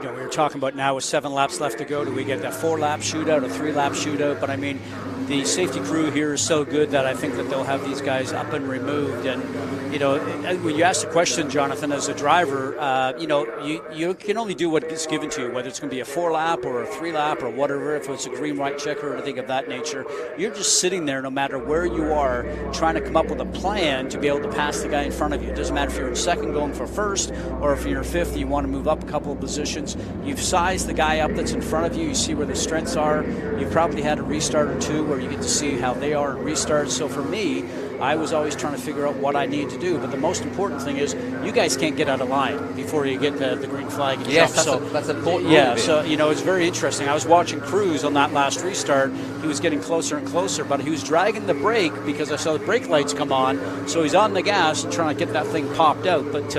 We were talking about now with 7 laps left to go, do we get that 4-lap shootout, a 3-lap shootout? But I mean, the safety crew here is so good that I think that they'll have these guys up and removed, and you know, when you ask the question, Jonathan, as a driver, you know, you can only do what gets given to you, whether it's going to be a 4-lap or a 3-lap or whatever, if it's a green white checker or anything of that nature. You're just sitting there, no matter where you are, trying to come up with a plan to be able to pass the guy in front of you. It doesn't matter if you're in second going for first, or if you're in fifth, you want to move up a couple of positions. You've sized the guy up that's in front of you. You see where the strengths are. You've probably had a restart or two where you get to see how they are in restarts. So for me, I was always trying to figure out what I need to do. But the most important thing is you guys can't get out of line before you get the green flag and yes, jump. That's important. Yeah, so, you know, it's very interesting. I was watching Cruz on that last restart. He was getting closer and closer, but he was dragging the brake because I saw the brake lights come on. So he's on the gas and trying to get that thing popped out. But,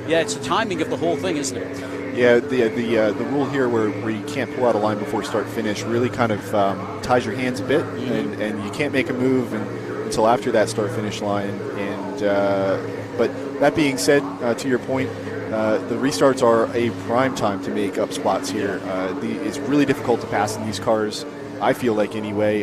yeah, it's the timing of the whole thing, isn't it? Yeah, the rule here where you can't pull out a line before start-finish really kind of ties your hands a bit, and you can't make a move until after that start-finish line. And but that being said, to your point, the restarts are a prime time to make up spots here. It's really difficult to pass in these cars, I feel like anyway,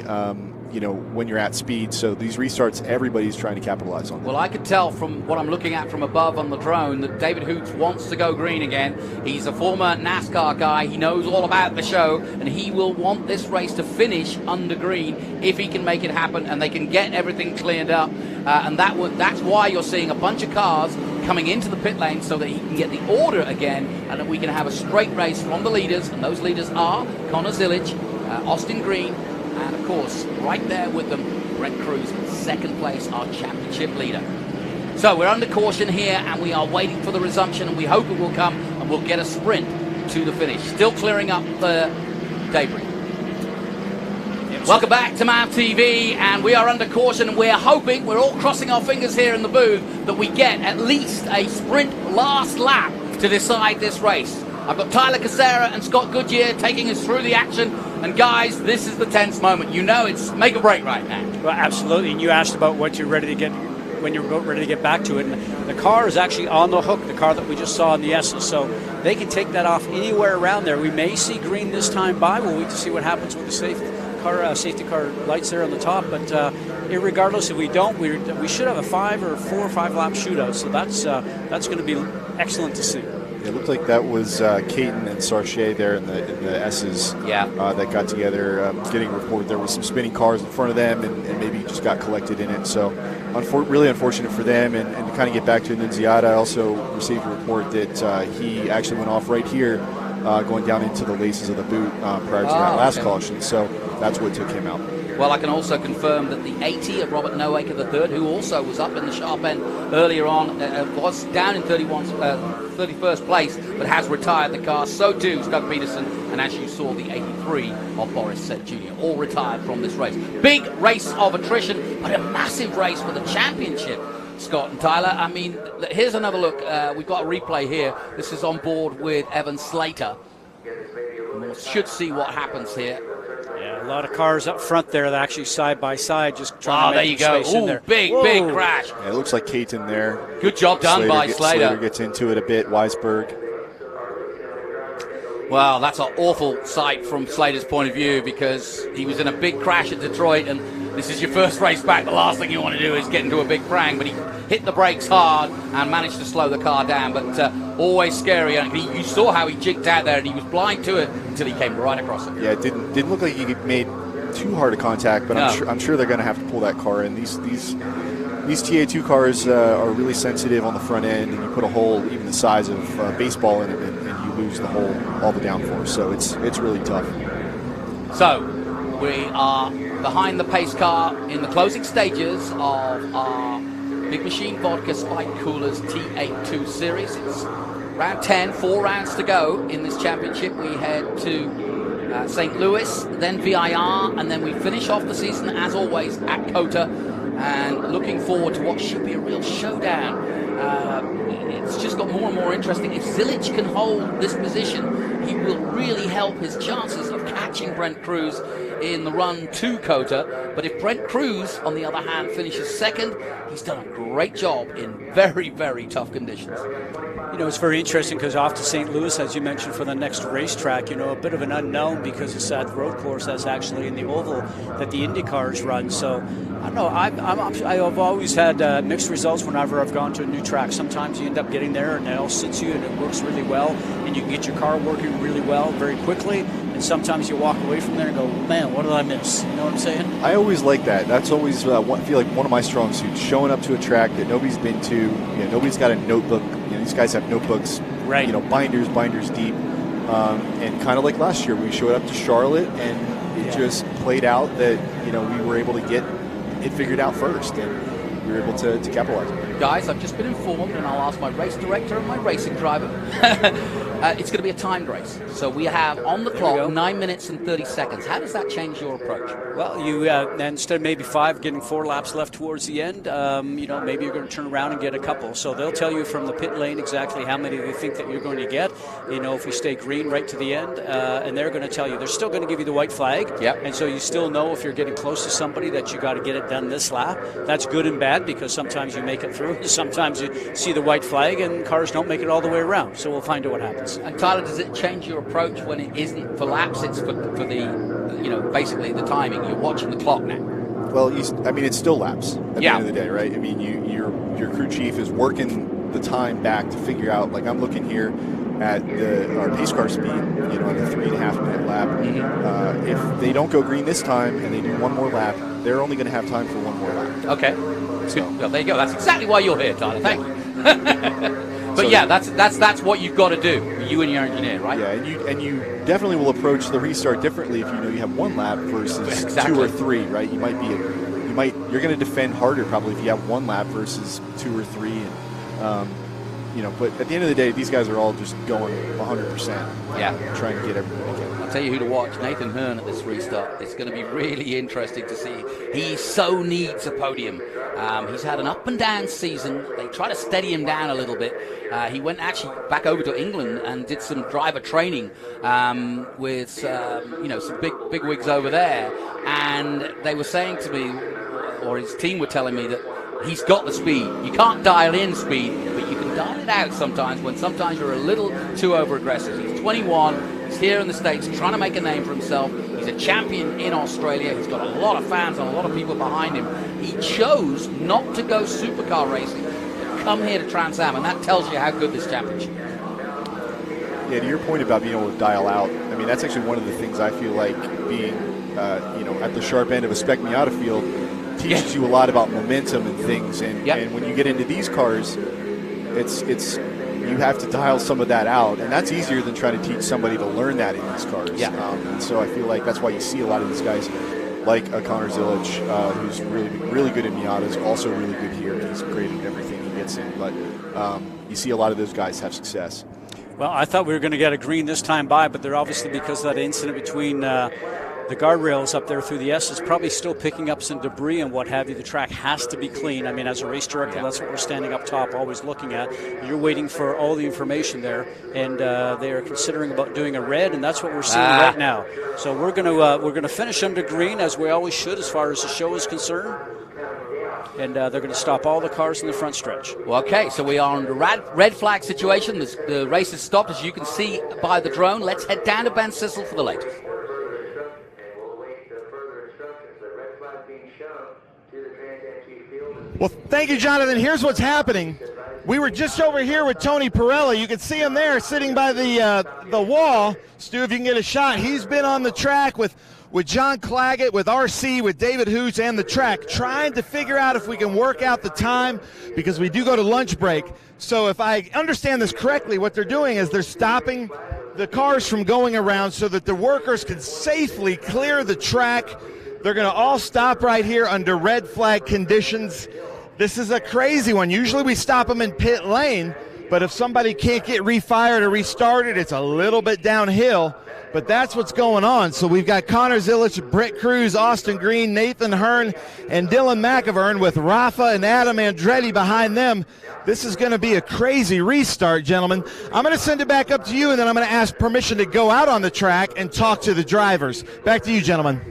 you know, when you're at speed. So these restarts, everybody's trying to capitalize on them. Well, I could tell from what I'm looking at from above on the drone that David Hoots wants to go green again. He's a former NASCAR guy. He knows all about the show, and he will want this race to finish under green if he can make it happen and they can get everything cleared up. And that's why you're seeing a bunch of cars coming into the pit lane so that he can get the order again and that we can have a straight race from the leaders. And those leaders are Connor Zilic, Austin Green, and of course, right there with them, Brett Cruz, second place, our championship leader. So we're under caution here, and we are waiting for the resumption, and we hope it will come, and we'll get a sprint to the finish. Still clearing up the debris. Welcome back to MAV TV, and we are under caution, and we're hoping, we're all crossing our fingers here in the booth, that we get at least a sprint last lap to decide this race. I've got Tyler Casera and Scott Goodyear taking us through the action. And guys, this is the tense moment. You know it's make or break right now. Well, absolutely. And you asked about what you're ready to get when you're ready to get back to it. And the car is actually on the hook, the car that we just saw in the S's. So they can take that off anywhere around there. We may see green this time by. We'll wait to see what happens with the safety car lights there on the top. But irregardless, if we don't, we should have a 4 or 5 lap shootout. So that's going to be excellent to see. It looked like that was Caton and Sarche there in the S's that got together. Getting a report there was some spinning cars in front of them and maybe just got collected in it. So really unfortunate for them. And to kind of get back to Nunziata, I also received a report that he actually went off right here going down into the laces of the boot prior to that last caution. So that's what took him out. Well, I can also confirm that the 80 of Robert Noaker III, who also was up in the sharp end earlier on, was down in 31st place, but has retired the car. So too is Doug Peterson, and as you saw, the 83 of Boris Sett Jr., all retired from this race. Big race of attrition, but a massive race for the championship. Scott and Tyler, I mean, here's another look. We've got a replay here. This is on board with Evan Slater. We should see what happens here. Yeah, a lot of cars up front there that actually side by side, just trying to make space in there. Big crash. Yeah, it looks like Caton there. Good job done by Slater. Slater gets into it a bit. Weisberg. Well, that's an awful sight from Slater's point of view because he was in a big crash at Detroit, and this is your first race back. The last thing you want to do is get into a big prang, but he hit the brakes hard and managed to slow the car down. But always scary. You saw how he jigged out there, and he was blind to it until he came right across it. Yeah, it didn't look like he made too hard a contact, but no. I'm sure they're going to have to pull that car in. These TA2 cars are really sensitive on the front end, and you put a hole even the size of a baseball in it, and you lose the whole, all the downforce. So it's really tough. So we are behind the pace car in the closing stages of our Big Machine Vodka Spike Coolers TA2 series. It's round 10, 4 rounds to go in this championship. We head to St. Louis, then VIR, and then we finish off the season as always at COTA. And looking forward to what should be a real showdown. It's just got more and more interesting. If Zilic can hold this position, he will really help his chances of catching Brent Cruz in the run to COTA. But if Brent Cruz, on the other hand, finishes second, he's done a great job in very, very tough conditions. You know, it's very interesting because off to St. Louis, as you mentioned, for the next racetrack, you know, a bit of an unknown because it's that road course that's actually in the oval that the Indy cars run. So, I don't know, I've always had mixed results whenever I've gone to a new track. Sometimes you end up getting there and it all suits you and it works really well, and you can get your car working really well very quickly. And sometimes you walk away from there and go, man, what did I miss? You know what I'm saying? I always like that. That's always I feel like one of my strong suits, showing up to a track that nobody's been to. You know, nobody's got a notebook. You know, these guys have notebooks, right? You know, binders deep. And kind of like last year, we showed up to Charlotte, and it just played out that, you know, we were able to get it figured out first, and we were able to capitalize on it. Guys, I've just been informed, and I'll ask my race director and my racing driver. It's going to be a timed race. So we have on the clock 9 minutes and 30 seconds. How does that change your approach? Well, you instead of maybe 5, getting 4 laps left towards the end, you know, maybe you're going to turn around and get a couple. So they'll tell you from the pit lane exactly how many they think that you're going to get. You know, if we stay green right to the end, and they're going to tell you, they're still going to give you the white flag. Yep. And so you still know if you're getting close to somebody that you got to get it done this lap. That's good and bad because sometimes you make it through. Sometimes you see the white flag and cars don't make it all the way around. So we'll find out what happens. And Tyler, does it change your approach when it isn't for laps? It's for the, you know, basically the timing. You're watching the clock now. Well, I mean, it's still laps at the end of the day, right? I mean, your crew chief is working the time back to figure out. Like, I'm looking here at our pace car speed, you know, on a 3.5 minute lap. Mm-hmm. If they don't go green this time and they do one more lap, they're only going to have time for one more lap. Okay. So, well, there you go. That's exactly why you're here, Tyler. Thank you. But so, yeah, that's what you've got to do, you and your engineer, right? Yeah, and you definitely will approach the restart differently if you know you have one lap versus 2 or 3, right? You're going to defend harder probably if you have one lap versus 2 or 3, and you know. But at the end of the day, these guys are all just going 100%. Yeah, trying to get everything they can. I'll tell you who to watch: Nathan Hearn at this restart. It's going to be really interesting to see. He so needs a podium. He's had an up and down season. They try to steady him down a little bit. He went actually back over to England and did some driver training with you know, some big wigs over there, and they were saying to me, or his team were telling me, that he's got the speed. You can't dial in speed, but you can dial it out sometimes when sometimes you're a little too over aggressive. He's 21. He's here in the States trying to make a name for himself. He's a champion in Australia. He's got a lot of fans and a lot of people behind him. He chose not to go supercar racing, but come here to Trans Am, and that tells you how good this championship is. Yeah, to your point about being able to dial out, I mean, that's actually one of the things I feel like being, you know, at the sharp end of a Spec Miata field teaches you a lot about momentum and things. And, and when you get into these cars, it's you have to dial some of that out, and that's easier than trying to teach somebody to learn that in these cars. And so I feel like that's why you see a lot of these guys, like Connor Zilic, who's really good in Miatas, also really good here. He's great at everything he gets in, but you see a lot of those guys have success. Well, I thought we were going to get a green this time by, but they're obviously, because of that incident between the guardrails up there through the S, is probably still picking up some debris and what have you. The track has to be clean. I mean, as a race director, that's what we're standing up top always looking at. You're waiting for all the information there, and they are considering about doing a red, and that's what we're seeing right now. So we're going to finish under green, as we always should as far as the show is concerned. And they're going to stop all the cars in the front stretch. Well, okay, so we are on the red flag situation. The race has stopped, as you can see by the drone. Let's head down to Ben Sissel for the latest. Well, thank you, Jonathan. Here's what's happening. We were just over here with Tony Pirelli. You can see him there sitting by the wall. Stu, if you can get a shot. He's been on the track with John Claggett, with RC, with David Hoots, and the track, trying to figure out if we can work out the time, because we do go to lunch break. So if I understand this correctly, what they're doing is they're stopping the cars from going around so that the workers can safely clear the track. They're going to all stop right here under red flag conditions. This is a crazy one. Usually we stop them in pit lane, but if somebody can't get refired or restarted, it's a little bit downhill. but that's what's going on. So we've got Connor Zilic, Brett Cruz, Austin Green, Nathan Hearn, and Dylan McIvern with Rafa and Adam Andretti behind them. This is going to be a crazy restart, gentlemen. I'm going to send it back up to you, and then I'm going to ask permission to go out on the track and talk to the drivers. Back to you, gentlemen.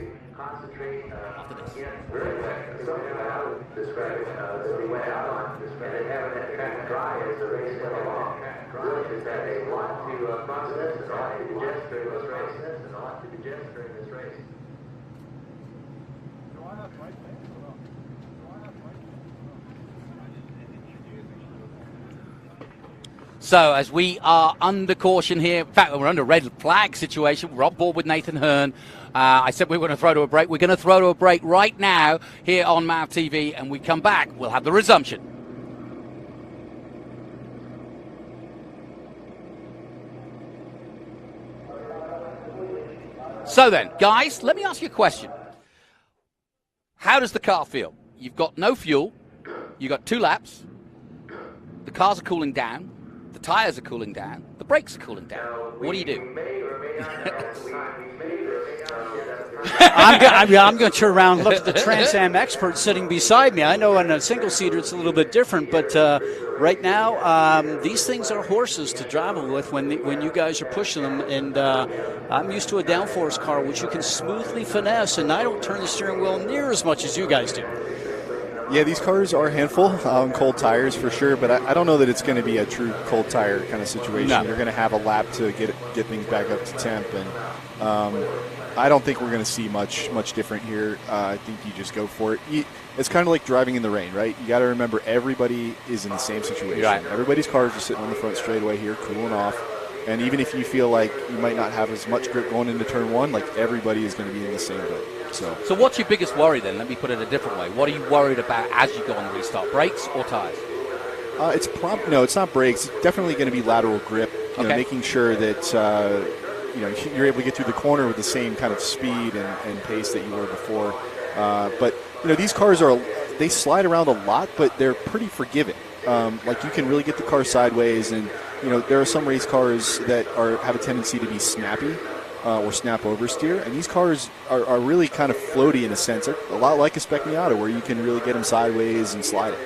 So as we are under caution here, in fact, we're under red flag situation. We're on board with Nathan Hearn. I said we were going to throw to a break. We're going to throw to a break right now here on MAV TV, and we come back. We'll have the resumption. So then, guys, let me ask you a question. How does the car feel? You've got no fuel. You've got 2 laps. The cars are cooling down. The tires are cooling down. The brakes are cooling down. What do you do? I'm going to turn around and look at the Trans Am expert sitting beside me. I know on a single-seater it's a little bit different, but right now these things are horses to travel with when you guys are pushing them. And I'm used to a downforce car, which you can smoothly finesse, and I don't turn the steering wheel near as much as you guys do. Yeah, these cars are a handful on cold tires for sure, but I don't know that it's going to be a true cold tire kind of situation. No. You're going to have a lap to get things back up to temp, and I don't think we're going to see much different here. I think you just go for it. It's kind of like driving in the rain, right? You got to remember everybody is in the same situation. Right. Everybody's cars are sitting on the front straightaway here, cooling off. And even if you feel like you might not have as much grip going into turn 1, like everybody is going to be in the same boat. So what's your biggest worry then? Let me put it a different way. What are you worried about as you go on the restart? Brakes or tires? It's not brakes. It's definitely going to be lateral grip. You know, making sure that you're able to get through the corner with the same kind of speed and pace that you were before. But these cars they slide around a lot, but they're pretty forgiving. Like you can really get the car sideways, and there are some race cars that have a tendency to be snappy. Or snap oversteer, and these cars are really kind of floaty in a sense. They're a lot like a Spec Miata, where you can really get them sideways and slide it.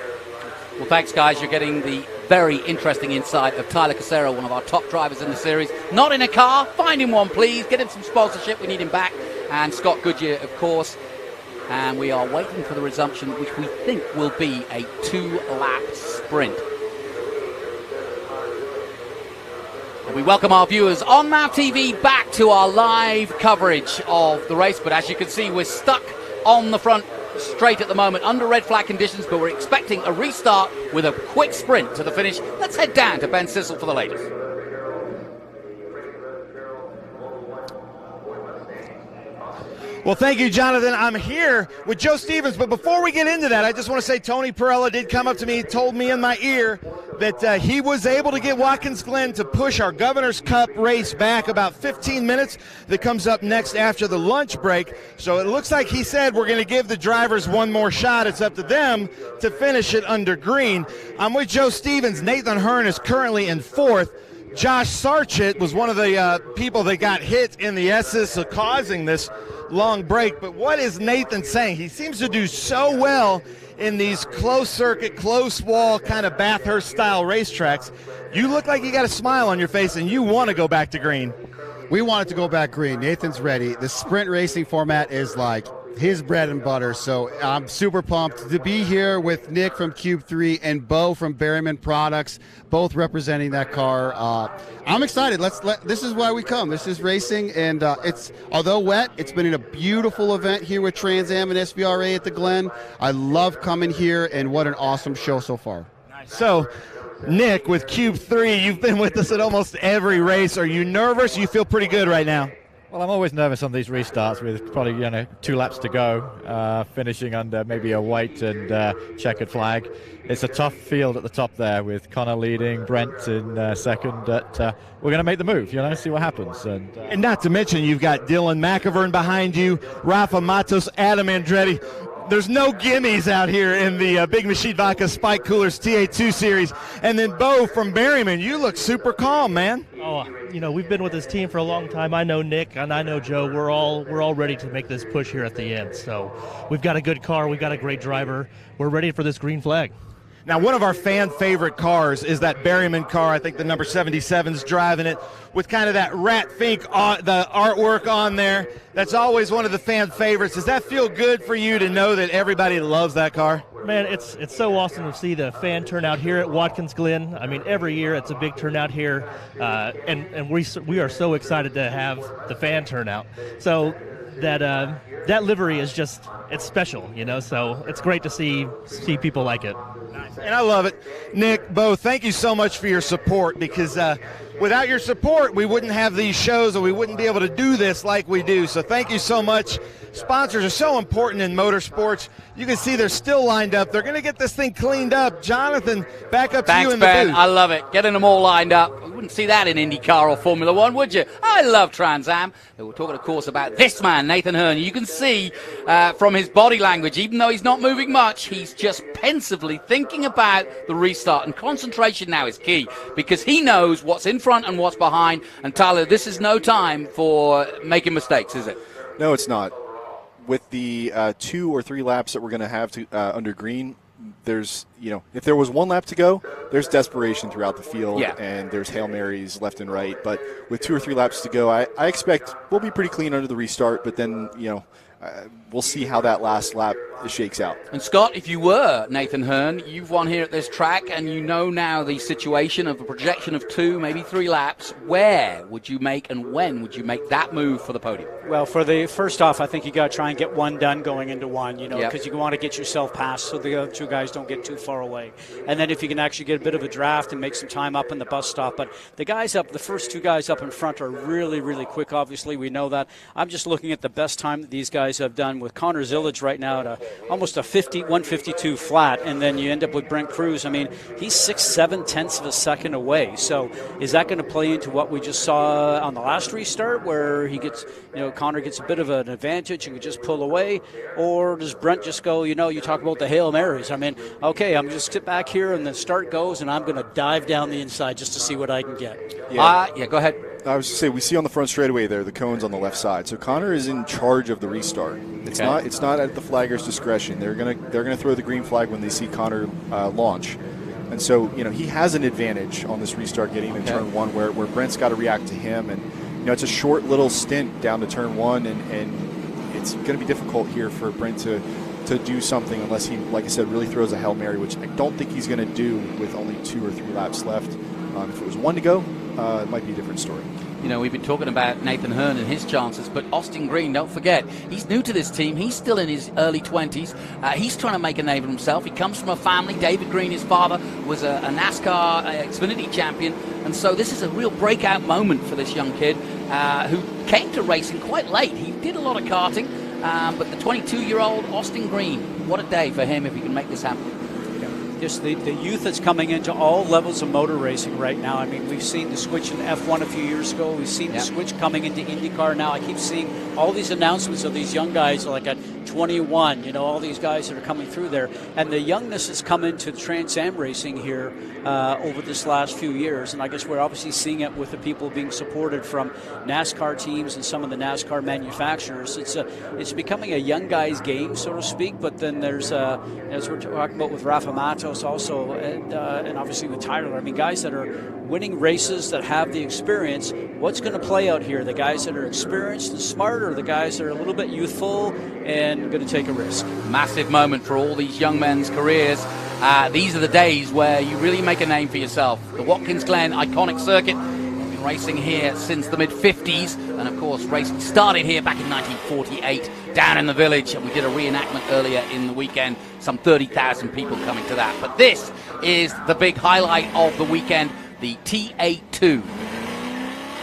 Well, thanks, guys. You're getting the very interesting insight of Tyler Casero, one of our top drivers in the series. Not in a car. Find him one, please. Get him some sponsorship. We need him back. And Scott Goodyear, of course. And we are waiting for the resumption, which we think will be a 2-lap sprint. We welcome our viewers on MAV TV back to our live coverage of the race. But as you can see, we're stuck on the front straight at the moment under red flag conditions, but we're expecting a restart with a quick sprint to the finish. Let's head down to Ben Sissel for the latest. Well, thank you, Jonathan. I'm here with Joe Stevens, but before we get into that, I just want to say Tony Pirelli did come up to me, told me in my ear that he was able to get Watkins Glen to push our Governor's Cup race back about 15 minutes. That comes up next after the lunch break. So it looks like he said we're going to give the drivers one more shot. It's up to them to finish it under green. I'm with Joe Stevens. Nathan Hearn is currently in 4th. Josh Sarchett was one of the people that got hit in the S's, causing this long break. But what is Nathan saying? He seems to do so well in these close circuit, close wall kind of Bathurst style racetracks. You look like you got a smile on your face and you want to go back to green. We want it to go back green. Nathan's ready. The sprint racing format is like his bread and butter. So I'm super pumped to be here with Nick from Cube 3 and Bo from Berryman Products, both representing that car. I'm excited. This is why we come. This is racing, and it's, although wet, it's been a beautiful event here with Trans Am and SVRA at the Glen. I love coming here, and what an awesome show so far. So, Nick, with Cube 3, you've been with us at almost every race. Are you nervous? You feel pretty good right now? Well, I'm always nervous on these restarts with probably 2 laps to go, finishing under maybe a white and checkered flag. It's a tough field at the top there with Connor leading, Brent in second. But we're going to make the move, see what happens. And not to mention you've got Dylan McIvern behind you, Rafa Matos, Adam Andretti. There's no gimmies out here in the Big Machine Vodka Spike Coolers TA2 series. And then Bo from Berryman, you look super calm, man. Oh, we've been with this team for a long time. I know Nick and I know Joe. We're all ready to make this push here at the end. So we've got a good car. We've got a great driver. We're ready for this green flag. Now, one of our fan favorite cars is that Berryman car. I think the number 77's driving it with kind of that Rat Fink, the artwork on there. That's always one of the fan favorites. Does that feel good for you to know that everybody loves that car? Man, it's so awesome to see the fan turnout here at Watkins Glen. I mean, every year it's a big turnout here, and we are so excited to have the fan turnout. So that livery is just, it's special, so it's great to see people like it. And I love it. Nick, Bo, thank you so much for your support, because without your support, we wouldn't have these shows and we wouldn't be able to do this like we do. So thank you so much. Sponsors are so important in motorsports. You can see they're still lined up. They're going to get this thing cleaned up. Jonathan, back up to you in the booth. I love it. Getting them all lined up. You wouldn't see that in IndyCar or Formula One, would you? I love Trans Am. We're talking, of course, about this man, Nathan Hearn. You can see from his body language, even though he's not moving much, he's just pensively thinking about the restart. And concentration now is key, because he knows what's in front and what's behind. And Tyler, this is no time for making mistakes, is it? No, it's not. With the 2 or 3 laps that we're going to have under green, there's, if there was 1 lap to go, there's desperation throughout the field, and there's Hail Marys left and right. But with 2 or 3 laps to go, I expect we'll be pretty clean under the restart, but then, we'll see how that last lap shakes out. And Scott, if you were Nathan Hearn, you've won here at this track, and you know now the situation of a projection of 2, maybe 3 laps. Where would you make and when would you make that move for the podium? Well, first off, I think you got to try and get one done going into one, because you want to get yourself past so the other 2 guys don't get too far away. And then if you can actually get a bit of a draft and make some time up in the bus stop. But the first 2 guys up in front are really, really quick, obviously. We know that. I'm just looking at the best time that these guys have done with Connor Zillage right now at almost a 152 flat, and then you end up with Brent Cruz. I mean, he's 6/7 tenths of a second away. So is that going to play into what we just saw on the last restart, where he gets, Connor gets a bit of an advantage and can just pull away, or does Brent just go, you talk about the Hail Marys. I mean, okay, I'm just sit back here and the start goes, and I'm going to dive down the inside just to see what I can get. Go ahead. I was just say, we see on the front straightaway there the cones on the left side. So Connor is in charge of the restart. It's not at the flagger's discretion. They're gonna throw the green flag when they see Connor launch. And so, he has an advantage on this restart getting in turn 1 where Brent's got to react to him, and it's a short little stint down to turn 1, and it's going to be difficult here for Brent to do something unless he, like I said, really throws a Hail Mary, which I don't think he's going to do with only 2 or 3 laps left. If it was 1 to go, it might be a different story. We've been talking about Nathan Hearn and his chances, but Austin Green, don't forget, he's new to this team. He's still in his early 20s. He's trying to make a name for himself. He comes from a family. David Green, his father, was a NASCAR Xfinity champion, and so this is a real breakout moment for this young kid who came to racing quite late. He did a lot of karting, but the 22-year-old Austin Green, what a day for him if he can make this happen. Just the youth that's coming into all levels of motor racing right now. I mean, we've seen the switch in F1 a few years ago. We've seen the switch coming into IndyCar now. I keep seeing all these announcements of these young guys like at 21, all these guys that are coming through there. And the youngness has come into Trans Am racing here over this last few years. And I guess we're obviously seeing it with the people being supported from NASCAR teams and some of the NASCAR manufacturers. It's becoming a young guy's game, so to speak. But then there's, as we're talking about with Rafa Matos also, and obviously with Tyler, I mean, guys that are winning races that have the experience. What's going to play out here? The guys that are experienced and smart, or the guys that are a little bit youthful and going to take a risk? Massive moment for all these young men's careers. These are the days where you really make a name for yourself. The Watkins Glen iconic circuit. We've been racing here since the mid-50s, and of course racing started here back in 1948 down in the village, and we did a reenactment earlier in the weekend. Some 30,000 people coming to that. But this is the big highlight of the weekend, the TA2.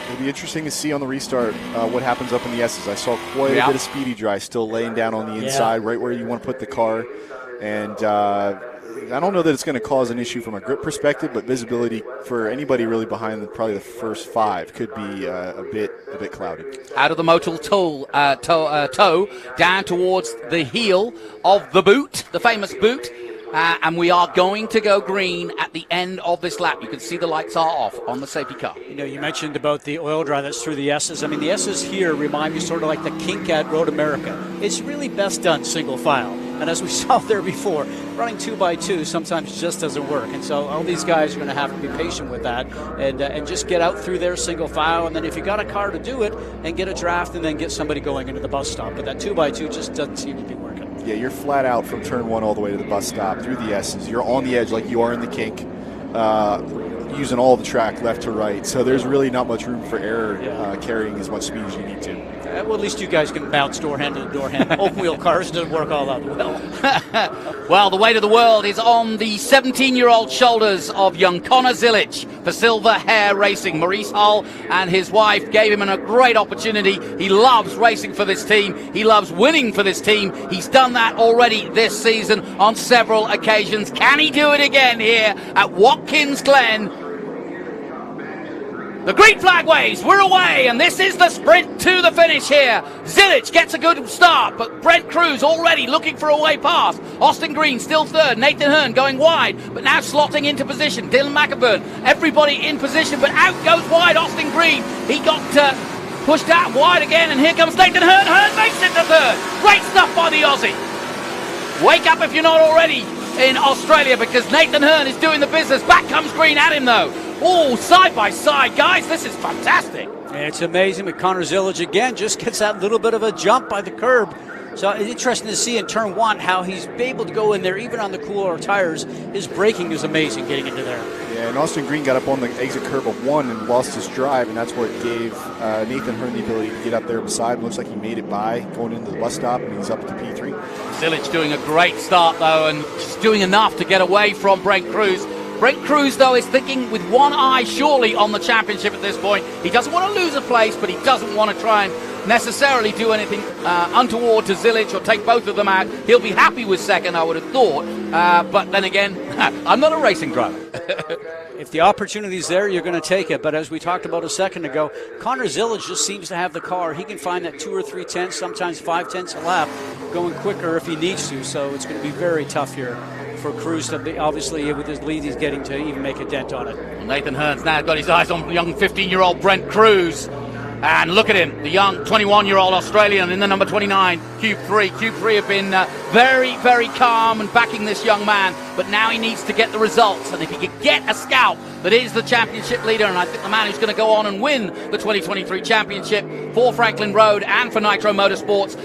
It'll be interesting to see on the restart what happens up in the S's. I saw quite a bit of Speedy Dry still laying down on the inside, right where you want to put the car. And I don't know that it's going to cause an issue from a grip perspective, but visibility for anybody really behind probably the first 5 could be a bit clouded. Out of the modal toe down towards the heel of the boot, the famous boot. And we are going to go green at the end of this lap. You can see the lights are off on the safety car. You know, you mentioned about the oil dry that's through the S's. I mean, the S's here remind me sort of like the kink at Road America. It's really best done single file. And as we saw there before, running 2x2 sometimes just doesn't work. And so all these guys are going to have to be patient with that and just get out through their single file. And then if you got a car to do it, and get a draft and then get somebody going into the bus stop. But that 2x2 just doesn't seem to be working. Yeah, you're flat out from turn 1 all the way to the bus stop through the S's. You're on the edge like you are in the kink, using all the track left to right. So there's really not much room for error carrying as much speed as you need to. Well, at least you guys can bounce door handle to door handle. Open wheel cars doesn't work all that well. Well, the weight of the world is on the 17-year-old shoulders of young Connor Zilic for Silver Hair Racing. Maurice Hull and his wife gave him a great opportunity. He loves racing for this team. He loves winning for this team. He's done that already this season on several occasions. Can he do it again here at Watkins Glen? The green flag waves, we're away, and this is the sprint to the finish here. Zilic gets a good start, but Brent Cruz already looking for a way past. Austin Green still third, Nathan Hearn going wide, but now slotting into position. Dylan McAvoy, everybody in position, but out goes wide Austin Green. He got pushed out wide again, and here comes Nathan Hearn. Hearn makes it to third. Great stuff by the Aussie. Wake up if you're not already in Australia, because Nathan Hearn is doing the business. Back comes Green at him though. Oh, side by side, guys, this is fantastic. It's amazing, but Connor Zilic again just gets that little bit of a jump by the curb. So it's interesting to see in turn 1 how he's able to go in there, even on the cooler tires. His braking is amazing getting into there. Yeah, and Austin Green got up on the exit curve of 1 and lost his drive, and that's what gave Nathan Hearn the ability to get up there beside him. Looks like he made it by going into the bus stop, and he's up to P3. Zilic doing a great start, though, and just doing enough to get away from Brent Cruz. Brent Cruz, though, is thinking with one eye surely on the championship at this point. He doesn't want to lose a place, but he doesn't want to try and necessarily do anything untoward to Zilic or take both of them out. He'll be happy with second, I would have thought. But then again, I'm not a racing driver. If the opportunity's there, you're going to take it. But as we talked about a second ago, Connor Zilic just seems to have the car. He can find that 2 or 3 tenths, sometimes 5 tenths a lap, going quicker if he needs to. So it's going to be very tough here for Cruz to be, obviously, with his lead, he's getting to even make a dent on it. Well, Nathan Hearn's now got his eyes on young 15-year-old Brent Cruz. And look at him, the young 21-year-old Australian in the number 29, Cube 3. Cube 3 have been very, very calm and backing this young man, but now he needs to get the results. And if he could get a scout that is the championship leader, and I think the man who's going to go on and win the 2023 championship for Franklin Road and for Nitro Motorsports,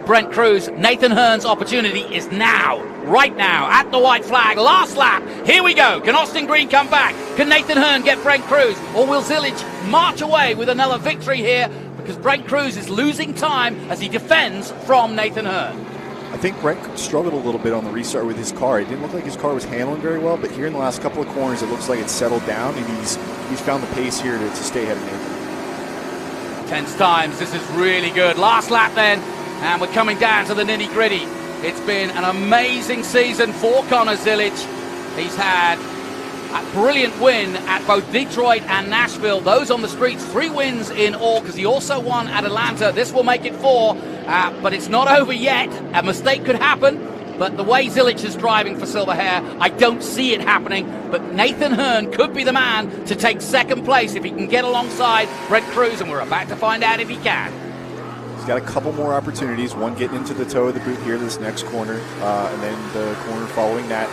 Brent Cruz, Nathan Hearn's opportunity is now, right now, at the white flag, last lap. Here we go. Can Austin Green come back? Can Nathan Hearn get Brent Cruz? Or will Zilic march away with another victory here? Because Brent Cruz is losing time as he defends from Nathan Hearn. I think Brent struggled a little bit on the restart with his car. It didn't look like his car was handling very well, but here in the last couple of corners, it looks like it's settled down, and he's found the pace here to stay ahead of Nathan. Tense times. This is really good. Last lap then, and we're coming down to the nitty-gritty. It's been an amazing season for Connor Zilic. He's had a brilliant win at both Detroit and Nashville. Those on the streets, 3 wins in all, because he also won at Atlanta. This will make it 4, but it's not over yet. A mistake could happen, but the way Zilic is driving for Silver Hair, I don't see it happening. But Nathan Hearn could be the man to take second place if he can get alongside Brent Cruz, and we're about to find out if he can. He's got a couple more opportunities, one getting into the toe of the boot here, this next corner, and then the corner following that.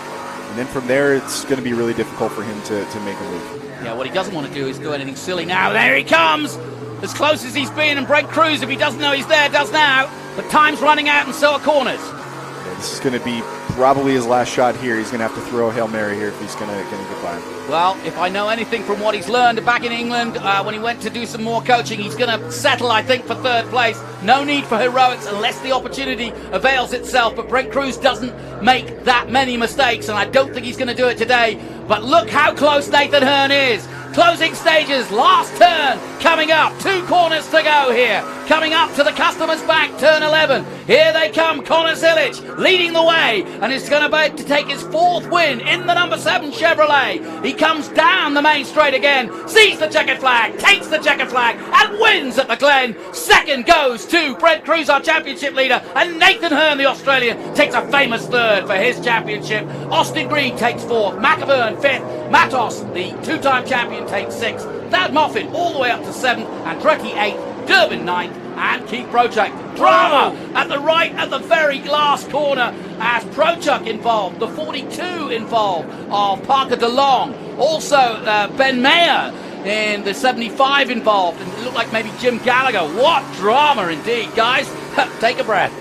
And then from there, it's going to be really difficult for him to make a move. Yeah, what he doesn't want to do is do anything silly now. There he comes! As close as he's been, and Brent Cruz, if he doesn't know he's there, does now. But time's running out, and so are corners. Yeah, this is going to be probably his last shot here. He's going to have to throw a Hail Mary here if he's going to get by him. Well, if I know anything from what he's learned back in England, when he went to do some more coaching, he's going to settle, I think, for third place. No need for heroics unless the opportunity avails itself. But Brent Cruz doesn't make that many mistakes, and I don't think he's going to do it today. But look how close Nathan Hearn is. Closing stages, last turn coming up. 2 corners to go here. coming up to the customer's back, turn 11. Here they come, Connor Zilic leading the way, and is going to take his 4th win in the number 7 Chevrolet. He comes down the main straight again, sees the checkered flag, takes the checkered flag, and wins at the Glen. Second goes to Brent Cruz, our championship leader, and Nathan Hearn, the Australian, takes a famous 3rd for his championship. Austin Green takes 4th, McAvern 5th, Matos, the 2-time champion, takes 6th. Thad Moffin all the way up to 7th, and Trekkie 8th, Durbin 9th, and Keith Prochak. Drama at the very last corner as Prochak involved, the 42 involved of Parker DeLong, also Ben Mayer in the 75 involved, and it looked like maybe Jim Gallagher. What drama indeed, guys. Take a breath.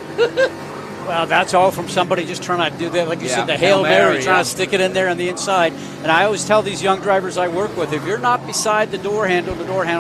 Well, that's all from somebody just trying to do that, like you said, the Hail Mary, trying to stick it in there on the inside. And I always tell these young drivers I work with, if you're not beside the door handle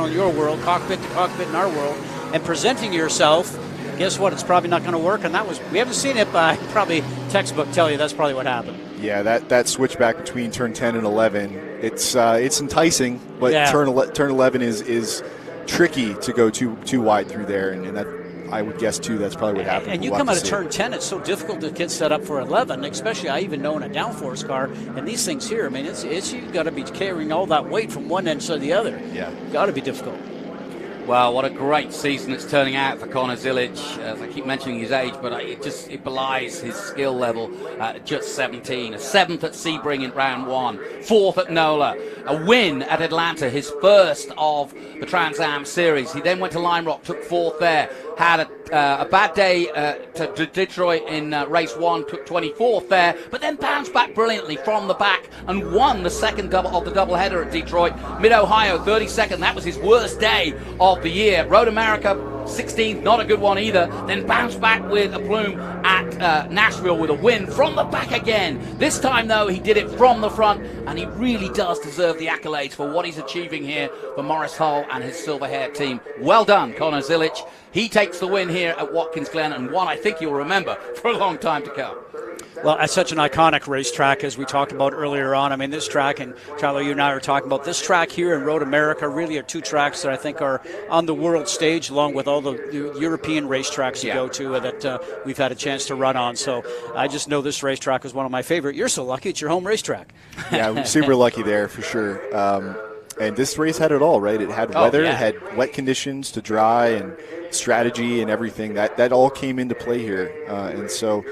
in your world, cockpit to cockpit in our world, and presenting yourself, guess what? It's probably not going to work. And we haven't seen it, but I probably textbook tell you that's probably what happened. Yeah, that switch back between turn 10 and 11, it's enticing, but turn 11 is tricky to go too wide through there, and that, I would guess, too, that's probably what happened. And you come out of turn 10, it's so difficult to get set up for 11, especially I even know in a downforce car. And these things here, I mean, it's you got to be carrying all that weight from one end to the other. Yeah. Got to be difficult. Well, what a great season it's turning out for Connor Zilic. As I keep mentioning his age, but it belies his skill level at just 17. A 7th at Sebring in round 1, 4th at NOLA, a win at Atlanta, his first of the Trans Am Series. He then went to Lime Rock, took 4th there, had a bad day to Detroit in race 1, took 24th there, but then bounced back brilliantly from the back and won the second doubleheader at Detroit. Mid-Ohio, 32nd. That was his worst day of the year. Road America, 16th, not a good one either. Then bounced back with a plume at Nashville with a win from the back again. This time, though, he did it from the front, and he really does deserve the accolades for what he's achieving here for Morris Hull and his silver-haired team. Well done, Connor Zilic. He takes the win here at Watkins Glen, and one I think you'll remember for a long time to come. Well, at such an iconic racetrack, as we talked about earlier on. I mean, this track, and Tyler, you and I were talking about this track here and Road America really are 2 tracks that I think are on the world stage, along with all the European racetracks you go to that we've had a chance to run on. So I just know this racetrack is one of my favorite. You're so lucky; it's your home racetrack. Yeah, we're super lucky there for sure. And this race had it all, right? It had weather, it had wet conditions to dry, and strategy and everything. That all came into play here. And so,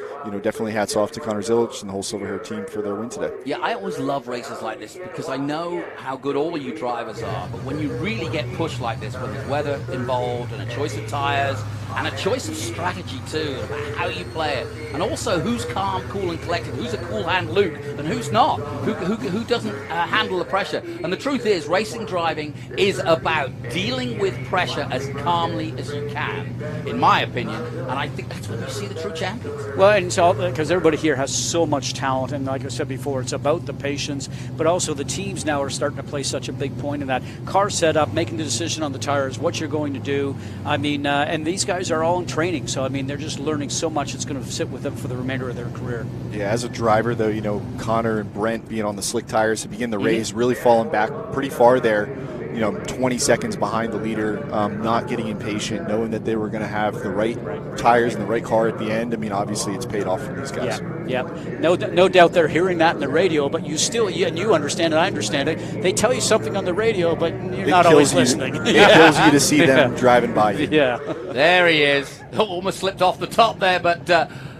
definitely hats off to Connor Zilic and the whole silver hair team for their win today. Yeah, I always love races like this because I know how good all of you drivers are. But when you really get pushed like this, when there's weather involved and a choice of tires and a choice of strategy too, about how you play it, and also who's calm, cool, and collected, who's a cool hand Luke, and who's not, who doesn't handle the pressure. And the truth is, racing driving is about dealing with pressure as calmly as you can, in my opinion. And I think that's when you see the true champions. Well, and so because everybody here has so much talent, and like I said before, it's about the patience, but also the teams now are starting to play such a big point in that car setup, making the decision on the tires, what you're going to do. I mean, and these guys are all in training, so I mean, they're just learning so much. It's going to sit with them for the remainder of their career. Yeah, as a driver, though, Connor and Brent being on the slick tires to begin the race, really falling back pretty far there. 20 seconds behind the leader, not getting impatient, knowing that they were going to have the right tires and the right car at the end. I mean, obviously, it's paid off for these guys. Yeah. No doubt they're hearing that in the radio, but you still, and you understand it, I understand it. They tell you something on the radio, but you're not always listening. It kills you to see them driving by you. Yeah. There he is. Almost slipped off the top there, but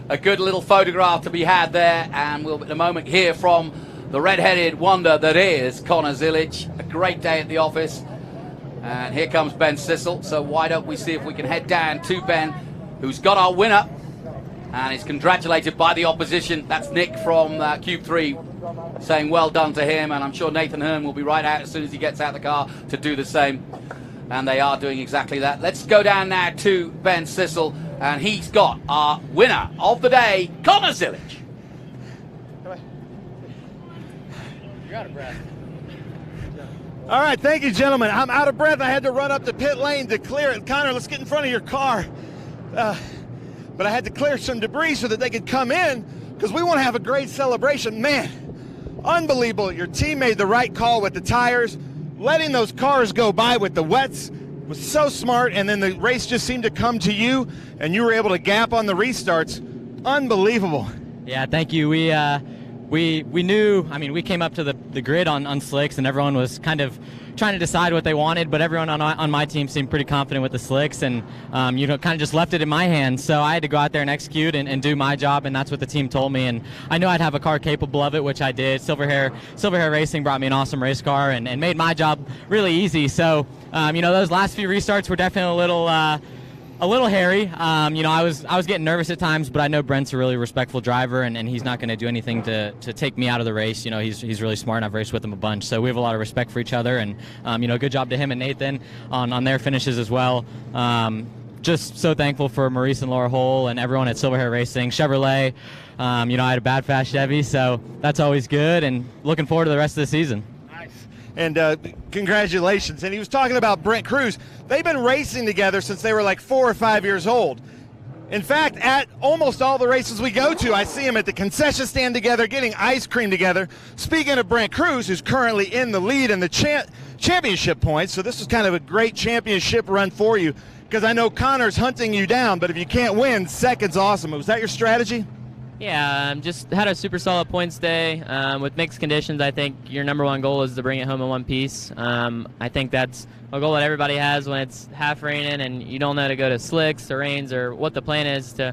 a good little photograph to be had there. And we'll, in a moment, hear from the red-headed wonder that is Connor Zilic. A great day at the office. And here comes Ben Sissel. So why don't we see if we can head down to Ben, who's got our winner and is congratulated by the opposition. That's Nick from Cube 3 saying well done to him. And I'm sure Nathan Hearn will be right out as soon as he gets out of the car to do the same. And they are doing exactly that. Let's go down now to Ben Sissel. And he's got our winner of the day, Connor Zilic. You're out of breath. All right, thank you, gentlemen. I'm out of breath. I had to run up the pit lane to clear it. Connor, let's get in front of your car. But I had to clear some debris so that they could come in because we want to have a great celebration. Man, unbelievable. Your team made the right call with the tires, letting those cars go by with the wets, was so smart, and then the race just seemed to come to you, and you were able to gap on the restarts. Unbelievable. Yeah, thank you. We knew, I mean, we came up to the grid on slicks, and everyone was kind of trying to decide what they wanted, but everyone on my team seemed pretty confident with the slicks, and kind of just left it in my hands. So I had to go out there and execute and do my job, and that's what the team told me. And I knew I'd have a car capable of it, which I did. Silver Hair Racing brought me an awesome race car and made my job really easy. So those last few restarts were definitely a little hairy. I was getting nervous at times, but I know Brent's a really respectful driver, and he's not going to do anything to take me out of the race. He's really smart, and I've raced with him a bunch, so we have a lot of respect for each other. And good job to him and Nathan on their finishes as well. Just so thankful for Maurice and Laura Hole and everyone at Silver Hair Racing, Chevrolet. I had a bad fast Chevy, so that's always good, and looking forward to the rest of the season. And congratulations. And he was talking about Brent Cruz. They've been racing together since they were like 4 or 5 years old. In fact, at almost all the races we go to, I see them at the concession stand together, getting ice cream together. Speaking of Brent Cruz, who's currently in the lead in the championship points, so this is kind of a great championship run for you, because I know Connor's hunting you down, but if you can't win, second's awesome. Was that your strategy? Yeah, just had a super solid points day. With mixed conditions, I think your number one goal is to bring it home in one piece. I think that's a goal that everybody has when it's half raining and you don't know to go to slicks or rains or what the plan is. To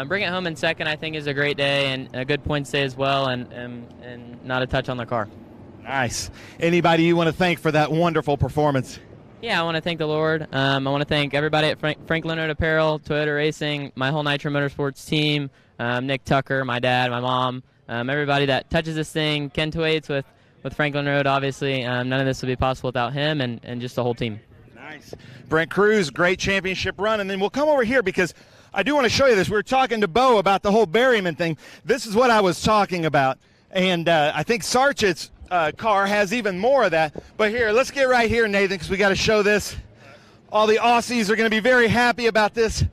bring it home in second, I think, is a great day and a good points day as well, and not a touch on the car. Nice. Anybody you want to thank for that wonderful performance? Yeah, I want to thank the Lord. I want to thank everybody at Frank Leonard Apparel, Toyota Racing, my whole Nitro Motorsports team, Nick Tucker, my dad, my mom, everybody that touches this thing. Ken Twaits with Franklin Road, obviously. None of this would be possible without him and just the whole team. Nice. Brent Cruz, great championship run. And then we'll come over here because I do want to show you this. We were talking to Bo about the whole Berryman thing. This is what I was talking about. And I think Sarchit's car has even more of that. But here, let's get right here, Nathan, because we got to show this. All the Aussies are going to be very happy about this.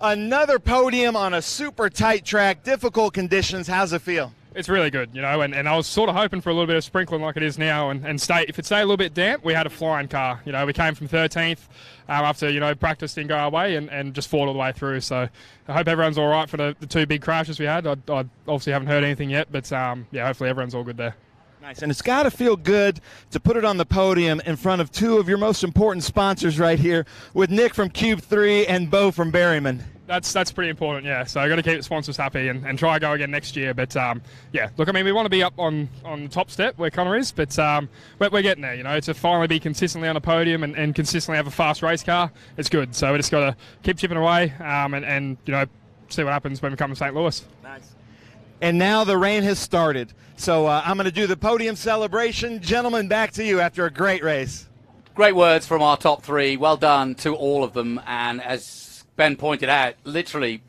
Another podium on a super tight track, difficult conditions. How's it feel? It's really good, and I was sort of hoping for a little bit of sprinkling like it is now, and if it stayed a little bit damp, we had a flying car. We came from 13th after, practice didn't go our way and just fought all the way through. So I hope everyone's all right for the two big crashes we had. I obviously haven't heard anything yet, but hopefully everyone's all good there. Nice, and it's got to feel good to put it on the podium in front of two of your most important sponsors right here with Nick from Cube 3 and Bo from Berryman. That's pretty important, yeah. So I've got to keep the sponsors happy and try to go again next year. But, look, we want to be up on the top step where Connor is, but we're getting there, to finally be consistently on a podium and consistently have a fast race car. It's good. So we just got to keep chipping away and see what happens when we come to St. Louis. Nice. And now the rain has started. So I'm going to do the podium celebration. Gentlemen, back to you after a great race. Great words from our top three. Well done to all of them. And as Ben pointed out, literally,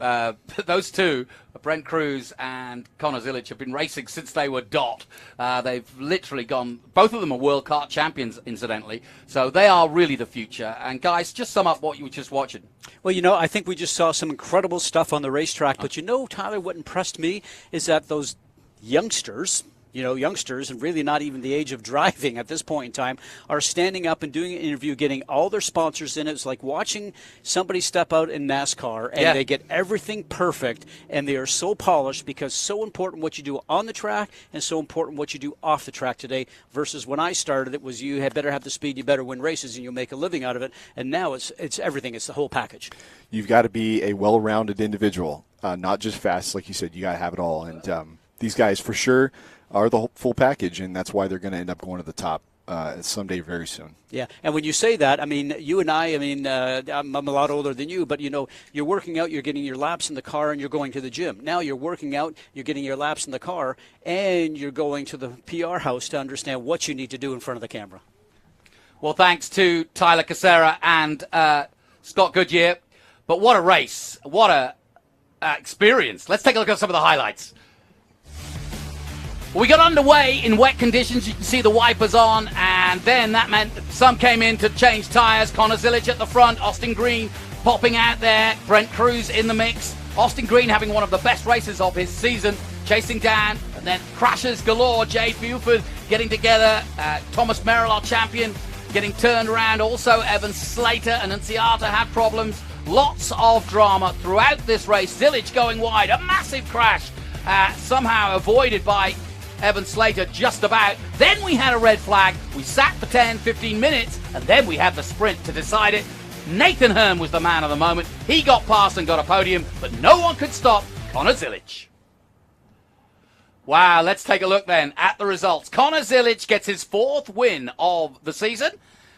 those two, Brent Cruz and Connor Zilic, have been racing since they were dot. They've literally gone, both of them are World Kart champions, incidentally. So they are really the future. And guys, just sum up what you were just watching. Well, I think we just saw some incredible stuff on the racetrack. But Tyler, what impressed me is that those youngsters and really not even the age of driving at this point in time, are standing up and doing an interview, getting all their sponsors in. It's like watching somebody step out in NASCAR, and they get everything perfect, and they are so polished because so important what you do on the track and so important what you do off the track today versus when I started, it was you had better have the speed, you better win races, and you'll make a living out of it. And now it's everything. It's the whole package. You've got to be a well-rounded individual, not just fast. Like you said, you got to have it all. And these guys, for sure, are the full package, and that's why they're going to end up going to the top someday very soon. Yeah, and when you say that, you and I'm a lot older than you, but, you're working out, you're getting your laps in the car, and you're going to the gym. Now you're working out, you're getting your laps in the car, and you're going to the PR house to understand what you need to do in front of the camera. Well, thanks to Tyler Casera and Scott Goodyear. But what a race. What a experience. Let's take a look at some of the highlights. We got underway in wet conditions. You can see the wipers on, and then that meant some came in to change tyres. Connor Zilic at the front, Austin Green popping out there, Brent Cruz in the mix. Austin Green having one of the best races of his season, chasing down, and then crashes galore. Jade Buford getting together, Thomas Merrill, our champion, getting turned around. Also, Evan Slater and Annunziata had problems. Lots of drama throughout this race. Zilic going wide. A massive crash, somehow avoided by Evan Slater just about. Then we had a red flag. We sat for 10, 15 minutes, and then we had the sprint to decide it. Nathan Hearn was the man of the moment. He got past and got a podium, but no one could stop Connor Zilic. Wow, let's take a look then at the results. Connor Zilic gets his 4th win of the season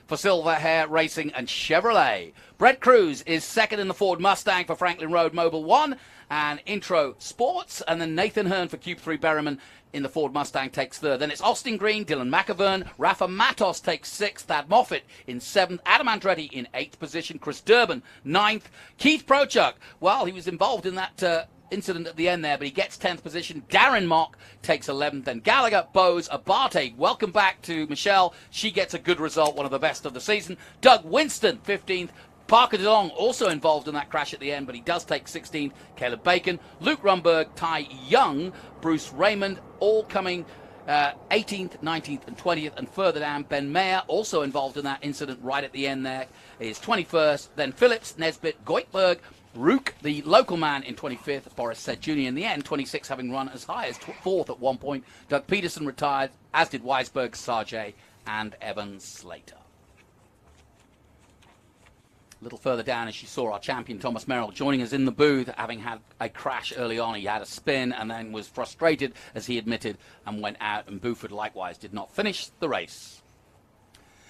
for Silver Hair Racing and Chevrolet. Brett Cruz is 2nd in the Ford Mustang for Franklin Road Mobile 1 and Intro Sports. And then Nathan Hearn for Cube 3 Berryman in the Ford Mustang takes 3rd. Then it's Austin Green, Dylan McAvern, Rafa Matos takes 6th, Thad Moffitt in 7th, Adam Andretti in 8th position, Chris Durbin 9th, Keith Prochuk, well, he was involved in that incident at the end there, but he gets 10th position. Darren Mock takes 11th, then Gallagher, Bose, Abate. Welcome back to Michelle. She gets a good result, one of the best of the season. Doug Winston, 15th. Parker DeLong also involved in that crash at the end, but he does take 16th. Caleb Bacon, Luke Rumberg, Ty Young, Bruce Raymond, all coming 18th, 19th, and 20th. And further down, Ben Mayer, also involved in that incident right at the end there, is 21st. Then Phillips, Nesbitt, Goitberg, Rook, the local man, in 25th. Boris said Jr. in the end, 26, having run as high as 4th at one point. Doug Peterson retired, as did Weisberg, Sargey, and Evan Slater. A little further down, as you saw, our champion Thomas Merrill joining us in the booth, having had a crash early on. He had a spin and then was frustrated, as he admitted, and went out. And Buford likewise did not finish the race.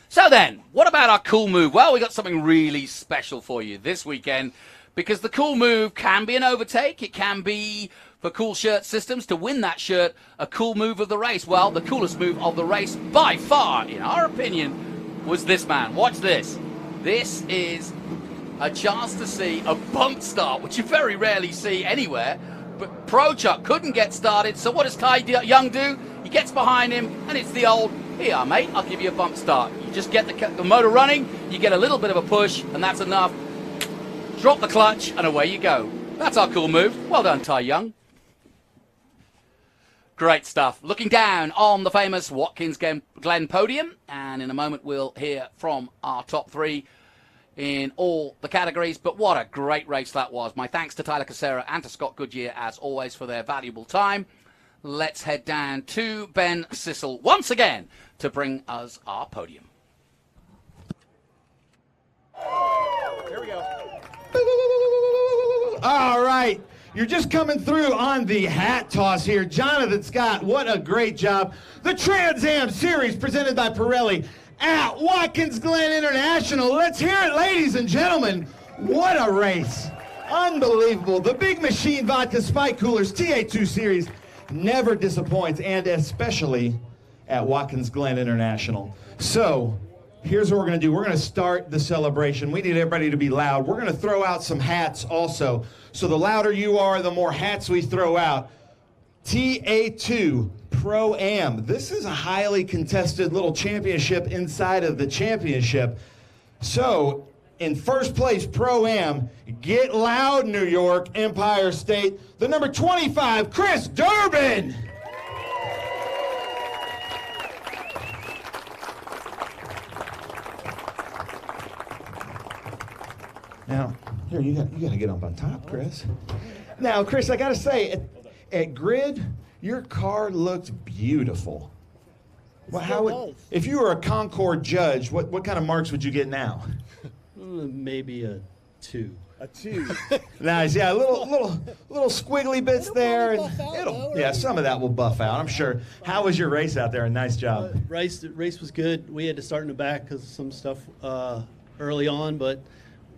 So then, what about our cool move? Well, we got something really special for you this weekend, because the cool move can be an overtake. It can be, for Cool Shirt Systems, to win that shirt, a cool move of the race. Well, the coolest move of the race, by far, in our opinion, was this man. Watch this. This is a chance to see a bump start, which you very rarely see anywhere. But Prochuk couldn't get started, so what does Ty Young do? He gets behind him, and it's the old, here, mate, I'll give you a bump start. You just get the motor running, you get a little bit of a push, and that's enough. Drop the clutch, and away you go. That's our cool move. Well done, Ty Young. Great stuff. Looking down on the famous Watkins Glen podium, and in a moment we'll hear from our top 3 in all the categories. But what a great race that was. My thanks to Tyler Casera and to Scott Goodyear, as always, for their valuable time. Let's head down to Ben Sissel once again to bring us our podium. Here we go. All right. You're just coming through on the hat toss here. Jonathan Scott, what a great job. The Trans Am Series presented by Pirelli at Watkins Glen International. Let's hear it, ladies and gentlemen. What a race. Unbelievable. The Big Machine Vodka Spike Coolers TA2 Series never disappoints, and especially at Watkins Glen International. So, here's what we're going to do. We're going to start the celebration. We need everybody to be loud. We're going to throw out some hats also. So the louder you are, the more hats we throw out. TA2 Pro-Am. This is a highly contested little championship inside of the championship. So, in first place, Pro-Am, get loud, New York, Empire State. The number 25, Chris Durbin. Now, here, you got to get up on top, Chris. Now, Chris, I got to say, at Grid, your car looked beautiful. Well, if you were a Concord judge, what kind of marks would you get now? Maybe a 2. A 2. Nice, yeah, little squiggly bits there. Yeah, some of that will buff out, I'm sure. How was your race out there? A nice job. Race was good. We had to start in the back because of some stuff early on, but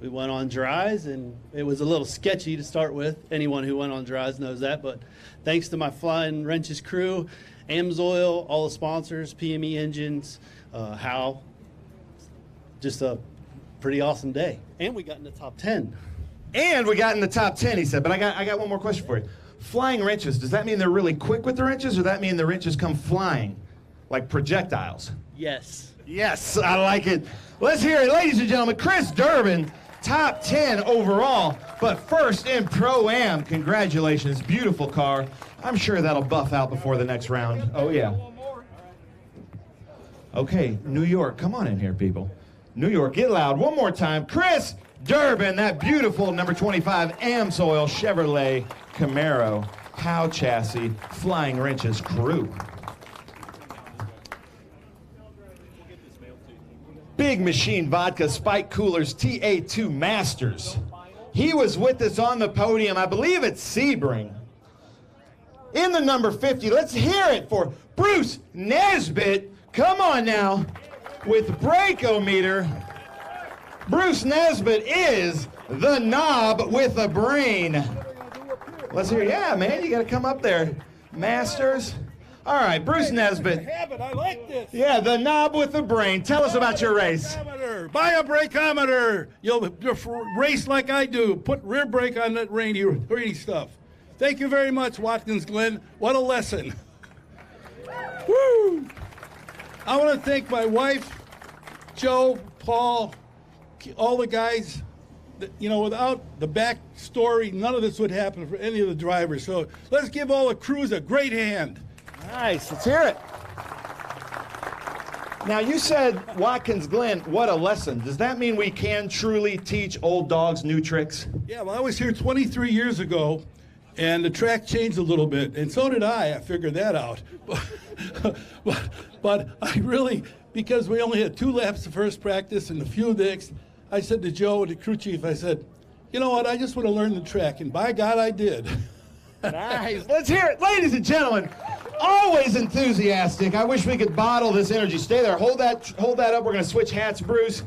we went on dries, and it was a little sketchy to start with. Anyone who went on dries knows that, but thanks to my Flying Wrenches crew, Amsoil, all the sponsors, PME Engines, Howe, just a pretty awesome day. And we got in the top 10. And we got in the top 10, he said, but I got one more question for you. Flying wrenches, does that mean they're really quick with the wrenches, or does that mean the wrenches come flying, like projectiles? Yes. Yes, I like it. Let's hear it, ladies and gentlemen. Chris Durbin, top 10 overall, but first in Pro-Am. Congratulations, beautiful car. I'm sure that'll buff out before the next round. Oh, yeah. Okay, New York, come on in here, people. New York, get loud. One more time. Chris Durbin, that beautiful number 25 Amsoil Chevrolet Camaro How chassis, Flying Wrenches crew. Big Machine Vodka Spike Coolers TA2 Masters. He was with us on the podium, I believe it's Sebring. In the number 50, let's hear it for Bruce Nesbitt. Come on now, with Breakometer. Bruce Nesbitt is the knob with a brain. Let's hear it. Yeah, man, you got to come up there. Masters. All right, Bruce Nesbitt. I like this. Yeah, the knob with the brain. Tell us about your race. Buy a brakeometer. You'll race like I do. Put rear brake on that rainy stuff. Thank you very much, Watkins Glen. What a lesson. Woo! I want to thank my wife, Joe, Paul, all the guys. You know, without the backstory, none of this would happen for any of the drivers. So let's give all the crews a great hand. Nice. Let's hear it. Now, you said Watkins Glen, what a lesson. Does that mean we can truly teach old dogs new tricks? Yeah, well, I was here 23 years ago, and the track changed a little bit, and so did I figured that out. But I really, because we only had 2 laps of first practice and a few dicks, I said to Joe, the crew chief, I said, you know what, I just want to learn the track, and by God, I did. Nice. Let's hear it. Ladies and gentlemen, always enthusiastic. I wish we could bottle this energy. Stay there. Hold that up. We're going to switch hats, Bruce.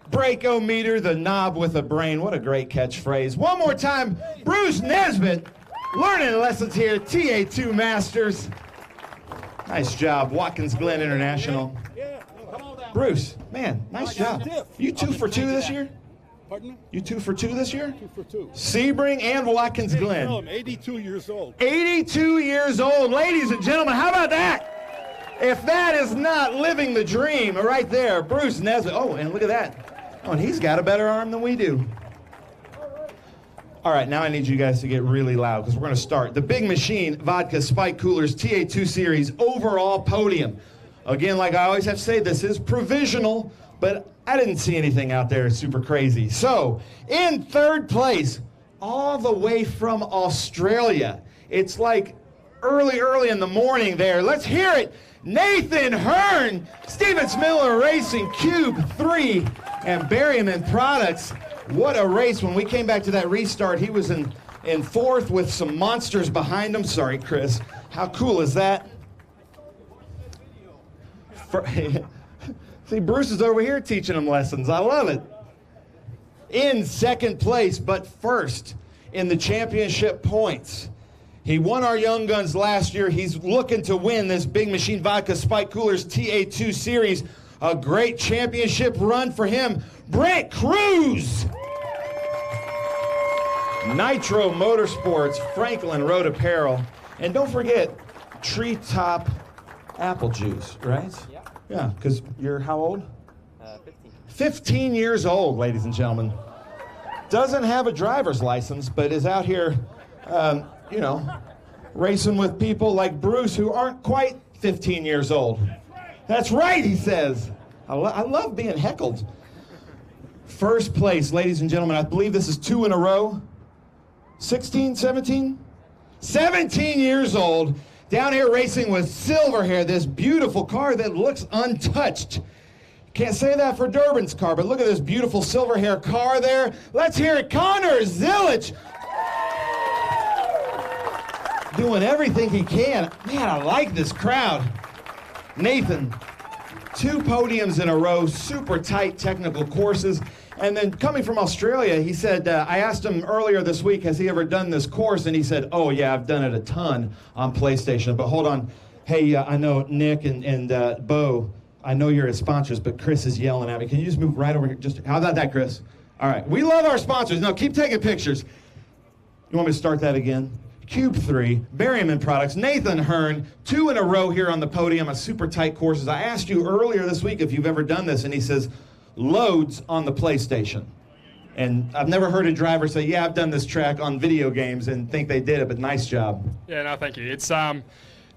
Breakometer, the knob with a brain. What a great catchphrase. One more time, Bruce Nesbitt. Learning lessons here, TA2 Masters. Nice job, Watkins Glen International. Bruce, man, nice job. You 2 for 2 this year? Pardon me? You 2 for 2 this year? 2 for 2. Sebring and Watkins Glen. I'm 82 years old. 82 years old. Ladies and gentlemen, how about that? If that is not living the dream, right there, Bruce Nesbitt. Oh, and look at that. Oh, and he's got a better arm than we do. All right, now I need you guys to get really loud because we're going to start. The Big Machine Vodka Spike Coolers TA2 Series overall podium. Again, like I always have to say, this is provisional, but I didn't see anything out there super crazy. So, in 3rd place, all the way from Australia. It's like early in the morning there. Let's hear it. Nathan Hearn, Stevens Miller Racing, Cube 3, and Berryman Products. What a race. When we came back to that restart, he was in 4th with some monsters behind him. Sorry, Chris. How cool is that? See, Bruce is over here teaching him lessons. I love it. In 2nd place, but first in the championship points. He won our Young Guns last year. He's looking to win this Big Machine Vodka Spike Coolers TA2 Series. A great championship run for him. Brent Cruz. Nitro Motorsports, Franklin Road Apparel. And don't forget, Treetop Apple Juice, right? Yeah, because you're how old? 15. 15 years old, ladies and gentlemen. Doesn't have a driver's license, but is out here, you know, racing with people like Bruce who aren't quite 15 years old. That's right, he says. I love being heckled. 1st place, ladies and gentlemen. I believe this is 2 in a row. 16, 17? 17 years old. Down here racing with Silverhair, this beautiful car that looks untouched. Can't say that for Durbin's car, but look at this beautiful Silverhair car there. Let's hear it, Connor Zilich. Doing everything he can. Man, I like this crowd. Nathan, 2 podiums in a row, super tight technical courses. And then coming from Australia, he said, I asked him earlier this week, has he ever done this course? And he said, oh yeah, I've done it a ton on PlayStation. But hold on, hey, I know Nick and Bo, I know you're his sponsors, but Chris is yelling at me. Can you just move right over here? How about that, Chris? All right, we love our sponsors. No, keep taking pictures. You want me to start that again? Cube 3, Berryman Products, Nathan Hearn, 2 in a row here on the podium, a super tight courses. I asked you earlier this week if you've ever done this, and he says, loads on the PlayStation. And I've never heard a driver say, yeah, I've done this track on video games and think they did it, but nice job. Yeah, no, thank you. It's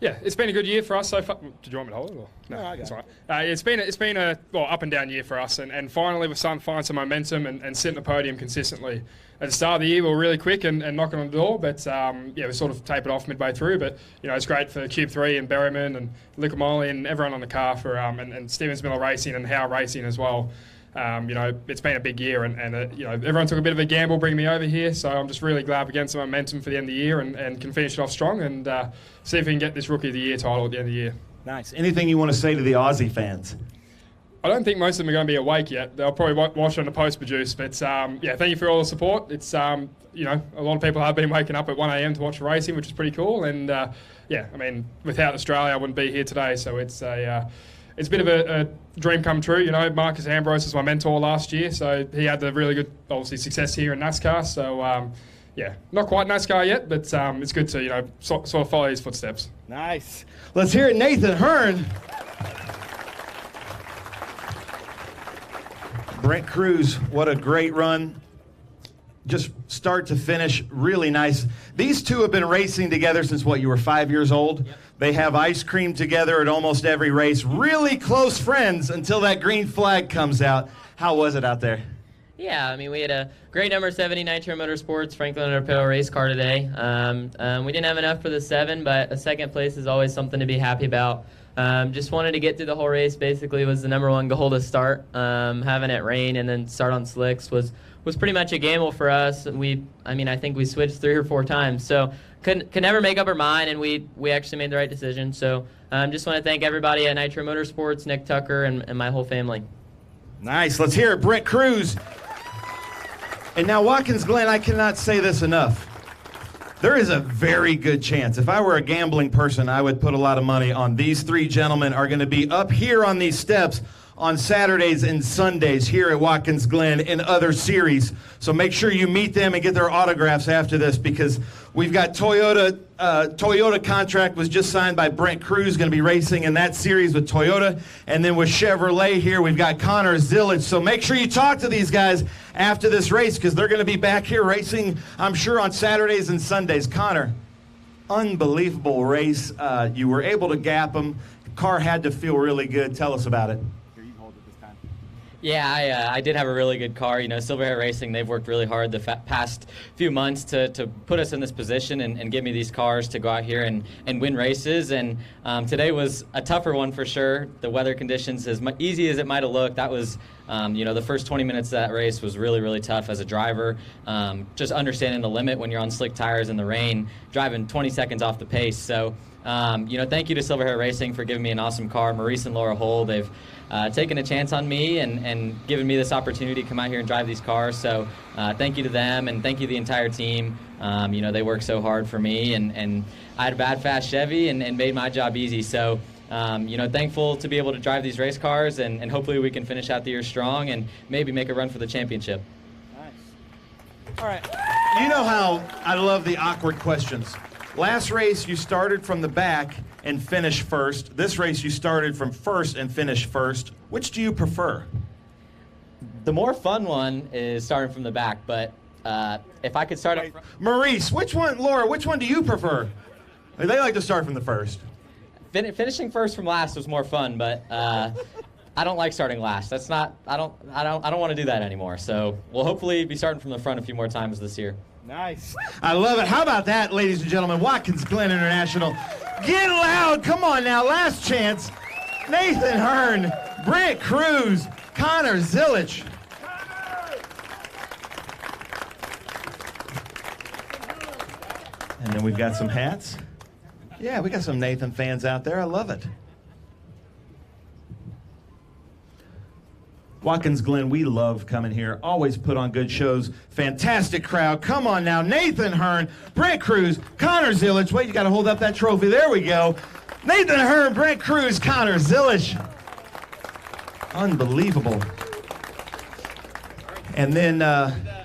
Yeah, it's been a good year for us so far. Did you want me to hold it? Or? No, I got it. All right. It's been a up and down year for us, and finally we're starting to find some momentum and sit in the podium consistently. At the start of the year, we were really quick and knocking on the door, but we sort of tapered off midway through. But it's great for Cube 3 and Berryman and Luca Molly and everyone on the car for and Stevens Miller Racing and Howe Racing as well. It's been a big year, and everyone took a bit of a gamble bringing me over here, so I'm just really glad we're getting some momentum for the end of the year and can finish it off strong and see if we can get this Rookie of the Year title at the end of the year. Nice. Anything you want to say to the Aussie fans? I don't think most of them are going to be awake yet. They'll probably watch on the post-produce, but thank you for all the support. It's a lot of people have been waking up at 1 a.m. to watch the racing, which is pretty cool, and without Australia I wouldn't be here today, so it's a bit of a dream come true. Marcus Ambrose was my mentor last year, so he had the really good, obviously, success here in NASCAR. So, not quite NASCAR yet, but it's good to, sort of follow his footsteps. Nice. Let's hear it, Nathan Hearn. Brent Cruz, what a great run. Just start to finish, really nice. These two have been racing together since, you were 5 years old? Yep. They have ice cream together at almost every race. Really close friends until that green flag comes out. How was it out there? Yeah, we had a great number 70 Nitro Motorsports Franklin Underpale race car today. We didn't have enough for the 7, but a second place is always something to be happy about. Just wanted to get through the whole race. Basically, was the number 1 goal to start. Having it rain and then start on slicks was pretty much a gamble for us. I think we switched 3 or 4 times, so could never make up our mind, and we actually made the right decision. So just want to thank everybody at Nitro Motorsports, Nick Tucker, and my whole family. Nice. Let's hear it, Brent Cruz. And now Watkins Glen, I cannot say this enough. There is a very good chance, if I were a gambling person, I would put a lot of money on these 3 gentlemen are going to be up here on these steps on Saturdays and Sundays here at Watkins Glen in other series. So make sure you meet them and get their autographs after this, because we've got Toyota contract was just signed by Brent Cruz, going to be racing in that series with Toyota. And then with Chevrolet here, we've got Connor Zillage. So make sure you talk to these guys after this race, because they're going to be back here racing, I'm sure, on Saturdays and Sundays. Connor, unbelievable race. You were able to gap them. The car had to feel really good. Tell us about it. Yeah, I did have a really good car. Silver Hair Racing, they've worked really hard the past few months to put us in this position and give me these cars to go out here and win races. And today was a tougher one for sure. The weather conditions, as easy as it might have looked, that was, the first 20 minutes of that race was really, really tough as a driver. Just understanding the limit when you're on slick tires in the rain, driving 20 seconds off the pace. So, thank you to Silver Hair Racing for giving me an awesome car. Maurice and Laura Hull, they've taken a chance on me and given me this opportunity to come out here and drive these cars. So thank you to them, and thank you to the entire team. They worked so hard for me, and I had a bad, fast Chevy and made my job easy. So, thankful to be able to drive these race cars, and hopefully we can finish out the year strong and maybe make a run for the championship. Nice. All right. You know how I love the awkward questions. Last race, you started from the back and finished first. This race, you started from first and finished first. Which do you prefer? The more fun one is starting from the back, but if I could start up... Maurice, Laura, which one do you prefer? They like to start from the first. Finishing first from last was more fun, but I don't like starting last. That's not... I don't want to do that anymore. So we'll hopefully be starting from the front a few more times this year. Nice. I love it. How about that, ladies and gentlemen? Watkins Glen International. Get loud. Come on now. Last chance. Nathan Hearn, Brent Cruz, Connor Zillage. And then we've got some hats. Yeah, we got some Nathan fans out there. I love it. Watkins Glen, we love coming here. Always put on good shows. Fantastic crowd. Come on now. Nathan Hearn, Brent Cruz, Connor Zillage. Wait, you got to hold up that trophy. There we go. Nathan Hearn, Brent Cruz, Connor Zillage. Unbelievable. And then,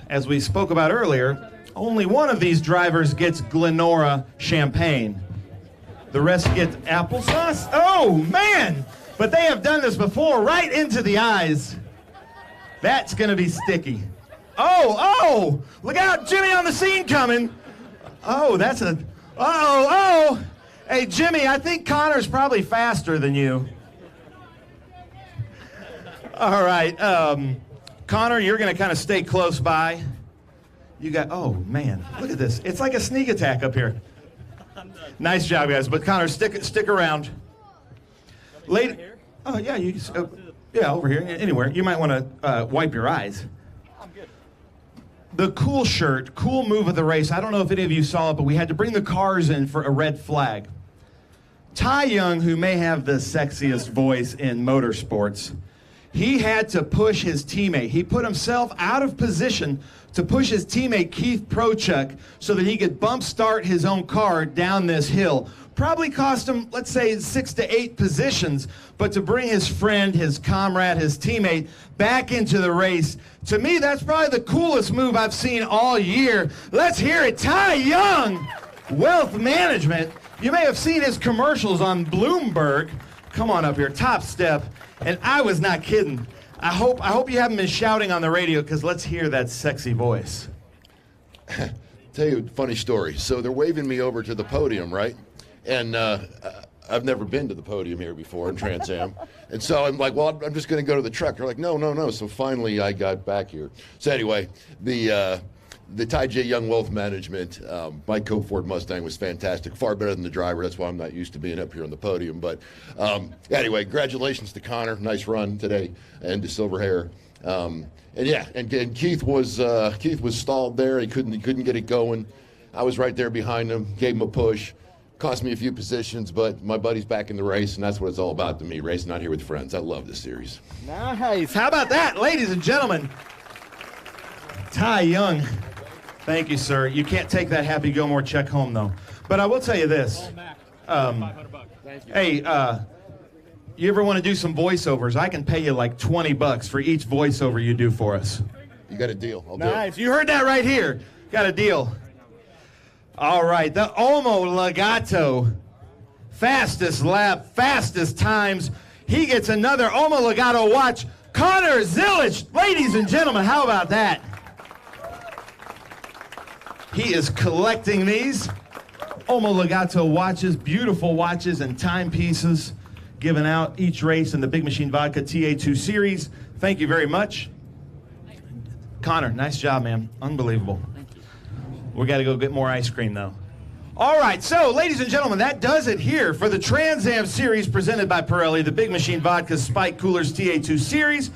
as we spoke about earlier, only one of these drivers gets Glenora champagne. The rest get applesauce. Oh, man! But they have done this before, right into the eyes. That's going to be sticky. Oh! Look out, Jimmy on the scene coming. Oh, that's a... Oh! Hey, Jimmy, I think Connor's probably faster than you. All right. Connor, you're going to kind of stay close by. You got, oh, man, look at this. It's like a sneak attack up here. Nice job, guys. But Connor, stick around. Lady, oh, yeah, yeah, over here, anywhere. You might want to wipe your eyes. The cool shirt, cool move of the race. I don't know if any of you saw it, but we had to bring the cars in for a red flag. Ty Young, who may have the sexiest voice in motorsports, he had to push his teammate. He put himself out of position to push his teammate Keith Prochuk so that he could bump start his own car down this hill. Probably cost him, let's say, 6 to 8 positions, but to bring his friend, his comrade, his teammate back into the race, to me, that's probably the coolest move I've seen all year. Let's hear it. Ty Young, Wealth Management. You may have seen his commercials on Bloomberg. Come on up here, Top Step. And I was not kidding. I hope you haven't been shouting on the radio, because let's hear that sexy voice. Tell you a funny story. So they're waving me over to the podium, right? And I've never been to the podium here before in Trans Am. And so I'm like, well, I'm just going to go to the truck. They're like, no. So finally I got back here. So anyway, the Ty J. Young Wealth Management, my Coke Ford Mustang was fantastic, far better than the driver. That's why I'm not used to being up here on the podium. But anyway, congratulations to Connor. Nice run today, and to Silver Hair. And Keith was stalled there. He couldn't get it going. I was right there behind him, gave him a push. Cost me a few positions, but my buddy's back in the race, and that's what it's all about to me, racing out here with friends. I love this series. Nice. How about that, ladies and gentlemen? Ty Young. Thank you, sir. You can't take that Happy Gilmore check home, though. But I will tell you this. Hey, you ever want to do some voiceovers? I can pay you like $20 for each voiceover you do for us. You got a deal. I'll do it. You heard that right here. Got a deal. All right, the Omo Legato, fastest lap, fastest times. He gets another Omo Legato watch. Connor Zilic, ladies and gentlemen, how about that? He is collecting these Omo Legato watches, beautiful watches and timepieces given out each race in the Big Machine Vodka TA2 series. Thank you very much. Connor, nice job, man. Unbelievable. We got to go get more ice cream, though. All right, so, ladies and gentlemen, that does it here for the Trans Am series presented by Pirelli, the Big Machine Vodka Spike Coolers TA2 series.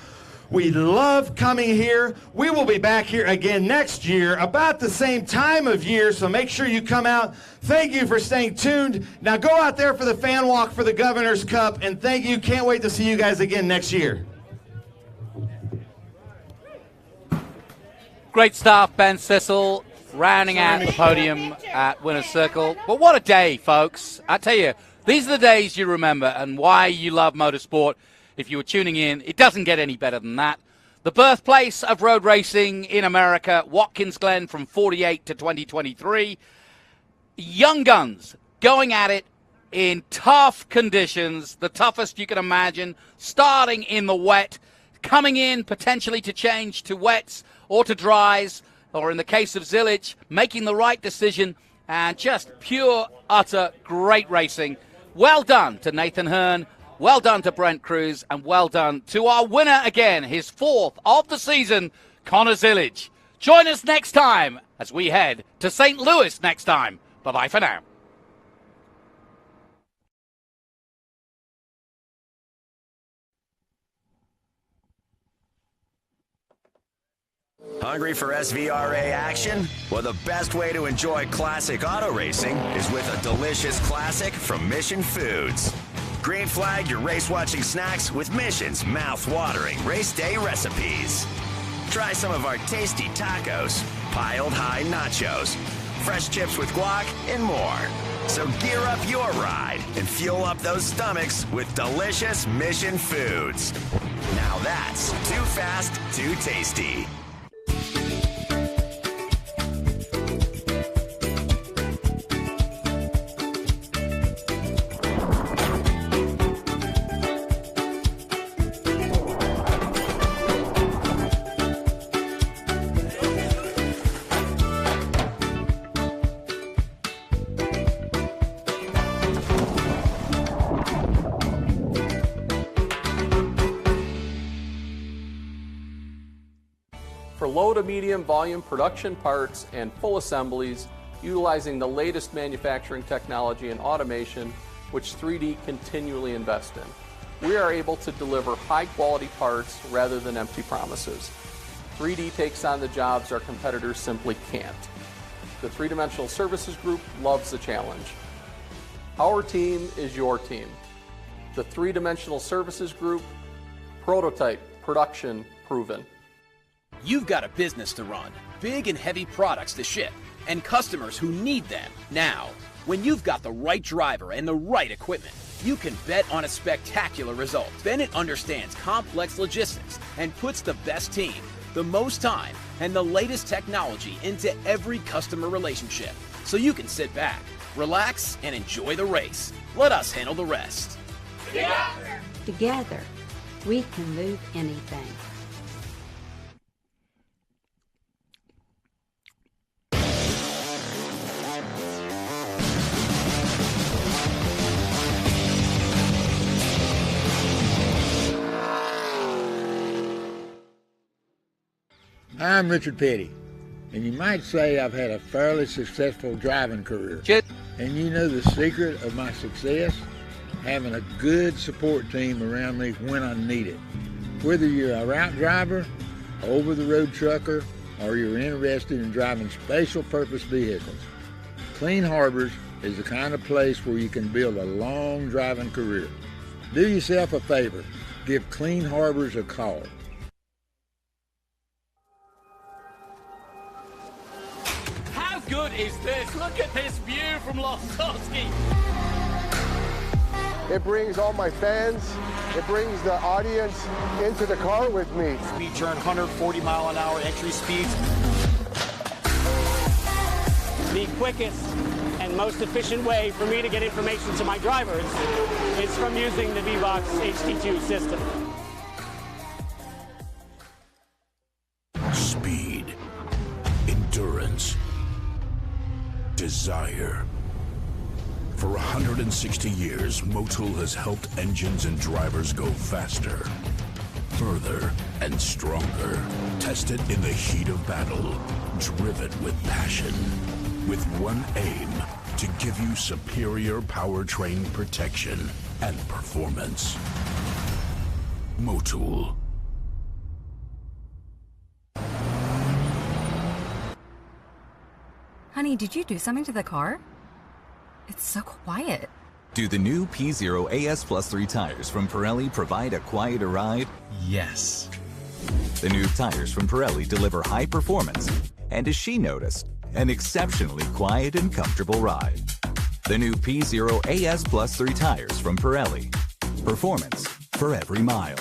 We love coming here. We will be back here again next year, about the same time of year, so make sure you come out. Thank you for staying tuned. Now go out there for the fan walk for the Governor's Cup, and thank you. Can't wait to see you guys again next year. Great stuff, Ben Sissel, rounding out the podium at Winner's Circle. But what a day, folks. I tell you, these are the days you remember, and why you love motorsport. If you were tuning in, it doesn't get any better than that. The birthplace of road racing in America, Watkins Glen from 48 to 2023. Young guns going at it in tough conditions, the toughest you can imagine, starting in the wet, coming in potentially to change to wets or to dries, or in the case of Zilic, making the right decision, and just pure, utter great racing. Well done to Nathan Hearn. Well done to Brent Cruz, and well done to our winner again, his 4th of the season, Connor Zilic. Join us next time as we head to St. Louis next time. Bye-bye for now. Hungry for SVRA action? Well, the best way to enjoy classic auto racing is with a delicious classic from Mission Foods. Green flag your race-watching snacks with Mission's mouth-watering race day recipes. Try some of our tasty tacos, piled high nachos, fresh chips with guac, and more. So gear up your ride and fuel up those stomachs with delicious Mission Foods. Now that's too fast, too tasty. low to medium volume production parts and full assemblies utilizing the latest manufacturing technology and automation, which 3D continually invest in. We are able to deliver high quality parts rather than empty promises. 3D takes on the jobs our competitors simply can't. The Three-Dimensional Services Group loves the challenge. Our team is your team. The Three-Dimensional Services Group, prototype, production, proven. You've got a business to run, big and heavy products to ship, and customers who need them now. When you've got the right driver and the right equipment, you can bet on a spectacular result. Bennett understands complex logistics and puts the best team, the most time, and the latest technology into every customer relationship. So you can sit back, relax, and enjoy the race. Let us handle the rest. Together, we can move anything. I'm Richard Petty, and you might say I've had a fairly successful driving career. And you know the secret of my success? Having a good support team around me when I need it. Whether you're a route driver, over-the-road trucker, or you're interested in driving special purpose vehicles, Clean Harbors is the kind of place where you can build a long driving career. Do yourself a favor, give Clean Harbors a call. How good is this? Look at this view from Losowski. It brings all my fans, it brings the audience into the car with me. Speed turn, 140 mile an hour entry speeds. The quickest and most efficient way for me to get information to my drivers is from using the V-Box HD2 system. Speed, endurance, desire. For 160 years, Motul has helped engines and drivers go faster, further, and stronger. Tested in the heat of battle, driven with passion, with one aim, to give you superior powertrain protection and performance. Motul. Honey, did you do something to the car? It's so quiet. Do the new P0 AS Plus 3 tires from Pirelli provide a quieter ride? Yes. The new tires from Pirelli deliver high performance, and as she noticed, an exceptionally quiet and comfortable ride. The new P0 AS Plus 3 tires from Pirelli. Performance for every mile.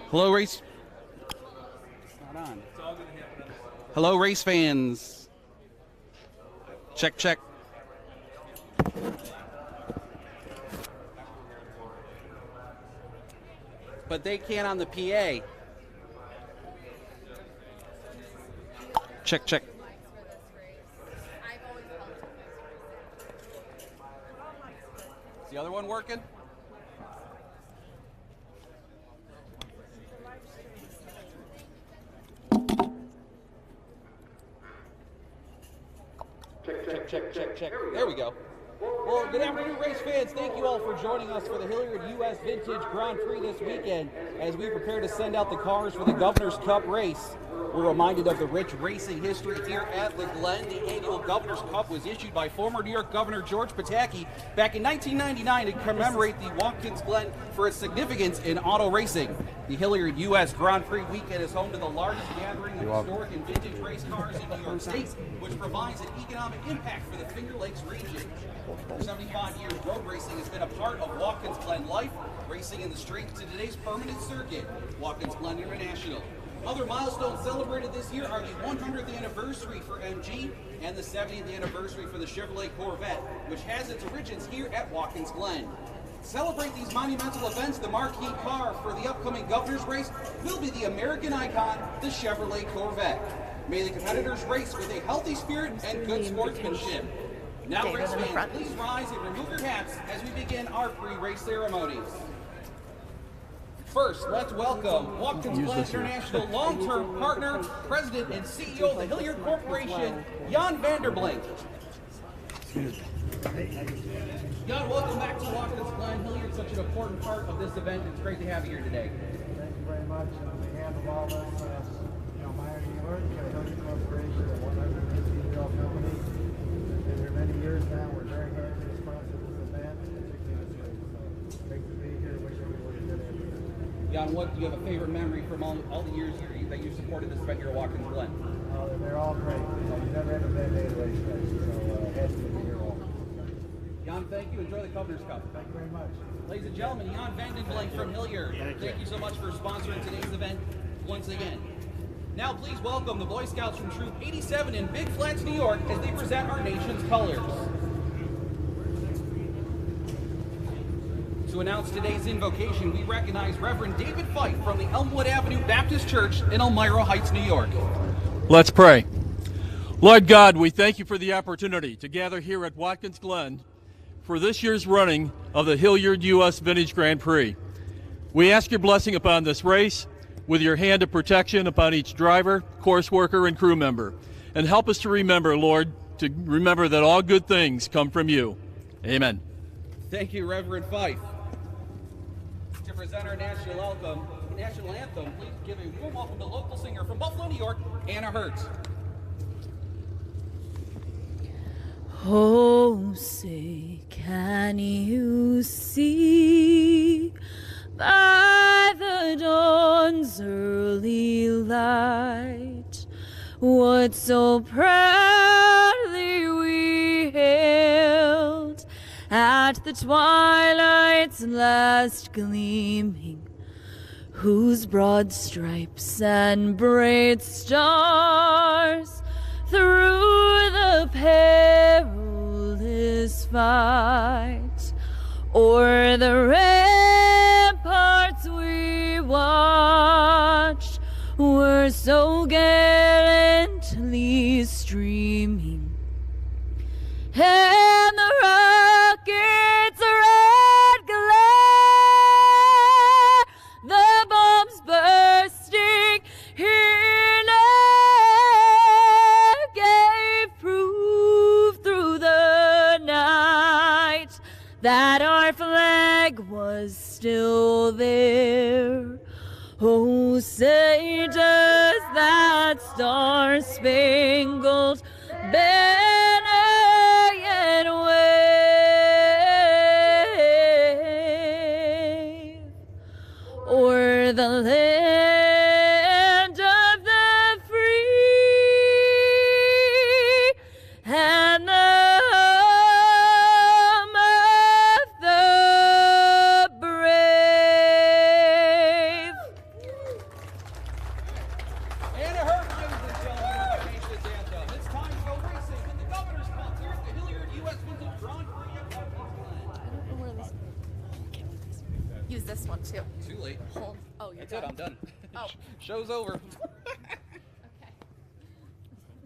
Hello, race. Not on. Hello, race fans. Check, check. But they can't on the PA. Check, check. Is the other one working? Check. There we go. Well, good afternoon, race fans. Thank you all for joining us for the Hilliard U.S. Vintage Grand Prix this weekend as we prepare to send out the cars for the Governor's Cup race. We're reminded of the rich racing history here at the Glen. The annual Governor's Cup was issued by former New York Governor George Pataki back in 1999 to commemorate the Watkins Glen for its significance in auto racing. The Hilliard U.S. Grand Prix weekend is home to the largest gathering of historic and vintage race cars in New York State, which provides an economic impact for the Finger Lakes region. For 75 years, road racing has been a part of Watkins Glen life, racing in the streets to today's permanent circuit, Watkins Glen International. Other milestones celebrated this year are the 100th anniversary for MG and the 70th anniversary for the Chevrolet Corvette, which has its origins here at Watkins Glen. To celebrate these monumental events, the marquee car for the upcoming Governor's race will be the American icon, the Chevrolet Corvette. May the competitors race with a healthy spirit and good sportsmanship. Now, race fans, please rise and remove your hats as we begin our pre-race ceremonies. First, let's welcome Watkins Glen International long-term partner, president and CEO of the Hilliard Corporation, Jan Vanderblink. Jan, welcome back to Watkins Glen. Hilliard's such an important part of this event. It's great to have you here today. Thank you very much. On behalf of all of us, Meyer, New York, Hilliard Corporation, a 150-year-old company. We've been here many years now. We're very happy to sponsor this event, particularly this week. So great to be here. Wish everybody good afternoon. Jan, what do you have a favorite memory from all the years that you supported this event here at Watkins Glen? They're all great. You never have a bad day to race, so happy to be here all. Jan, thank you. Enjoy the Governor's Cup. Thank you very much. Ladies and gentlemen, Jan Vandenblank from Hilliard. Thank you so much for sponsoring today's event once again. Now please welcome the Boy Scouts from Troop 87 in Big Flats, New York, as they present our nation's colors. To announce today's invocation, we recognize Reverend David Fife from the Elmwood Avenue Baptist Church in Elmira Heights, New York. Let's pray. Lord God, we thank you for the opportunity to gather here at Watkins Glen for this year's running of the Hilliard U.S. Vintage Grand Prix. We ask your blessing upon this race, with your hand of protection upon each driver, course worker, and crew member. And help us to remember, Lord, to remember that all good things come from you. Amen. Thank you, Reverend Fife. To present our national anthem, please give a warm welcome to local singer from Buffalo, New York, Anna Hertz. Oh, say, can you see by the dawn's early light what so proudly we hailed at the twilight's last gleaming, whose broad stripes and bright stars through the perilous fight o'er the ramparts we watched were so gallantly streaming, and the rockets' red glare, the bombs bursting here gave proof through the night that our flag was still there. Oh, say does that star-spangled banner yet wave o'er the land of the free and the this one too. Too late. Hold. Oh, you're That's done. it. I'm done. Oh. Show's over. Okay.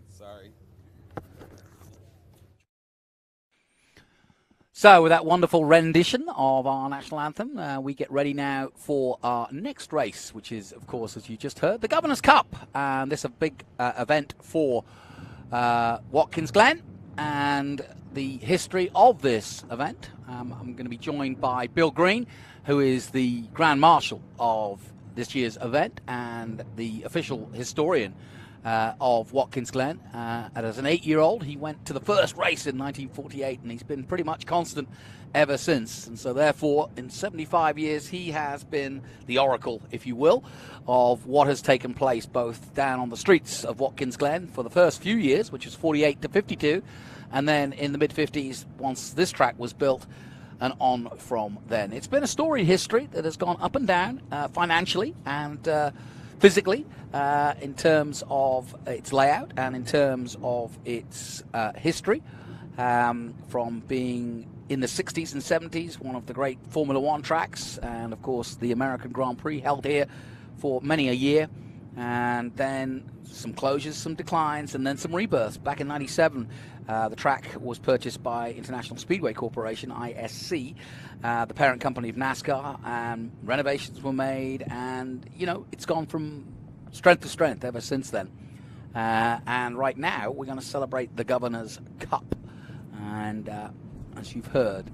Sorry. So, with that wonderful rendition of our national anthem, we get ready now for our next race, which is, of course, as you just heard, the Governor's Cup. And this is a big event for Watkins Glen and the history of this event. I'm going to be joined by Bill Green, who is the Grand Marshal of this year's event and the official historian of Watkins Glen. And as an 8-year-old, he went to the first race in 1948, and he's been pretty much constant ever since. And so therefore, in 75 years, he has been the oracle, if you will, of what has taken place both down on the streets of Watkins Glen for the first few years, which was 48 to 52, and then in the mid-50s, once this track was built, and on from then. It's been a storied history that has gone up and down financially and physically, in terms of its layout and in terms of its history, from being in the 60s and 70s, one of the great Formula One tracks, and of course the American Grand Prix held here for many a year, and then some closures, some declines, and then some rebirths. Back in 97, the track was purchased by International Speedway Corporation, ISC, the parent company of NASCAR, and renovations were made, and, you know, it's gone from strength to strength ever since then. And right now, we're going to celebrate the Governor's Cup. And as you've heard,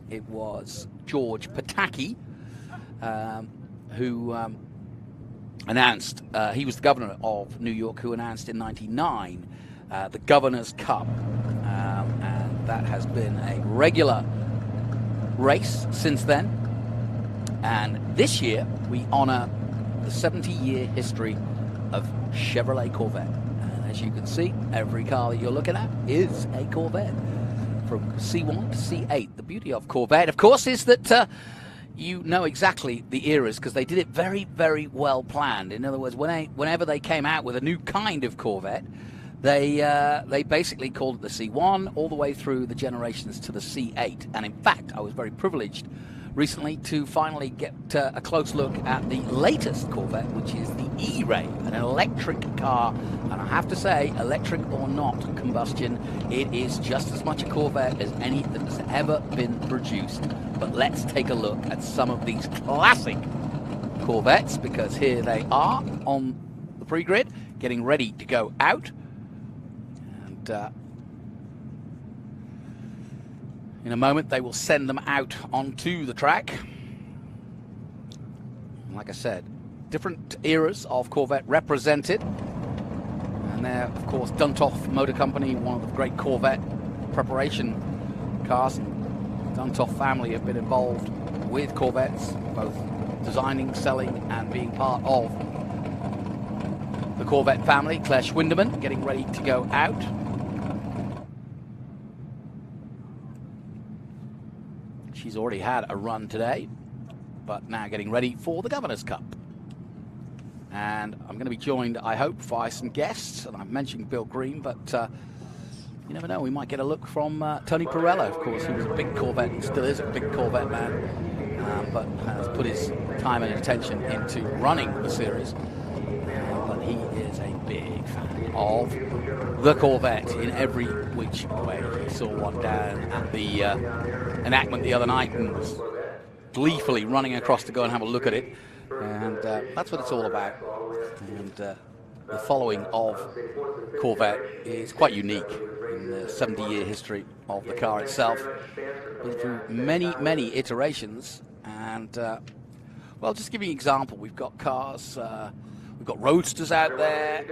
it was George Pataki who announced, he was the governor of New York, who announced in 99 the Governor's Cup. And that has been a regular race since then. And this year, we honor the 70-year history of Chevrolet Corvette. And as you can see, every car that you're looking at is a Corvette, from C1 to C8. The beauty of Corvette, of course, is that you know exactly the eras, because they did it very, very well planned. In other words, whenever they came out with a new kind of Corvette, they basically called it the C1 all the way through the generations to the C8. And in fact, I was very privileged recently to finally get a close look at the latest Corvette, which is the E-Ray, an electric car. And I have to say, electric or not combustion, it is just as much a Corvette as any that's ever been produced. But let's take a look at some of these classic Corvettes, because here they are on the pre-grid, getting ready to go out. And in a moment, they will send them out onto the track. And like I said, different eras of Corvette represented. And they're, of course, Duntoff Motor Company, one of the great Corvette preparation cars. And Duntoff family have been involved with Corvettes, both designing, selling, and being part of the Corvette family. Claire Schwindeman getting ready to go out. She's already had a run today, but now getting ready for the Governor's Cup. And I'm going to be joined, I hope, by some guests. And I've mentioned Bill Green, but you never know, we might get a look from Tony Pirelli, of course, who was a big Corvette and still is a big Corvette man, but has put his time and attention into running the series. But he is a big fan of the Corvette in every which way. He saw one down at the enactment the other night and was gleefully running across to go and have a look at it. And that's what it's all about. And the following of Corvette is quite unique in the 70-year history of the car itself. Been through many, many iterations. And, well, just to give you an example, we've got cars, we've got roadsters out there.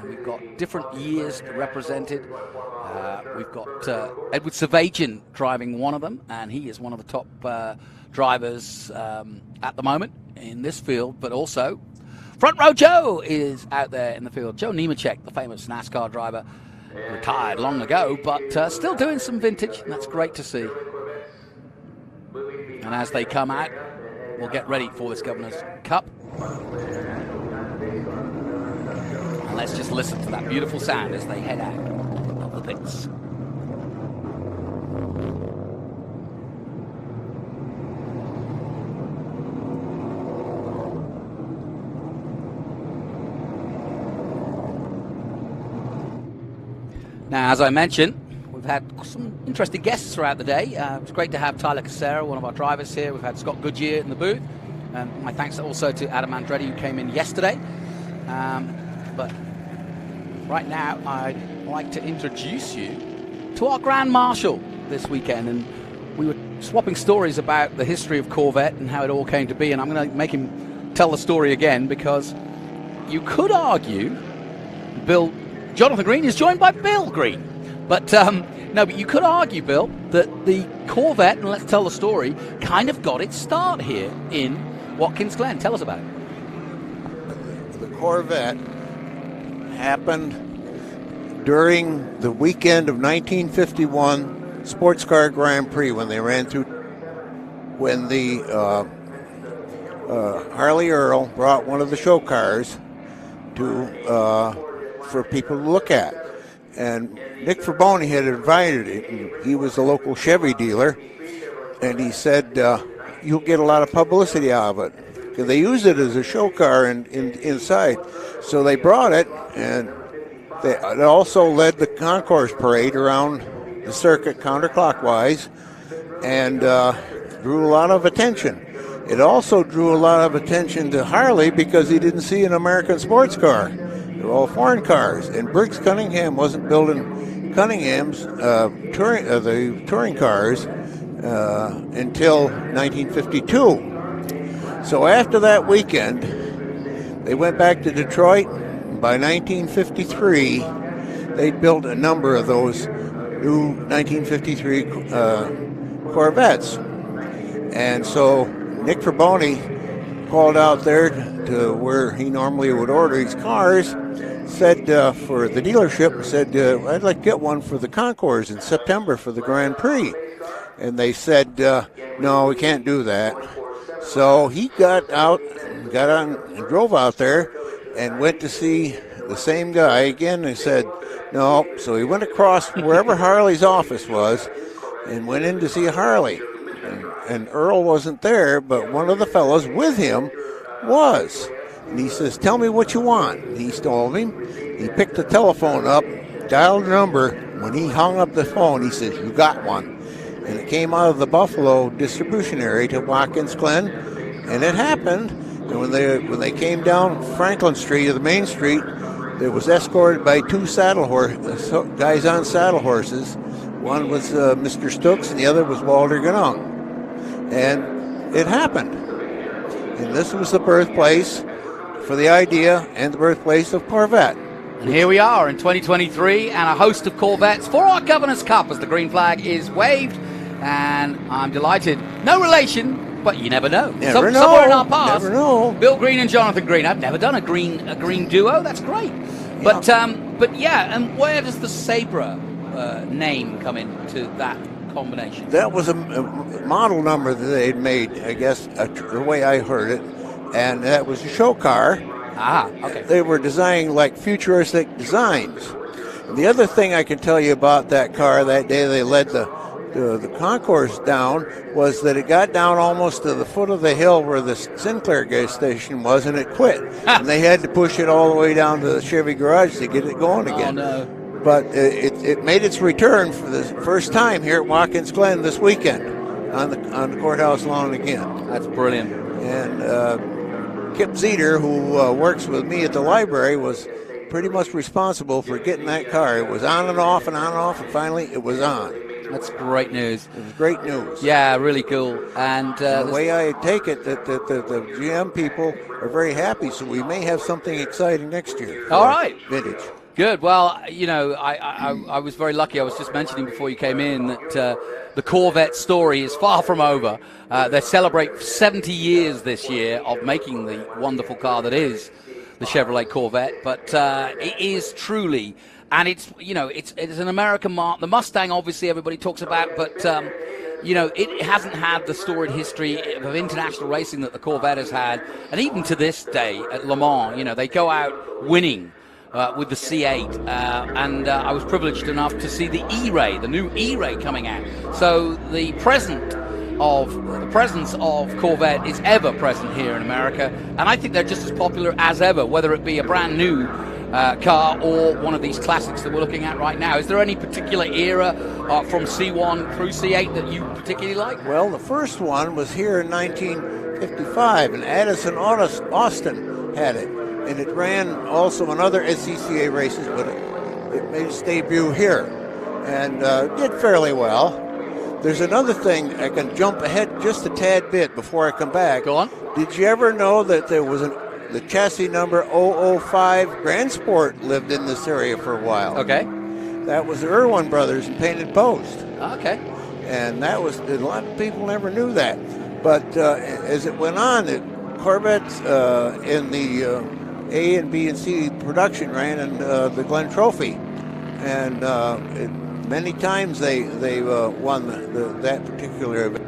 We've got different years represented. We've got Edward Savajian driving one of them, and he is one of the top drivers at the moment in this field. But also, Front Row Joe is out there in the field. Joe Nemechek, the famous NASCAR driver, retired long ago, but still doing some vintage, and that's great to see. And as they come out, we'll get ready for this Governor's Cup. And let's just listen to that beautiful sound as they head out of the pits. Now, as I mentioned, we've had some interesting guests throughout the day. It's great to have Tyler Casera, one of our drivers here. We've had Scott Goodyear in the booth. My thanks also to Adam Andretti, who came in yesterday. But right now, I'd like to introduce you to our Grand Marshal this weekend. And we were swapping stories about the history of Corvette and how it all came to be. And I'm going to make him tell the story again, because you could argue Jonathan Green is joined by Bill Green. But no, but you could argue, Bill, that the Corvette, and let's tell the story, kind of got its start here in Watkins Glen. Tell us about it. The Corvette happened during the weekend of 1951 Sports Car Grand Prix, when they ran through, when the Harley Earl brought one of the show cars for people to look at. And Nick Faboni had invited him. He was a local Chevy dealer, and he said, you'll get a lot of publicity out of it. They use it as a show car inside. So they brought it, and it also led the concourse parade around the circuit counterclockwise, and drew a lot of attention. It also drew a lot of attention to Harley, because he didn't see an American sports car. They were all foreign cars, and Briggs Cunningham wasn't building Cunningham's the touring cars until 1952. So after that weekend, they went back to Detroit. By 1953, they built a number of those new 1953 Corvettes. And so Nick Faboni called out there to where he normally would order his cars, said for the dealership, said, I'd like to get one for the Concours in September for the Grand Prix. And they said, no, we can't do that. So he got on and drove out there and went to see the same guy again. They said, no. So he went across wherever Harley's office was and went in to see Harley. And Earl wasn't there, but one of the fellows with him was. And he says, tell me what you want. And he told him. He picked the telephone up, dialed a number. When he hung up the phone, he says, you got one. And it came out of the Buffalo distribution area to Watkins Glen, and it happened. And when they came down Franklin Street, or the main street, it was escorted by two guys on saddle horses. One was Mr. Stokes, and the other was Walter Ganong. And it happened. And this was the birthplace for the idea and the birthplace of Corvette. And here we are in 2023, and a host of Corvettes for our Governor's Cup as the green flag is waved. And I'm delighted. No relation, but you never know. Never know. Somewhere in our past, never know. Bill Green and Jonathan Green. I've never done a green duo. That's great. Yeah. But yeah, and where does the Sabra name come into that combination? That was a model number that they'd made, I guess, the way I heard it, and that was a show car. Ah, okay. They were designing like futuristic designs. And the other thing I can tell you about that car that day they led the concourse down was that it got down almost to the foot of the hill where the Sinclair gas station was, and it quit. And they had to push it all the way down to the Chevy garage to get it going again. Oh, no. But it made its return for the first time here at Watkins Glen this weekend on the courthouse lawn again. That's brilliant. And Kip Zeter, who works with me at the library, was pretty much responsible for getting that car. It was on and off, and finally it was on. That's great news. It was great news. Yeah, really cool. And the way I take it, that the GM people are very happy, so we may have something exciting next year. All right. Vintage. Good. Well, you know, I was very lucky. I was just mentioning before you came in that the Corvette story is far from over. They celebrate 70 years this year of making the wonderful car that is the Chevrolet Corvette. But it is truly, and it's, you know, it's an American mark. The Mustang, obviously, everybody talks about, but you know, it hasn't had the storied history of international racing that the Corvette has had, and even to this day at Le Mans, you know, they go out winning. With the C8, and I was privileged enough to see the E-Ray, the new E-Ray coming out. So the presence of Corvette is ever present here in America, and I think they're just as popular as ever, whether it be a brand new car or one of these classics that we're looking at right now. Is there any particular era from C1 through C8 that you particularly like? Well, the first one was here in 1955, and Addison Austin had it. And it ran also in other SCCA races, but it made its debut here and did fairly well. There's another thing, I can jump ahead just a tad bit before I come back. Go on. Did you ever know that there was the chassis number 005 Grand Sport lived in this area for a while? Okay. That was the Irwin brothers in Painted Post. Okay. And that was, a lot of people never knew that. But as it went on, Corvettes in the A and B and C production ran in the Glen Trophy. And many times they won that particular event.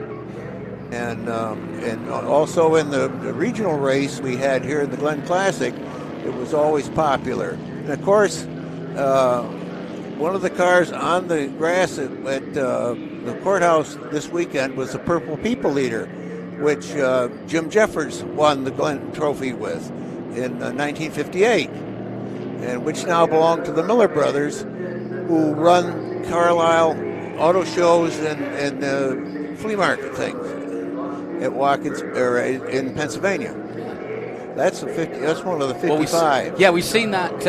And also in the regional race we had here in the Glen Classic, it was always popular. And of course, one of the cars on the grass at the courthouse this weekend was the Purple People Leader, which Jim Jeffers won the Glen Trophy with in 1958, and which now belong to the Miller brothers, who run Carlisle auto shows and flea market things at Watkins or in Pennsylvania. That's one of the 55. We've seen that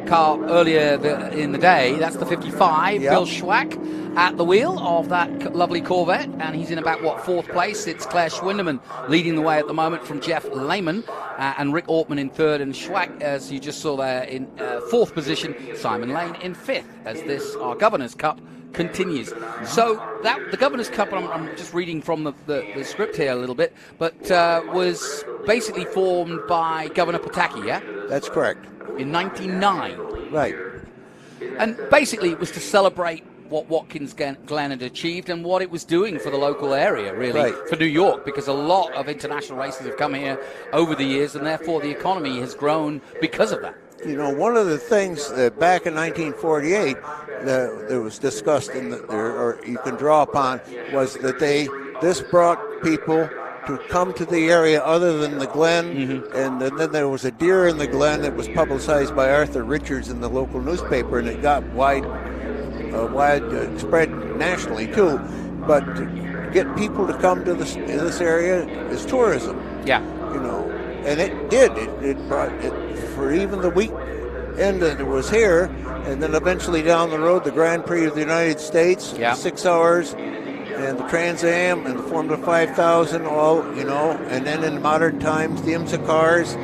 car earlier in the day. That's the 55. Yep. Bill Schwack at the wheel of that lovely Corvette, and he's in about, fourth place. It's Claire Schwindeman leading the way at the moment from Jeff Lehman, and Rick Ortman in third, and Schwack, as you just saw there, in fourth position. Simon Lane in fifth, as our Governor's Cup continues. So the Governor's Cup, I'm just reading from the script here a little bit, but was basically formed by Governor Pataki, yeah? That's correct. In 99. Right. And basically it was to celebrate what Watkins Glen had achieved and what it was doing for the local area, really, right, for New York, because a lot of international races have come here over the years, and therefore the economy has grown because of that. You know, one of the things that back in 1948 that was discussed or you can draw upon was that this brought people to come to the area other than the Glen, and then there was a deer in the Glen that was publicized by Arthur Richards in the local newspaper, and it got wide spread nationally too. But to get people to come to this area is tourism. Yeah. You know, and it did. It brought it for even the weekend that it was here, and then eventually down the road, the Grand Prix of the United States, 6 hours, and the Trans Am and the Formula 5000, all, you know, and then in modern times, the IMSA cars,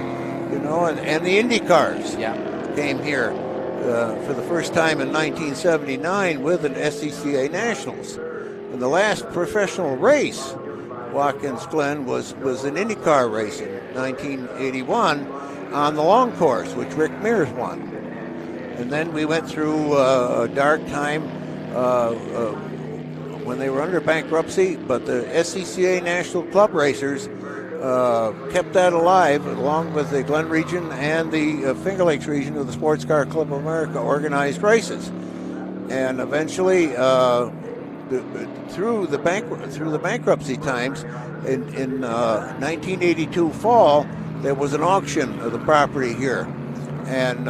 you know, and the Indy cars came here for the first time in 1979 with an SCCA Nationals. And the last professional race, Watkins Glen, was an IndyCar race in 1981 on the long course, which Rick Mears won. And then we went through a dark time when they were under bankruptcy, but the SCCA National Club Racers kept that alive, along with the Glen region and the Finger Lakes region of the Sports Car Club of America organized races. And eventually, through the bankruptcy times, in 1982 fall, there was an auction of the property here, and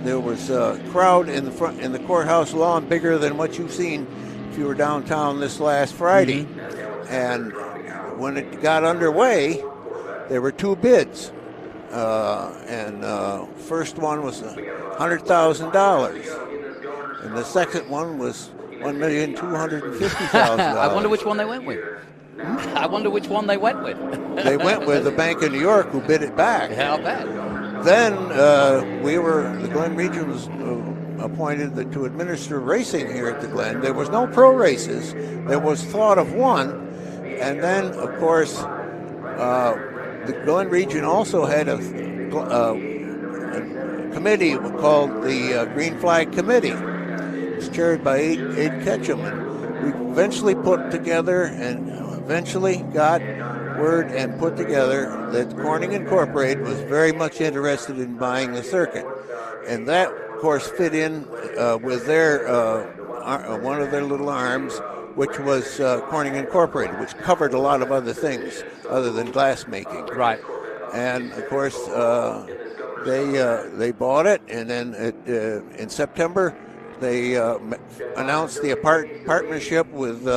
there was a crowd in the courthouse lawn bigger than what you've seen if you were downtown this last Friday. And when it got underway, there were two bids, and first one was $100,000, and the second one was $1,250,000. I wonder which one they went with. I wonder which one they went with. They went with the Bank of New York, who bid it back. How bad? Then the Glen region was appointed to administer racing here at the Glen. There was no pro races. There was thought of one. And then, of course, the Glen region also had a committee called the Green Flag Committee. It was chaired by Abe Ketchum. And we eventually put together and eventually got word and put together that Corning Incorporated was very much interested in buying the circuit. And that, of course, fit in with their one of their little arms, which was Corning Incorporated, which covered a lot of other things other than glass making. Right. And, of course, They bought it, and then in September they announced the partnership with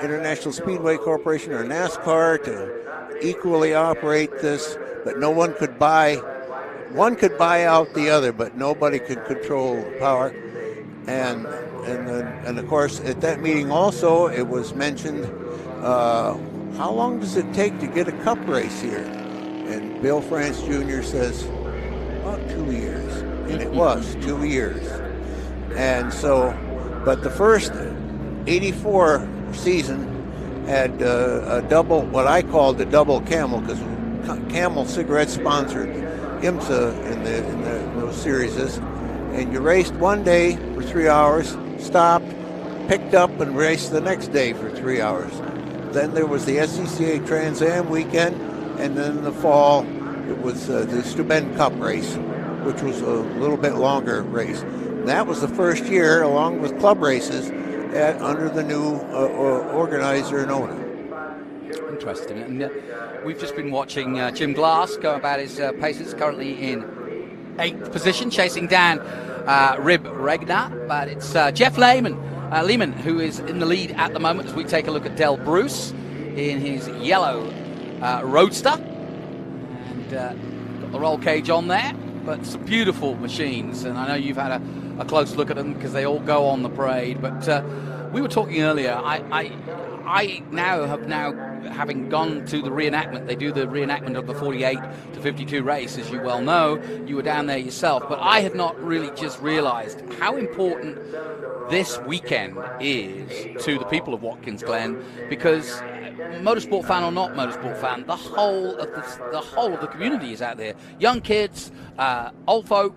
International Speedway Corporation, or NASCAR, to equally operate this, but no one could buy. One could buy out the other, but nobody could control the power. And of course, at that meeting also, it was mentioned, how long does it take to get a cup race here? And Bill France Jr. says, about 2 years. And it was 2 years. And so, but the first 84 season had a double, what I called the double Camel, because Camel Cigarettes sponsored IMSA in those series. And you raced one day for 3 hours, stopped, picked up, and raced the next day for 3 hours. Then there was the SCCA Trans Am weekend, and then in the fall it was the Steuben Cup race, which was a little bit longer race. And that was the first year, along with club races, under the new organizer and owner. Interesting. And we've just been watching Jim Glass go about his paces, currently in 8th position, chasing down Rib Regner. But it's Jeff Lehman, who is in the lead at the moment, as we take a look at Del Bruce in his yellow Roadster. And got the roll cage on there, but some beautiful machines. And I know you've had a close look at them because they all go on the parade. But we were talking earlier, I now, having gone to the reenactment, they do the reenactment of the 48 to 52 race, as you well know. You were down there yourself, but I had not really just realized how important this weekend is to the people of Watkins Glen, because motorsport fan or not motorsport fan, the whole of the community is out there. Young kids, old folk,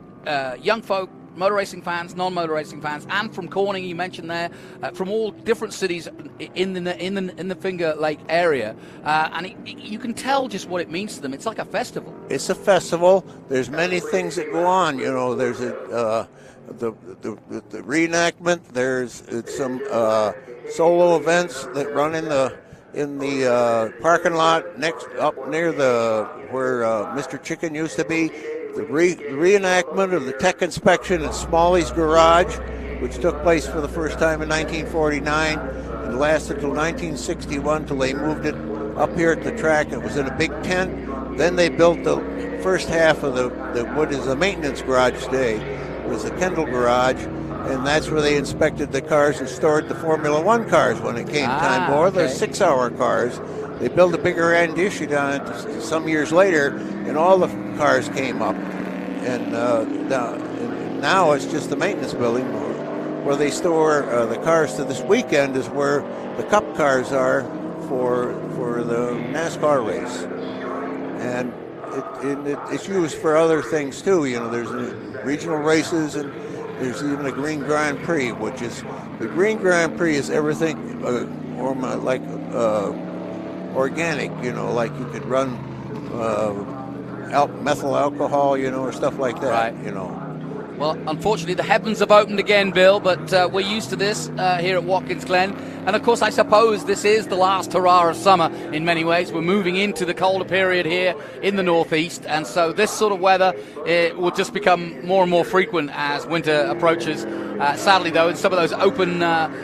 young folk, motor racing fans, non-motor racing fans, and from Corning, you mentioned there, from all different cities in the Finger Lake area, and you can tell just what it means to them. It's like a festival. It's a festival. There's many things that go on. You know, there's the reenactment. There's some solo events that run in the parking lot up near where Mr. Chicken used to be. The reenactment of the tech inspection at Smalley's Garage, which took place for the first time in 1949 and lasted until 1961, till they moved it up here at the track. It was in a big tent. Then they built the first half of what is the maintenance garage today. It was the Kendall Garage, and that's where they inspected the cars and stored the Formula One cars when it came time. Or the 6-hour cars. They built a bigger issue down it some years later, and all the cars came up. And now it's just the maintenance building where they store the cars. To this weekend is where the Cup cars are for the NASCAR race. And it's used for other things too. You know, there's regional races, and there's even a Green Grand Prix, which is the Green Grand Prix is everything like organic, you know, like you could run methyl alcohol, you know, or stuff like that, right. You know. Well, unfortunately, the heavens have opened again, Bill, but we're used to this here at Watkins Glen. And, of course, I suppose this is the last hurrah of summer in many ways. We're moving into the colder period here in the northeast, and so this sort of weather will just become more and more frequent as winter approaches. Sadly, though, in some of those open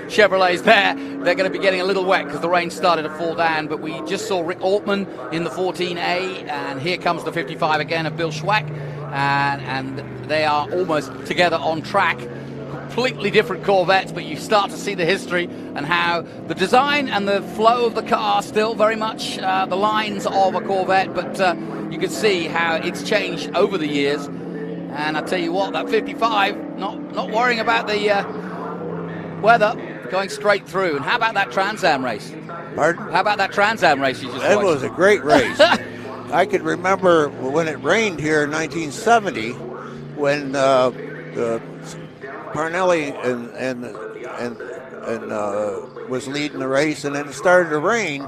Chevrolets there, they're going to be getting a little wet because the rain started to fall down. But we just saw Rick Altman in the 14A, and here comes the 55 again of Bill Schwack. And they are almost together on track. Completely different Corvettes, but you start to see the history and how the design and the flow of the car still very much the lines of a Corvette, but you can see how it's changed over the years. And I tell you what, that 55, not worrying about the weather, going straight through. And how about that Trans Am race? Pardon? How about that Trans Am race you just watched? That was a great race. I could remember when it rained here in 1970, when Pirelli and was leading the race, and then it started to rain.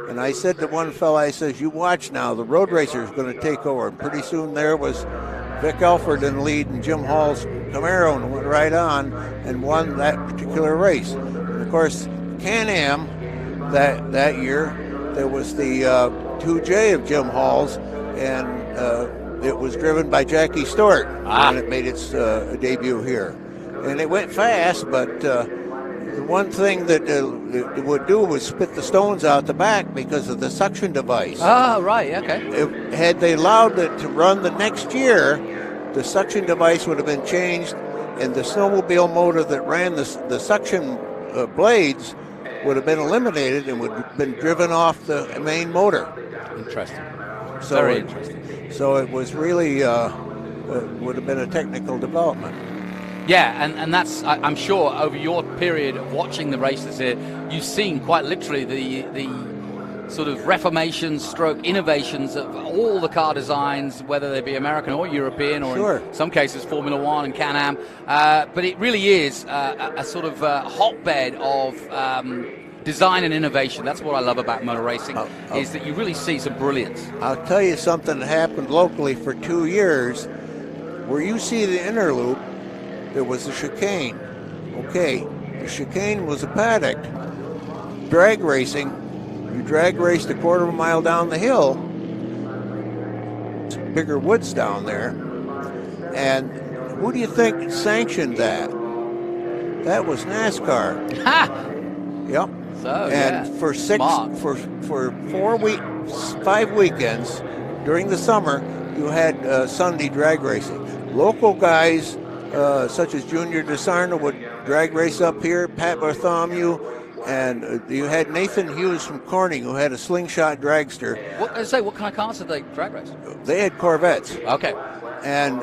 And I said to one fella, I says, "You watch now, the road racer is going to take over." And pretty soon there was Vic Elford in the lead, and Jim Hall's Camaro, and went right on and won that particular race. And of course, Can-Am that year, there was the 2J of Jim Hall's, and it was driven by Jackie Stewart when it made its debut here. And it went fast, but the one thing that it would do was spit the stones out the back because of the suction device. Ah, right, okay. Had they allowed it to run the next year, the suction device would have been changed, and the snowmobile motor that ran the suction blades would have been eliminated and would have been driven off the main motor. Interesting. So Very interesting. So it was really would have been a technical development. Yeah, and that's, I'm sure, over your period of watching the races here, you've seen quite literally the sort of reformations stroke innovations of all the car designs, whether they be American or European, or in some cases Formula One and Can-Am. But it really is a sort of hotbed of design and innovation. That's what I love about motor racing, is that you really see some brilliance. I'll tell you something that happened locally for 2 years. Where you see the inner loop, there was a chicane. Okay, the chicane was a paddock. Drag racing, you drag raced a quarter of a mile down the hill. It's bigger woods down there. And who do you think sanctioned that? That was NASCAR. Ha! Yep. So, and for 5 weekends during the summer, you had Sunday drag racing. Local guys such as Junior DeSarno would drag race up here, Pat Bartholomew, and you had Nathan Hughes from Corning, who had a slingshot dragster. What kind of cars did they drag race? They had Corvettes. Okay. And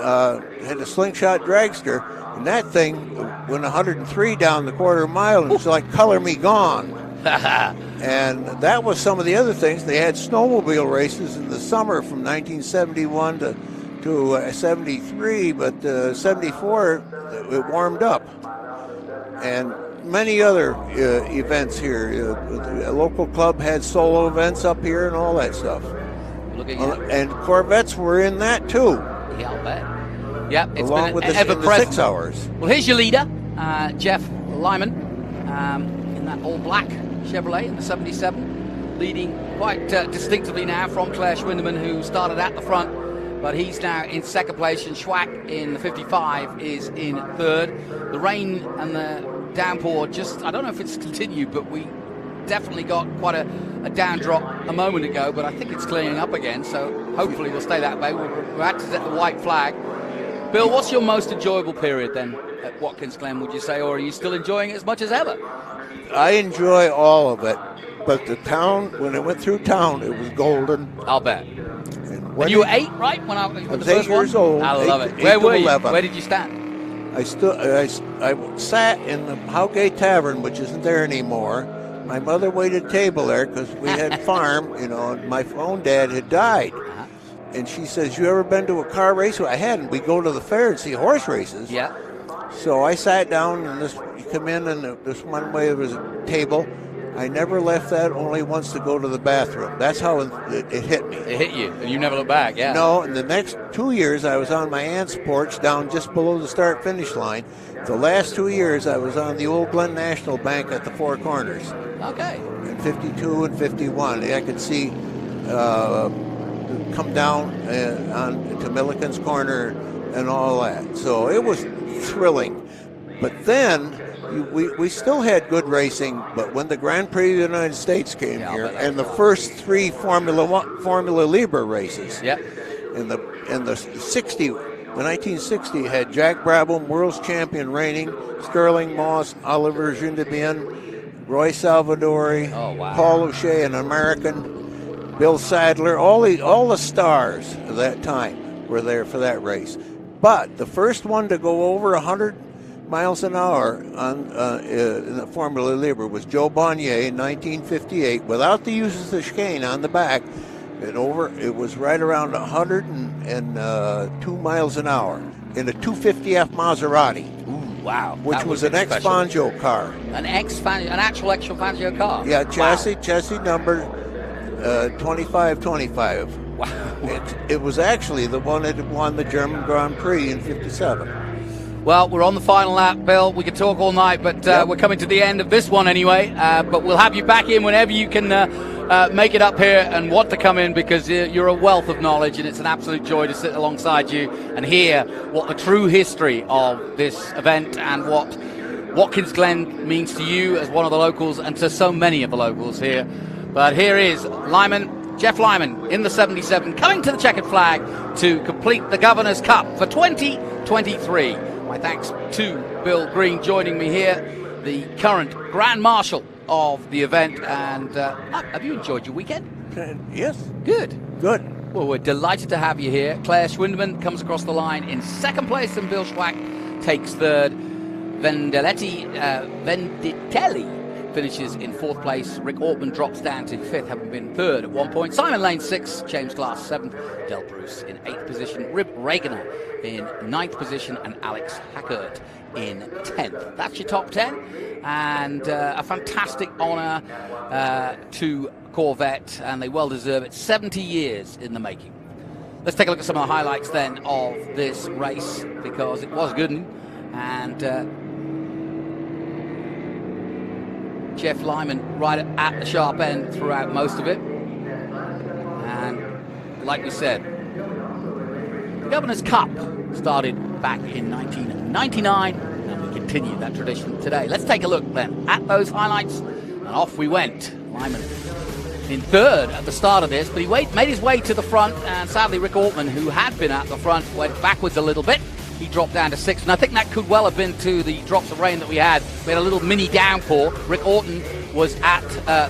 had a slingshot dragster, and that thing went 103 down the quarter mile, and it was like Color Me Gone. And that was some of the other things. They had snowmobile races in the summer from 1971 to 73, but 74 it warmed up, and many other events here. A local club had solo events up here and all that stuff. And Corvettes were in that too. Yeah, I'll bet. Yep, it's along been with ever the present. 6 hours. Well, here's your leader, Jeff Lyman, in that all black Chevrolet in the 77, leading quite distinctively now from Claire Schwindeman, who started at the front. But he's now in second place, and Schwack in the 55 is in third. The rain and the downpour I don't know if it's continued, but we definitely got quite a down drop a moment ago, but I think it's clearing up again, so hopefully we'll stay that way. We're at to set the white flag. Bill, what's your most enjoyable period then at Watkins Glen, would you say, or are you still enjoying it as much as ever? I enjoy all of it, but the town, when it went through town, it was golden. I'll bet. And you were 8, right? When I was 8 years old. I love it. Where were you? Where did you stand? I sat in the Howgate Tavern, which isn't there anymore. My mother waited table there because we had farm, and my own dad had died. And she says, "You ever been to a car race?" Well, I hadn't. We go to the fair and see horse races. Yeah. So I sat down, and you come in, and this one way there was a table. I never left that only once to go to the bathroom. That's how it hit me. It hit you, and you never looked back, yeah. No, in the next 2 years, I was on my aunt's porch down just below the start-finish line. The last 2 years, I was on the old Glen National Bank at the Four Corners. Okay. In 52 and 51. I could see come down on to Milliken's Corner and all that. So it was thrilling. But then we still had good racing, but when the Grand Prix of the United States came here, and the first 3 Formula Libre races, in the 1960 had Jack Brabham, world's champion reigning, Sterling Moss, Oliver Gendebien, Roy Salvadori, Paul O'Shea, an American, Bill Sadler, all the stars of that time were there for that race. But the first one to go over 100 miles an hour in the Formula Libre was Joe Bonnier in 1958, without the use of the chicane on the back. It was right around 102 miles an hour in a 250F Maserati. Ooh, wow! Which was an ex-Fangio car. An actual Fangio car. Yeah, chassis number 2525. Wow! It was actually the one that won the German Grand Prix in '57. Well, we're on the final lap, Bill. We could talk all night, but we're coming to the end of this one anyway. But we'll have you back in whenever you can make it up here and want to come in, because you're a wealth of knowledge, and it's an absolute joy to sit alongside you and hear what the true history of this event and what Watkins Glen means to you as one of the locals and to so many of the locals here. But here is Jeff Lyman in the 77, coming to the checkered flag to complete the Governor's Cup for 2023. My thanks to Bill Green joining me here, the current Grand Marshal of the event. And have you enjoyed your weekend? Yes. Good. Well, we're delighted to have you here. Claire Schwindeman comes across the line in second place, and Bill Schwack takes third. Venditelli finishes in fourth place. Rick Ortman drops down to fifth, having been third at one point. Simon Lane sixth, James Glass seventh, Del Bruce in eighth position, Rib Regener in ninth position, and Alex Hackert in 10th. That's your top 10, and a fantastic honour to Corvette, and they well deserve it. 70 years in the making. Let's take a look at some of the highlights then of this race, because it was a good one. And Jeff Lyman right at the sharp end throughout most of it. And like we said, the Governor's Cup started back in 1999, and we continue that tradition today. Let's take a look then at those highlights, and off we went. Lyman in third at the start of this, but he made his way to the front, and sadly Rick Ortman, who had been at the front, went backwards a little bit. He dropped down to sixth, and I think that could well have been to the drops of rain that we had. We had a little mini downpour. Rick Orton was at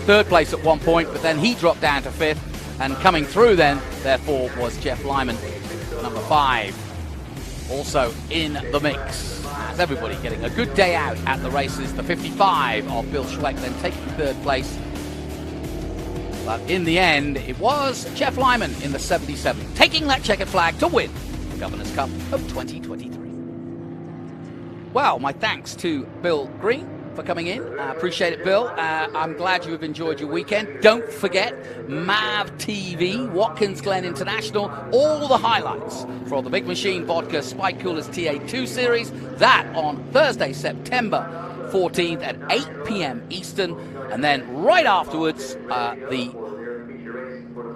third place at one point, but then he dropped down to fifth, and coming through then, therefore, was Jeff Lyman, number 5, also in the mix. As everybody getting a good day out at the races. The 55 of Bill Schweck then taking third place. But in the end, it was Jeff Lyman in the 77, taking that checkered flag to win the Governor's Cup of 2023. Well, my thanks to Bill Green for coming in. I appreciate it, Bill. I'm glad you have enjoyed your weekend. Don't forget MAV TV, Watkins Glen International, all the highlights for the Big Machine Vodka Spike Coolers TA2 series. That on Thursday, September 14th at 8 p.m. Eastern. And then right afterwards, the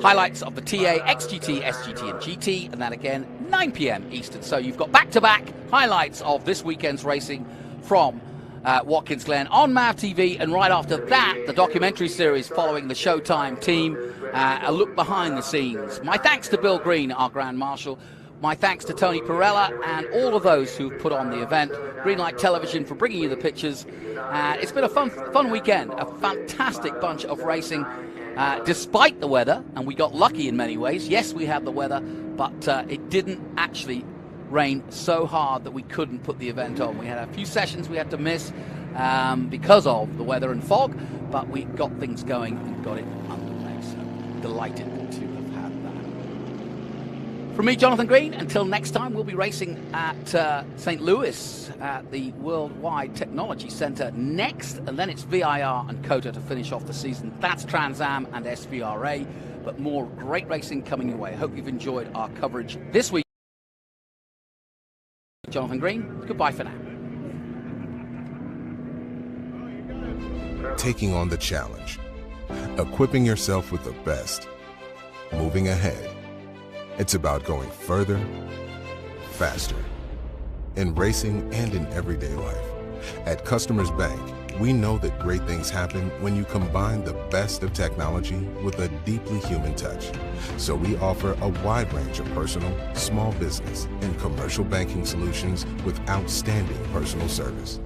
highlights of the TA, XGT, SGT, and GT, and that again, 9 p.m. Eastern. So you've got back-to-back highlights of this weekend's racing from Watkins Glen on MAV TV, and right after that, the documentary series following the Showtime team, a look behind the scenes. My thanks to Bill Green, our Grand Marshal. My thanks to Tony Pirella and all of those who've put on the event. Greenlight Television for bringing you the pictures. It's been a fun weekend, a fantastic bunch of racing. Despite the weather, and we got lucky in many ways. Yes, we had the weather, but it didn't actually rain so hard that we couldn't put the event on. We had a few sessions we had to miss because of the weather and fog, but we got things going and got it underway. So delighted to have had that. From me, Jonathan Green, until next time, we'll be racing at St. Louis at the Worldwide Technology Center next, and then it's VIR and COTA to finish off the season. That's Trans Am and SVRA, but more great racing coming your way. I hope you've enjoyed our coverage this week. Jonathan Green, goodbye for now. Taking on the challenge, equipping yourself with the best, moving ahead. It's about going further, faster, in racing and in everyday life. At Customers Bank, we know that great things happen when you combine the best of technology with a deeply human touch. So we offer a wide range of personal, small business, and commercial banking solutions with outstanding personal service,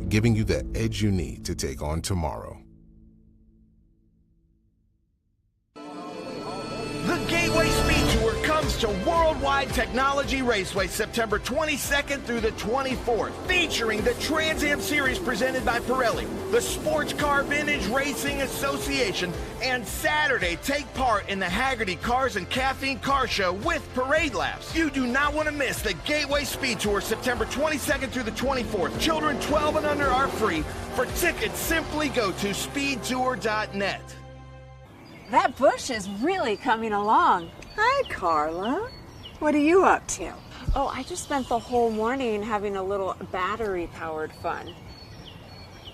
giving you the edge you need to take on tomorrow. The Gateway Speed Tour comes to Worldwide Technology Raceway September 22nd through the 24th, featuring the Trans Am Series presented by Pirelli, the Sports Car Vintage Racing Association, and Saturday, take part in the Haggerty Cars and Caffeine Car Show with parade laps. You do not want to miss the Gateway Speed Tour September 22nd through the 24th. Children 12 and under are free. For tickets, simply go to speedtour.net. That bush is really coming along. Hi, Carla. What are you up to? Oh, I just spent the whole morning having a little battery-powered fun.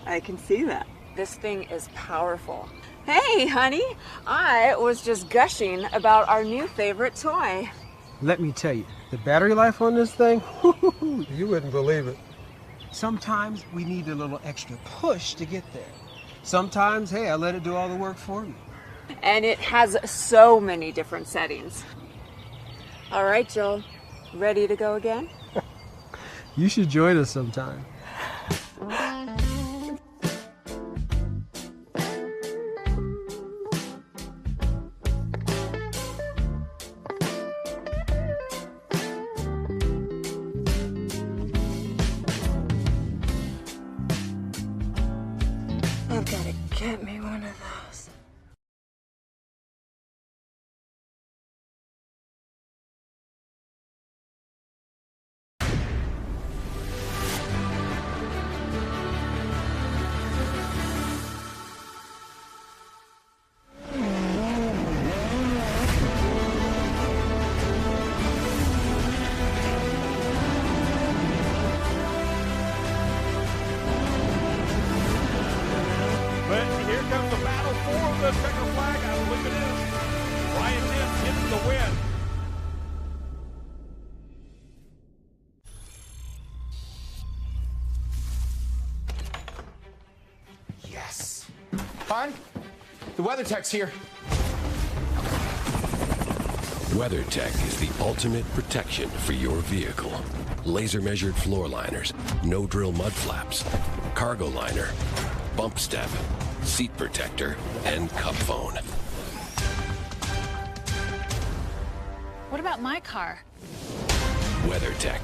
I can see that. This thing is powerful. Hey, honey, I was just gushing about our new favorite toy. Let me tell you, the battery life on this thing, You wouldn't believe it. sometimes we need a little extra push to get there. Sometimes, hey, I let it do all the work for me. And it has so many different settings. All right, Joel, ready to go again? You should join us sometime. I've got to get me one of those. But here comes the battle for the checker flag. I believe it is. Ryan Nitz gets the win. Yes. Hon, the weather tech's here. WeatherTech is the ultimate protection for your vehicle. Laser measured floor liners, no drill mud flaps, cargo liner, bump step, seat protector, and cup phone. What about my car? WeatherTech,